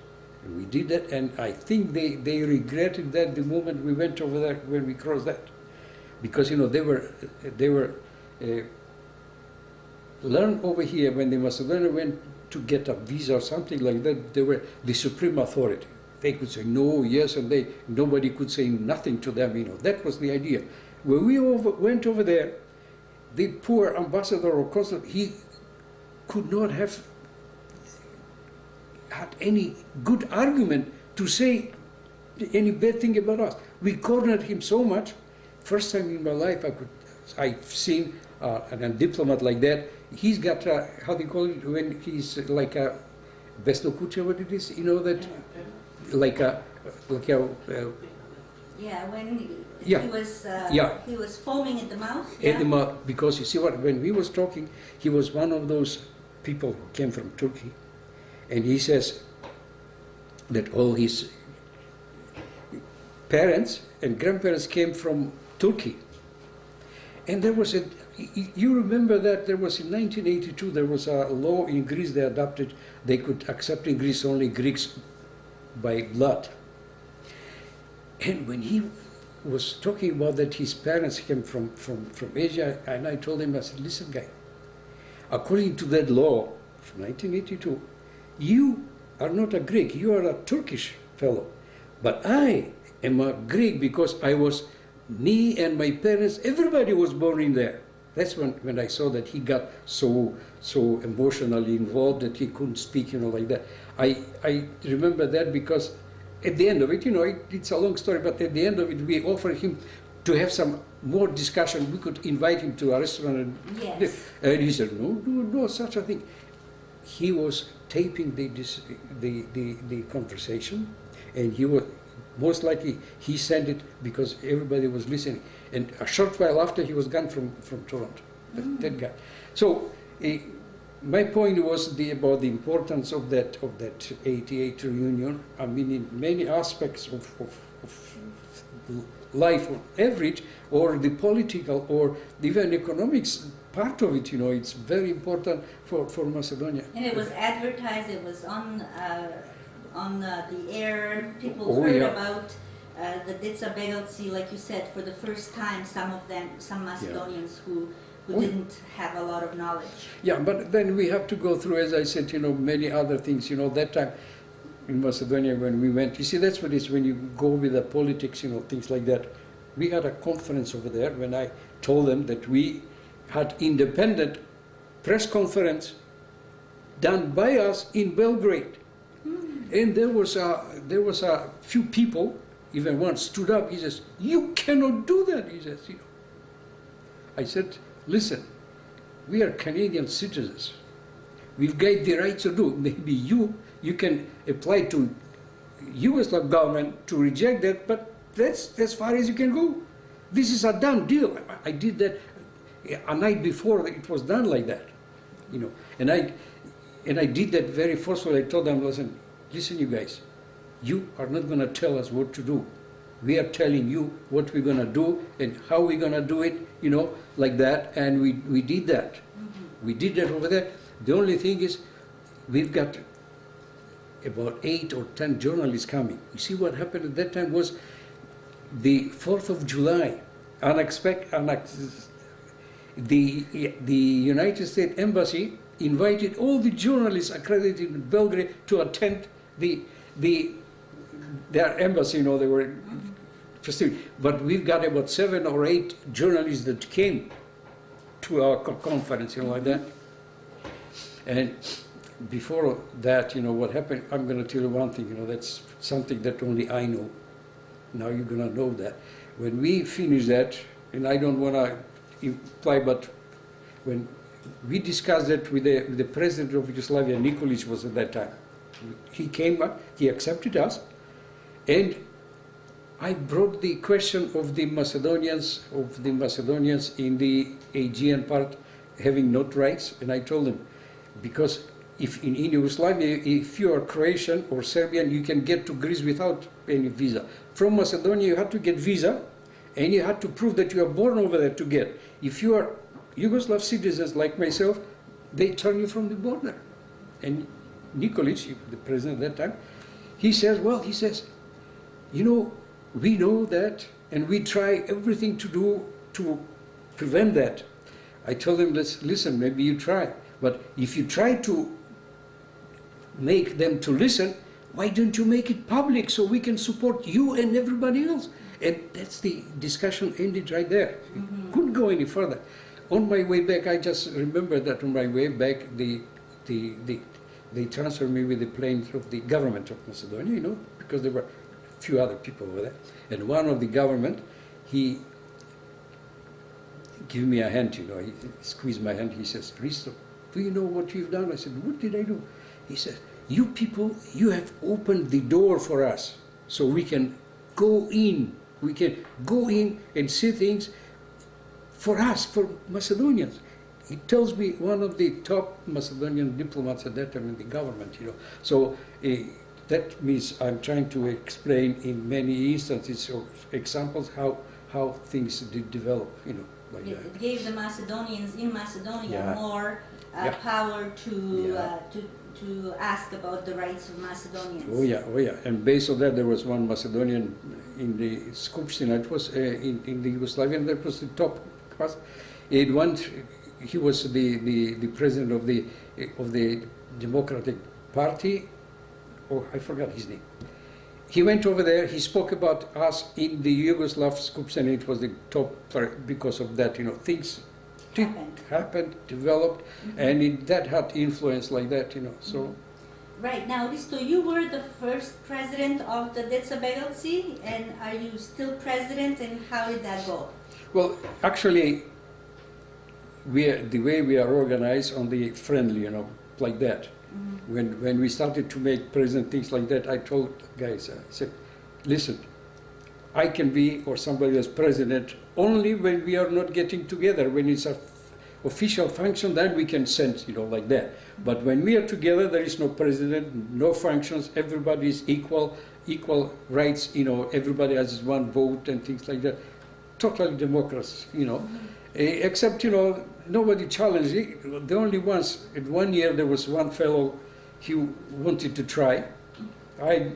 S2: And I think they regretted that the moment we went over there when we crossed that. Because, they were learned over here when the Macedonians went to get a visa or something like that, they were the supreme authority. They could say no, yes, and nobody could say nothing to them, That was the idea. When we went over there, the poor ambassador or consul, he could not have had any good argument to say any bad thing about us. We cornered him so much. First time in my life I've seen a diplomat like that. He's got how do you call it when he's like Vesnokucha, what it is, you know, that like a
S1: Yeah, when
S2: Yeah.
S1: he was foaming at the mouth.
S2: at the mouth, because you see what, when we was talking, he was one of those people who came from Turkey, and he says that all his parents and grandparents came from Turkey. And there was you remember that there was in 1982, there was a law in Greece they adopted, they could accept in Greece only Greeks by blood. And when he was talking about that his parents came from Asia, and I told him, I said, listen guy, according to that law from 1982, you are not a Greek, you are a Turkish fellow. But I am a Greek because me and my parents, everybody was born in there. That's when I saw that he got so emotionally involved that he couldn't speak, you know, like that. I remember that because at the end of it, you know, it's a long story, but at the end of it, we offered him to have some more discussion. We could invite him to a restaurant, and he said, no, such a thing. He was taping the conversation, and he was most likely he sent it because everybody was listening. And a short while after, he was gone from Toronto. That guy. So my point was about the importance of that 88 reunion. I mean, in many aspects of life on average, or the political or even economics part of it, you know, it's very important for Macedonia.
S1: And it was advertised, it was on the air, people heard about the Dica Begelci, like you said, for the first time, some Macedonians who didn't have a lot of knowledge.
S2: Yeah, but then we have to go through, as I said, you know, many other things. You know, that time in Macedonia when we went, you see, that's what it is when you go with the politics, you know, things like that. We had a conference over there when I told them that we had independent press conference done by us in Belgrade. And there was a few people, even one stood up, he says, you cannot do that, he says, you know. I said, listen, we are Canadian citizens. We've got the right to do. Maybe you can apply to Yugoslav government to reject that, but that's as far as you can go. This is a done deal. I did that a night before it was done like that, you know. And I did that very forcefully. I told them, listen, you guys, you are not going to tell us what to do. We are telling you what we're going to do and how we're going to do it, you know, like that. And we did that. We did that over there. The only thing is, we've got about 8 or 10 journalists coming. You see what happened at that time was the 4th of July, the United States Embassy invited all the journalists accredited in Belgrade to attend their embassy, you know, they were festive. But we've got about 7 or 8 journalists that came to our conference, you know, like that. And before that, you know, what happened, I'm going to tell you one thing, you know, that's something that only I know. Now you're going to know that. When we finished that, and I don't want to imply, but when we discussed that with the president of Yugoslavia, Nikolic was at that time. He came up, he accepted us, and I brought the question of the Macedonians in the Aegean part having not rights, and I told them, because if in Yugoslavia, if you are Croatian or Serbian, you can get to Greece without any visa. From Macedonia, you have to get visa, and you have to prove that you are born over there to get. If you are Yugoslav citizens like myself, they turn you from the border. And Nikolic, the president at that time, he says, you know, we know that, and we try everything to do to prevent that. I told him, listen, maybe you try, but if you try to make them to listen, why don't you make it public so we can support you and everybody else? And that's the discussion ended right there. Mm-hmm. Couldn't go any further. On my way back, I just remember that on my way back, they transferred me with the plane of the government of Macedonia, you know, because there were a few other people over there. And one of the government, he gave me a hand, you know, he squeezed my hand, he says, Risto, do you know what you've done? I said, what did I do? He said, you people, you have opened the door for us, so we can go in. We can go in and see things for us, for Macedonians. He tells me one of the top Macedonian diplomats at that time in the government, you know. So that means I'm trying to explain in many instances or examples how things did develop, you know. Like
S1: It gave the Macedonians in Macedonia
S2: Yeah.
S1: more
S2: Yeah.
S1: power
S2: Yeah.
S1: to ask about the rights of Macedonians.
S2: Oh yeah. And based on that, there was one Macedonian in the Skupština. It was in the Yugoslavian. That was the top class. He was the president of the Democratic Party. Oh, I forgot his name. He went over there. He spoke about us in the Yugoslav Skupština. It was the top because of that. You know, things happened, developed, and that had influence like that. You know, so.
S1: Right, now Risto, you were the first president of the Deca Begelci, and are you still president, and how did that go?
S2: Well, actually, the way we are organized on the friendly, you know, like that. When we started to make present things like that, I told guys, I said, listen, I can be or somebody else president only when we are not getting together. When it's a official function, then we can send, you know, like that. But when we are together, there is no president, no functions, everybody is equal rights, you know, everybody has one vote and things like that. Totally democracy, you know. Except, you know, nobody challenged it. The only ones, in 1 year there was one fellow, he wanted to try. I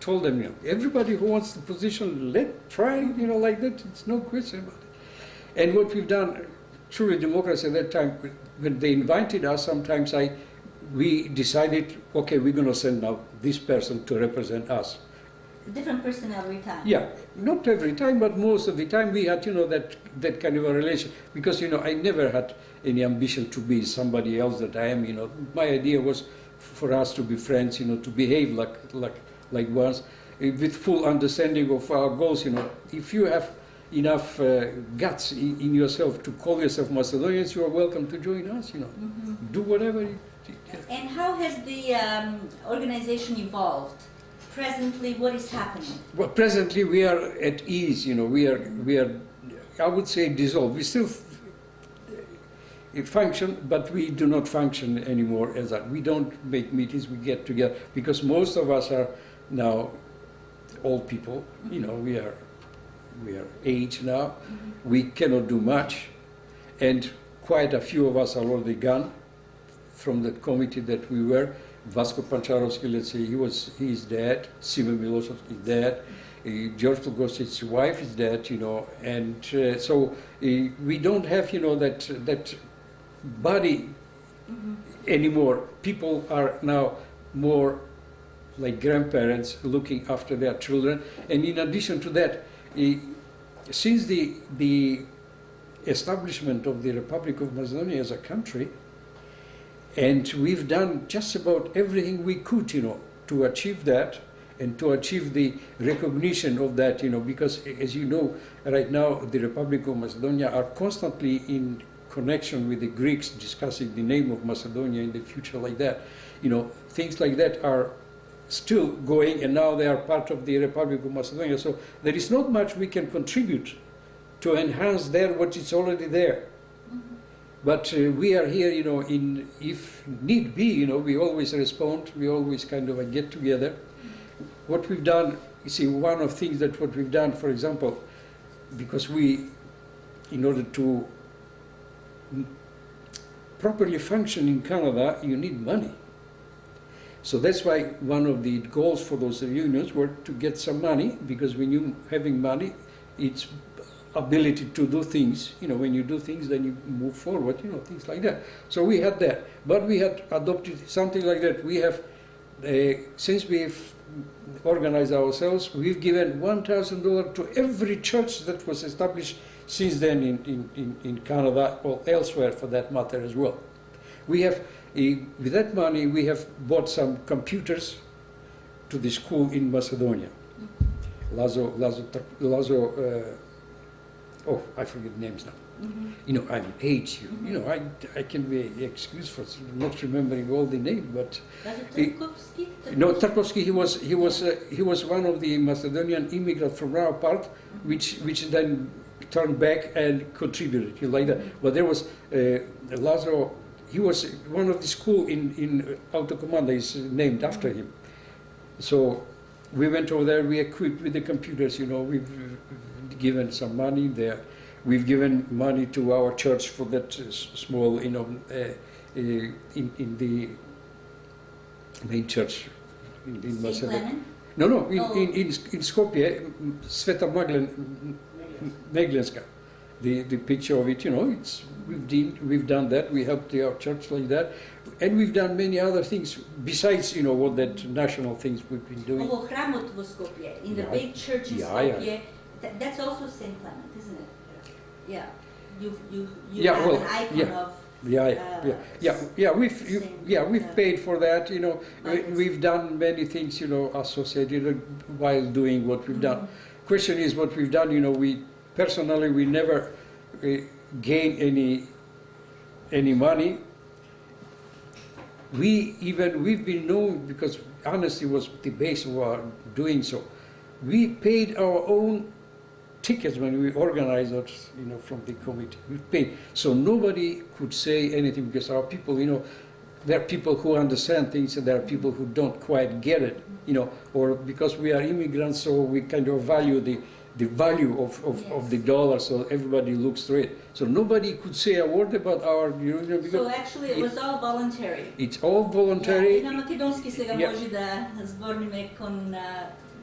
S2: told them, you know, everybody who wants the position, try, you know, like that, it's no question about it. And what we've done, truly democracy at that time, when they invited us, sometimes we decided, okay, we're going to send now this person to represent us.
S1: A different person every time?
S2: Yeah, not every time, but most of the time we had, you know, that kind of a relation. Because, you know, I never had any ambition to be somebody else that I am, you know. My idea was for us to be friends, you know, to behave like ones, with full understanding of our goals, you know. If you have enough guts in yourself to call yourself Macedonians, you are welcome to join us, you know. Do whatever you
S1: And how has the organization evolved? Presently, what is happening?
S2: Well, presently we are at ease, you know, we are, I would say, dissolved. We still function, but we do not function anymore as that. We don't make meetings, we get together, because most of us are now old people, you know, we are aged now, we cannot do much, and quite a few of us are already gone from the committee that we were. Vasko Cackirovski, let's say, he is dead. Sime Milošević is dead. George Plagosic's wife is dead, you know, and so we don't have, you know, that body anymore. People are now more like grandparents looking after their children, and in addition to that, since the establishment of the Republic of Macedonia as a country. And we've done just about everything we could, you know, to achieve that and to achieve the recognition of that, you know, because as you know, right now the Republic of Macedonia are constantly in connection with the Greeks discussing the name of Macedonia in the future like that. You know, things like that are still going, and now they are part of the Republic of Macedonia. So there is not much we can contribute to enhance there what is already there. But we are here, you know, if need be, you know, we always respond, we always kind of get together. What we've done, you see, one of the things that what we've done, for example, because in order to properly function in Canada, you need money. So that's why one of the goals for those reunions were to get some money, because when you having money, it's ability to do things, you know, when you do things, then you move forward, you know, things like that. So we had that, but we had adopted something like that. We have, since we've organized ourselves, we've given $1,000 to every church that was established since then in Canada, or elsewhere for that matter as well. We have, with that money, we have bought some computers to the school in Macedonia. Lazo oh, I forget names now. You know, I'm age. You know, I can be excused for not remembering all the names, but
S1: Was it Cackirovski?
S2: no, Cackirovski. He was one of the Macedonian immigrants from our part, which then turned back and contributed. You like that? But there was Lazaro. He was one of the school in Autocomanda is named after him. So we went over there. We equipped with the computers. You know, we've given some money there. We've given money to our church for that small, you know, in the main church in Macedonia. No, in Skopje, Sveta Meglenska. The picture of it, you know, we've done that. We helped our church like that, and we've done many other things besides, you know, what that national things we've been doing.
S1: Ovo hramot v Skopje, in the big church in Skopje, that's also Saint Clement, isn't it? Yeah, you have an icon of.
S2: We've paid for that. You know, we've done many things. You know, associated while doing what we've done. Question is, what we've done. You know, we never gain any money. We've been known, because honesty was the base of our doing so. We paid our own tickets when we organized it, you know, from the committee. We paid, so nobody could say anything, because our people, you know, there are people who understand things and there are people who don't quite get it, you know, or because we are immigrants, so we kind of value the value of the dollar, so everybody looks through it. So nobody could say a word about our, you know, because
S1: so actually it was all voluntary.
S2: It's all voluntary.
S1: На македонски сега може да зборниме кон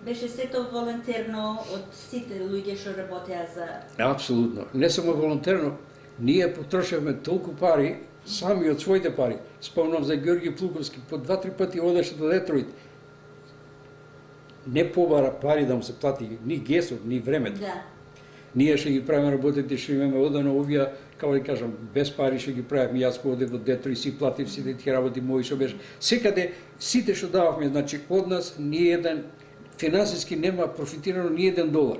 S1: беше сето волонтерно од сите луѓе што работеа за.
S2: Апсолутно. Не само волонтерно, ние потрошевме толку пари сами од своите пари. Спомнам за Георги Плуковски, по 2-3 пати одеше до Детройт. Не побара пари да му се плати ни гесот, ни времето.
S1: Да.
S2: Ние ще ги правиме работите, ще имаме одано овие, како да кажам, без пари ще ги правиме. Јас кога одев во Детройт си платив сите тие работи мои што беше. Секаде сите што дававме, значи од нас ни еден финансиски нема профитирано ни $1.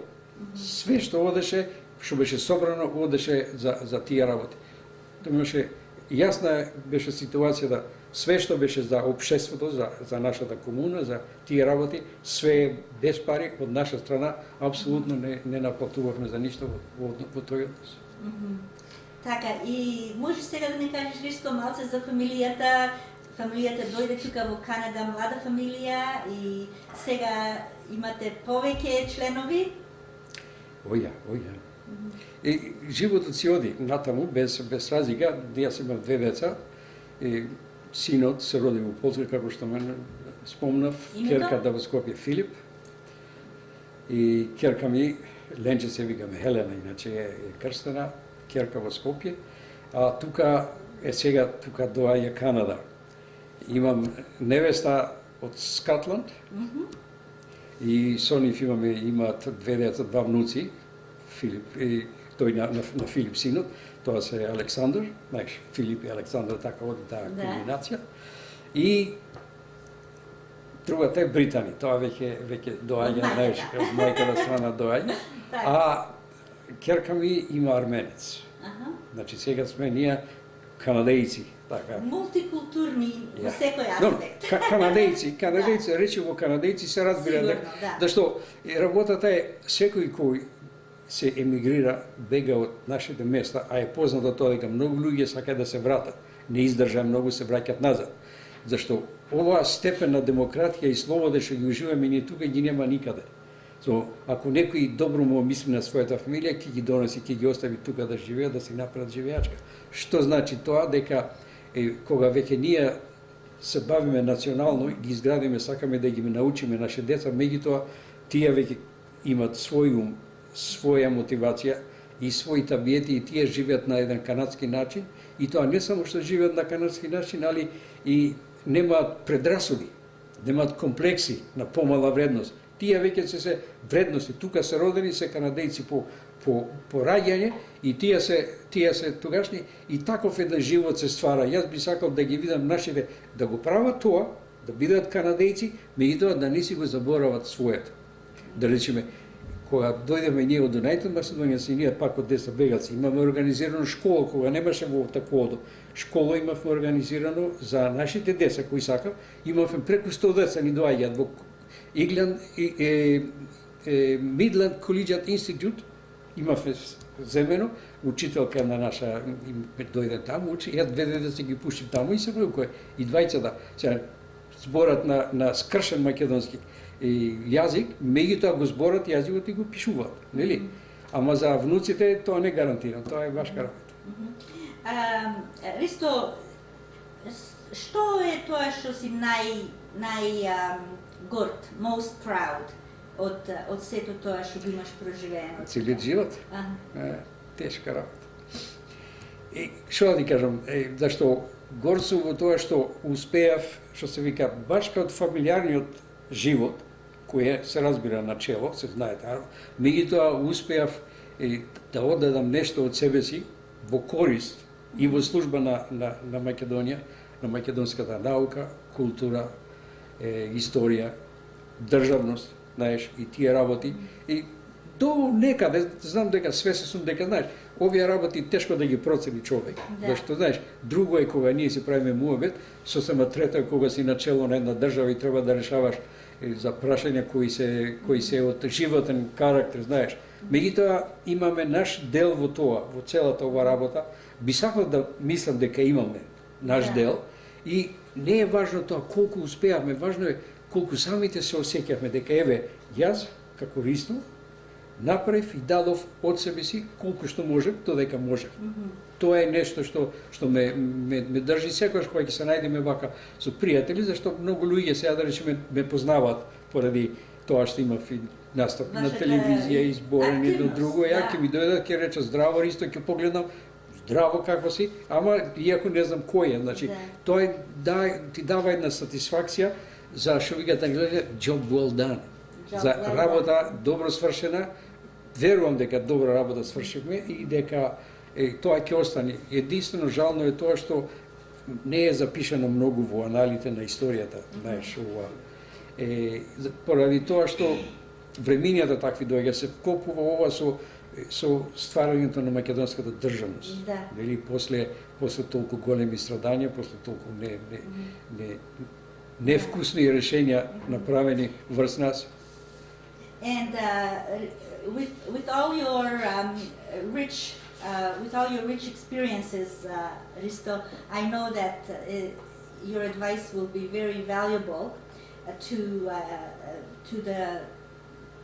S2: Све што одеше, што беше собрано, одеше за тие работи. Тоа беше јасна беше ситуацијата, све што беше за општеството, за нашата комуна, за тие работи, све без пари од наша страна, апсолутно не наплатувавме за ништо во тој однос.
S1: Така, и може сега да ни кажеш, Ристо, малце за фамилијата. Фамилијата дојде тука во Канада, млада фамилија, и сега имате повеќе членови?
S2: Оја. И животот си оди натаму, без разлика. Јас имам 2 деца. Синот се роди во Полска, како што мене спомнав. Керката во Скопје Филип. И керка ми, Ленче се викаме Хелена, иначе е крстена, керка во Скопје. А тука сега доаѓа Канада. Имам невеста од Скотланд и со нив имаат 2 деца, 2 внуци, Филип и тој на Филип синот, тоа се Александар, знаеш, Филип и Александар, така оди таа комбинација. И другата е Британи, тоа веќе доаѓа, знаеш, од мајката страна доаѓа, а керка ми има арменец. Значи сега сме ние канадејци.
S1: Мултикултурни во секој аспект.
S2: Канадејци, речиво канадејци се разбира, зашто работата е секој кој се емигрира, бега од нашите места, а е познато тоа дека многу луѓе сакаат да се вратат, не издржа, многу се враќаат назад. Зашто оваа степен на демократија и слобода што ги уживаме ние тука ги нема никаде. Ако некој добро му мисли на својата фамилија, ќе ги донеси, ќе ги остави тука да живеат, да се направат живеачка. Што значи тоа? Дека кога веќе ние се бавиме национално, ги изградиме, сакаме да ги научиме нашите деца, меѓутоа тие веќе имат свој ум, своја мотивација и свои табиети, и тие живеат на еден канадски начин, и тоа не само што живеат на канадски начин, али и немаат предрасуди, немаат комплекси на помала вредност. Тие веќе се вредности, тука се родени, се канадејци по раѓање, и тие се тогашни, и таков еден живот се ствара. Јас би сакал да ги видам нашите да го прават тоа, да бидат канадејци, меѓутоа да не си го заборават своето. Да речеме, кога дојдеме ние од United Macedonian, си ние пак од деца бегалци, имаме организирано школа, кога немаше во таквото. Школа имавме организирано за нашите деца кои сака, имавме преку 100 деца ни доаѓаат во Aegean Midland Collegiate Institute, имавме земено, учителка на наша дојде таму, учи, ја две да се ги пушти таму и се кој и двајцата. Сега зборат на скршен македонски јазик, меѓутоа го зборат јазикот и го пишуваат, нели? Ама за внуците тоа не гарантирам, тоа е башка работа.
S1: Ристо, што е тоа што си горд, most proud од сето тоа што го имаш проживеено?
S2: Целиот живот? Тешка работа. И што да ти кажам, зашто горд сум во тоа што успеав, што се вика, баш као фамилиарниот живот, кој се разбира начело, се знаете, меѓутоа успеав да оддадам нешто од себе си во корист и во служба на Македонија, на македонската наука, култура, историја, државност, знаеш, и тие работи. И до некаде, знам дека свесен сум дека, знаеш, овие работи тешко да ги процени човек. Да. Зашто, знаеш, друго е кога ние си правиме муабет, сосема трето е кога си начело на една држава и треба да решаваш за прашања кои се од животен карактер, знаеш. Меѓутоа, имаме наш дел во тоа, во целата ова работа. Би сакал да мислам дека имаме наш дел и не е важно тоа колку успеавме, важно е колку самите се осеќавме дека еве, јас, како Ристо, направив и дадов од себе си колку што можев, додека можев. Тоа е нешто што ме држи секогаш кога ќе се најдеме вака со пријатели, зашто многу луѓе сега да речеме ме познаваат поради тоа што имав и настапи на телевизија, изборени до друго, ја ќе ми дојдат, ќе речат здраво Ристо, ќе погледнам здраво како си, ама иако не знам кој е, значи тоа ти дава една сатисфакција за што викате англичани job well done. За работа добро свршена, верувам дека добра работа свршивме и дека тоа ќе остане. Единствено жално е тоа што не е запишано многу во аналите на историјата, знаеш, ова. Поради тоа што времињата такви доаѓа, се копува ова со стварањето на македонската државност. Нели, после толку големи страдања, после толку невкусни решења направени врз нас.
S1: And with all your rich experiences, Risto, I know that your advice will be very valuable to the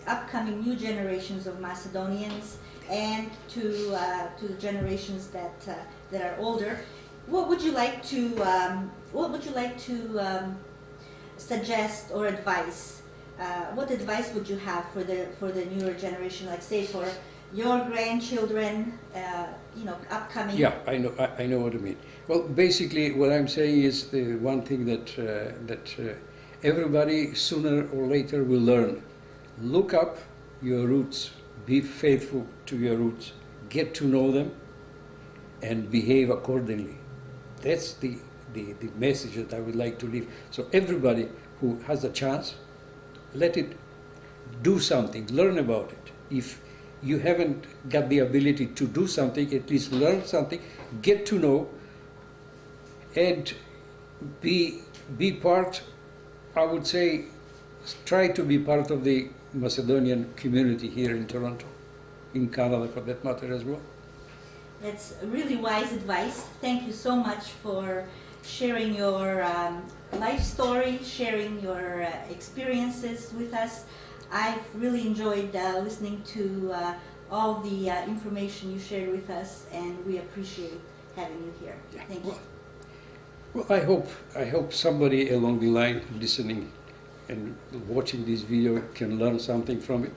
S1: upcoming new generations of Macedonians and to the generations that are older. What would you like to suggest or advise? What advice would you have for the newer generation, like say for your grandchildren, upcoming?
S2: Yeah, I know what you mean. Well, basically, what I'm saying is the one thing that everybody sooner or later will learn. Look up your roots. Be faithful to your roots. Get to know them, and behave accordingly. That's the message that I would like to leave. So everybody who has a chance, let it do something, learn about it. If you haven't got the ability to do something, at least learn something, get to know, and be part, I would say, try to be part of the Macedonian community here in Toronto, in Canada for that matter as well.
S1: That's really wise advice. Thank you so much for sharing your life story, sharing your experiences with us. I've really enjoyed listening to all the information you shared with us, and we appreciate having you here.
S2: Yeah.
S1: Thank you.
S2: Well, I hope somebody along the line listening and watching this video can learn something from it.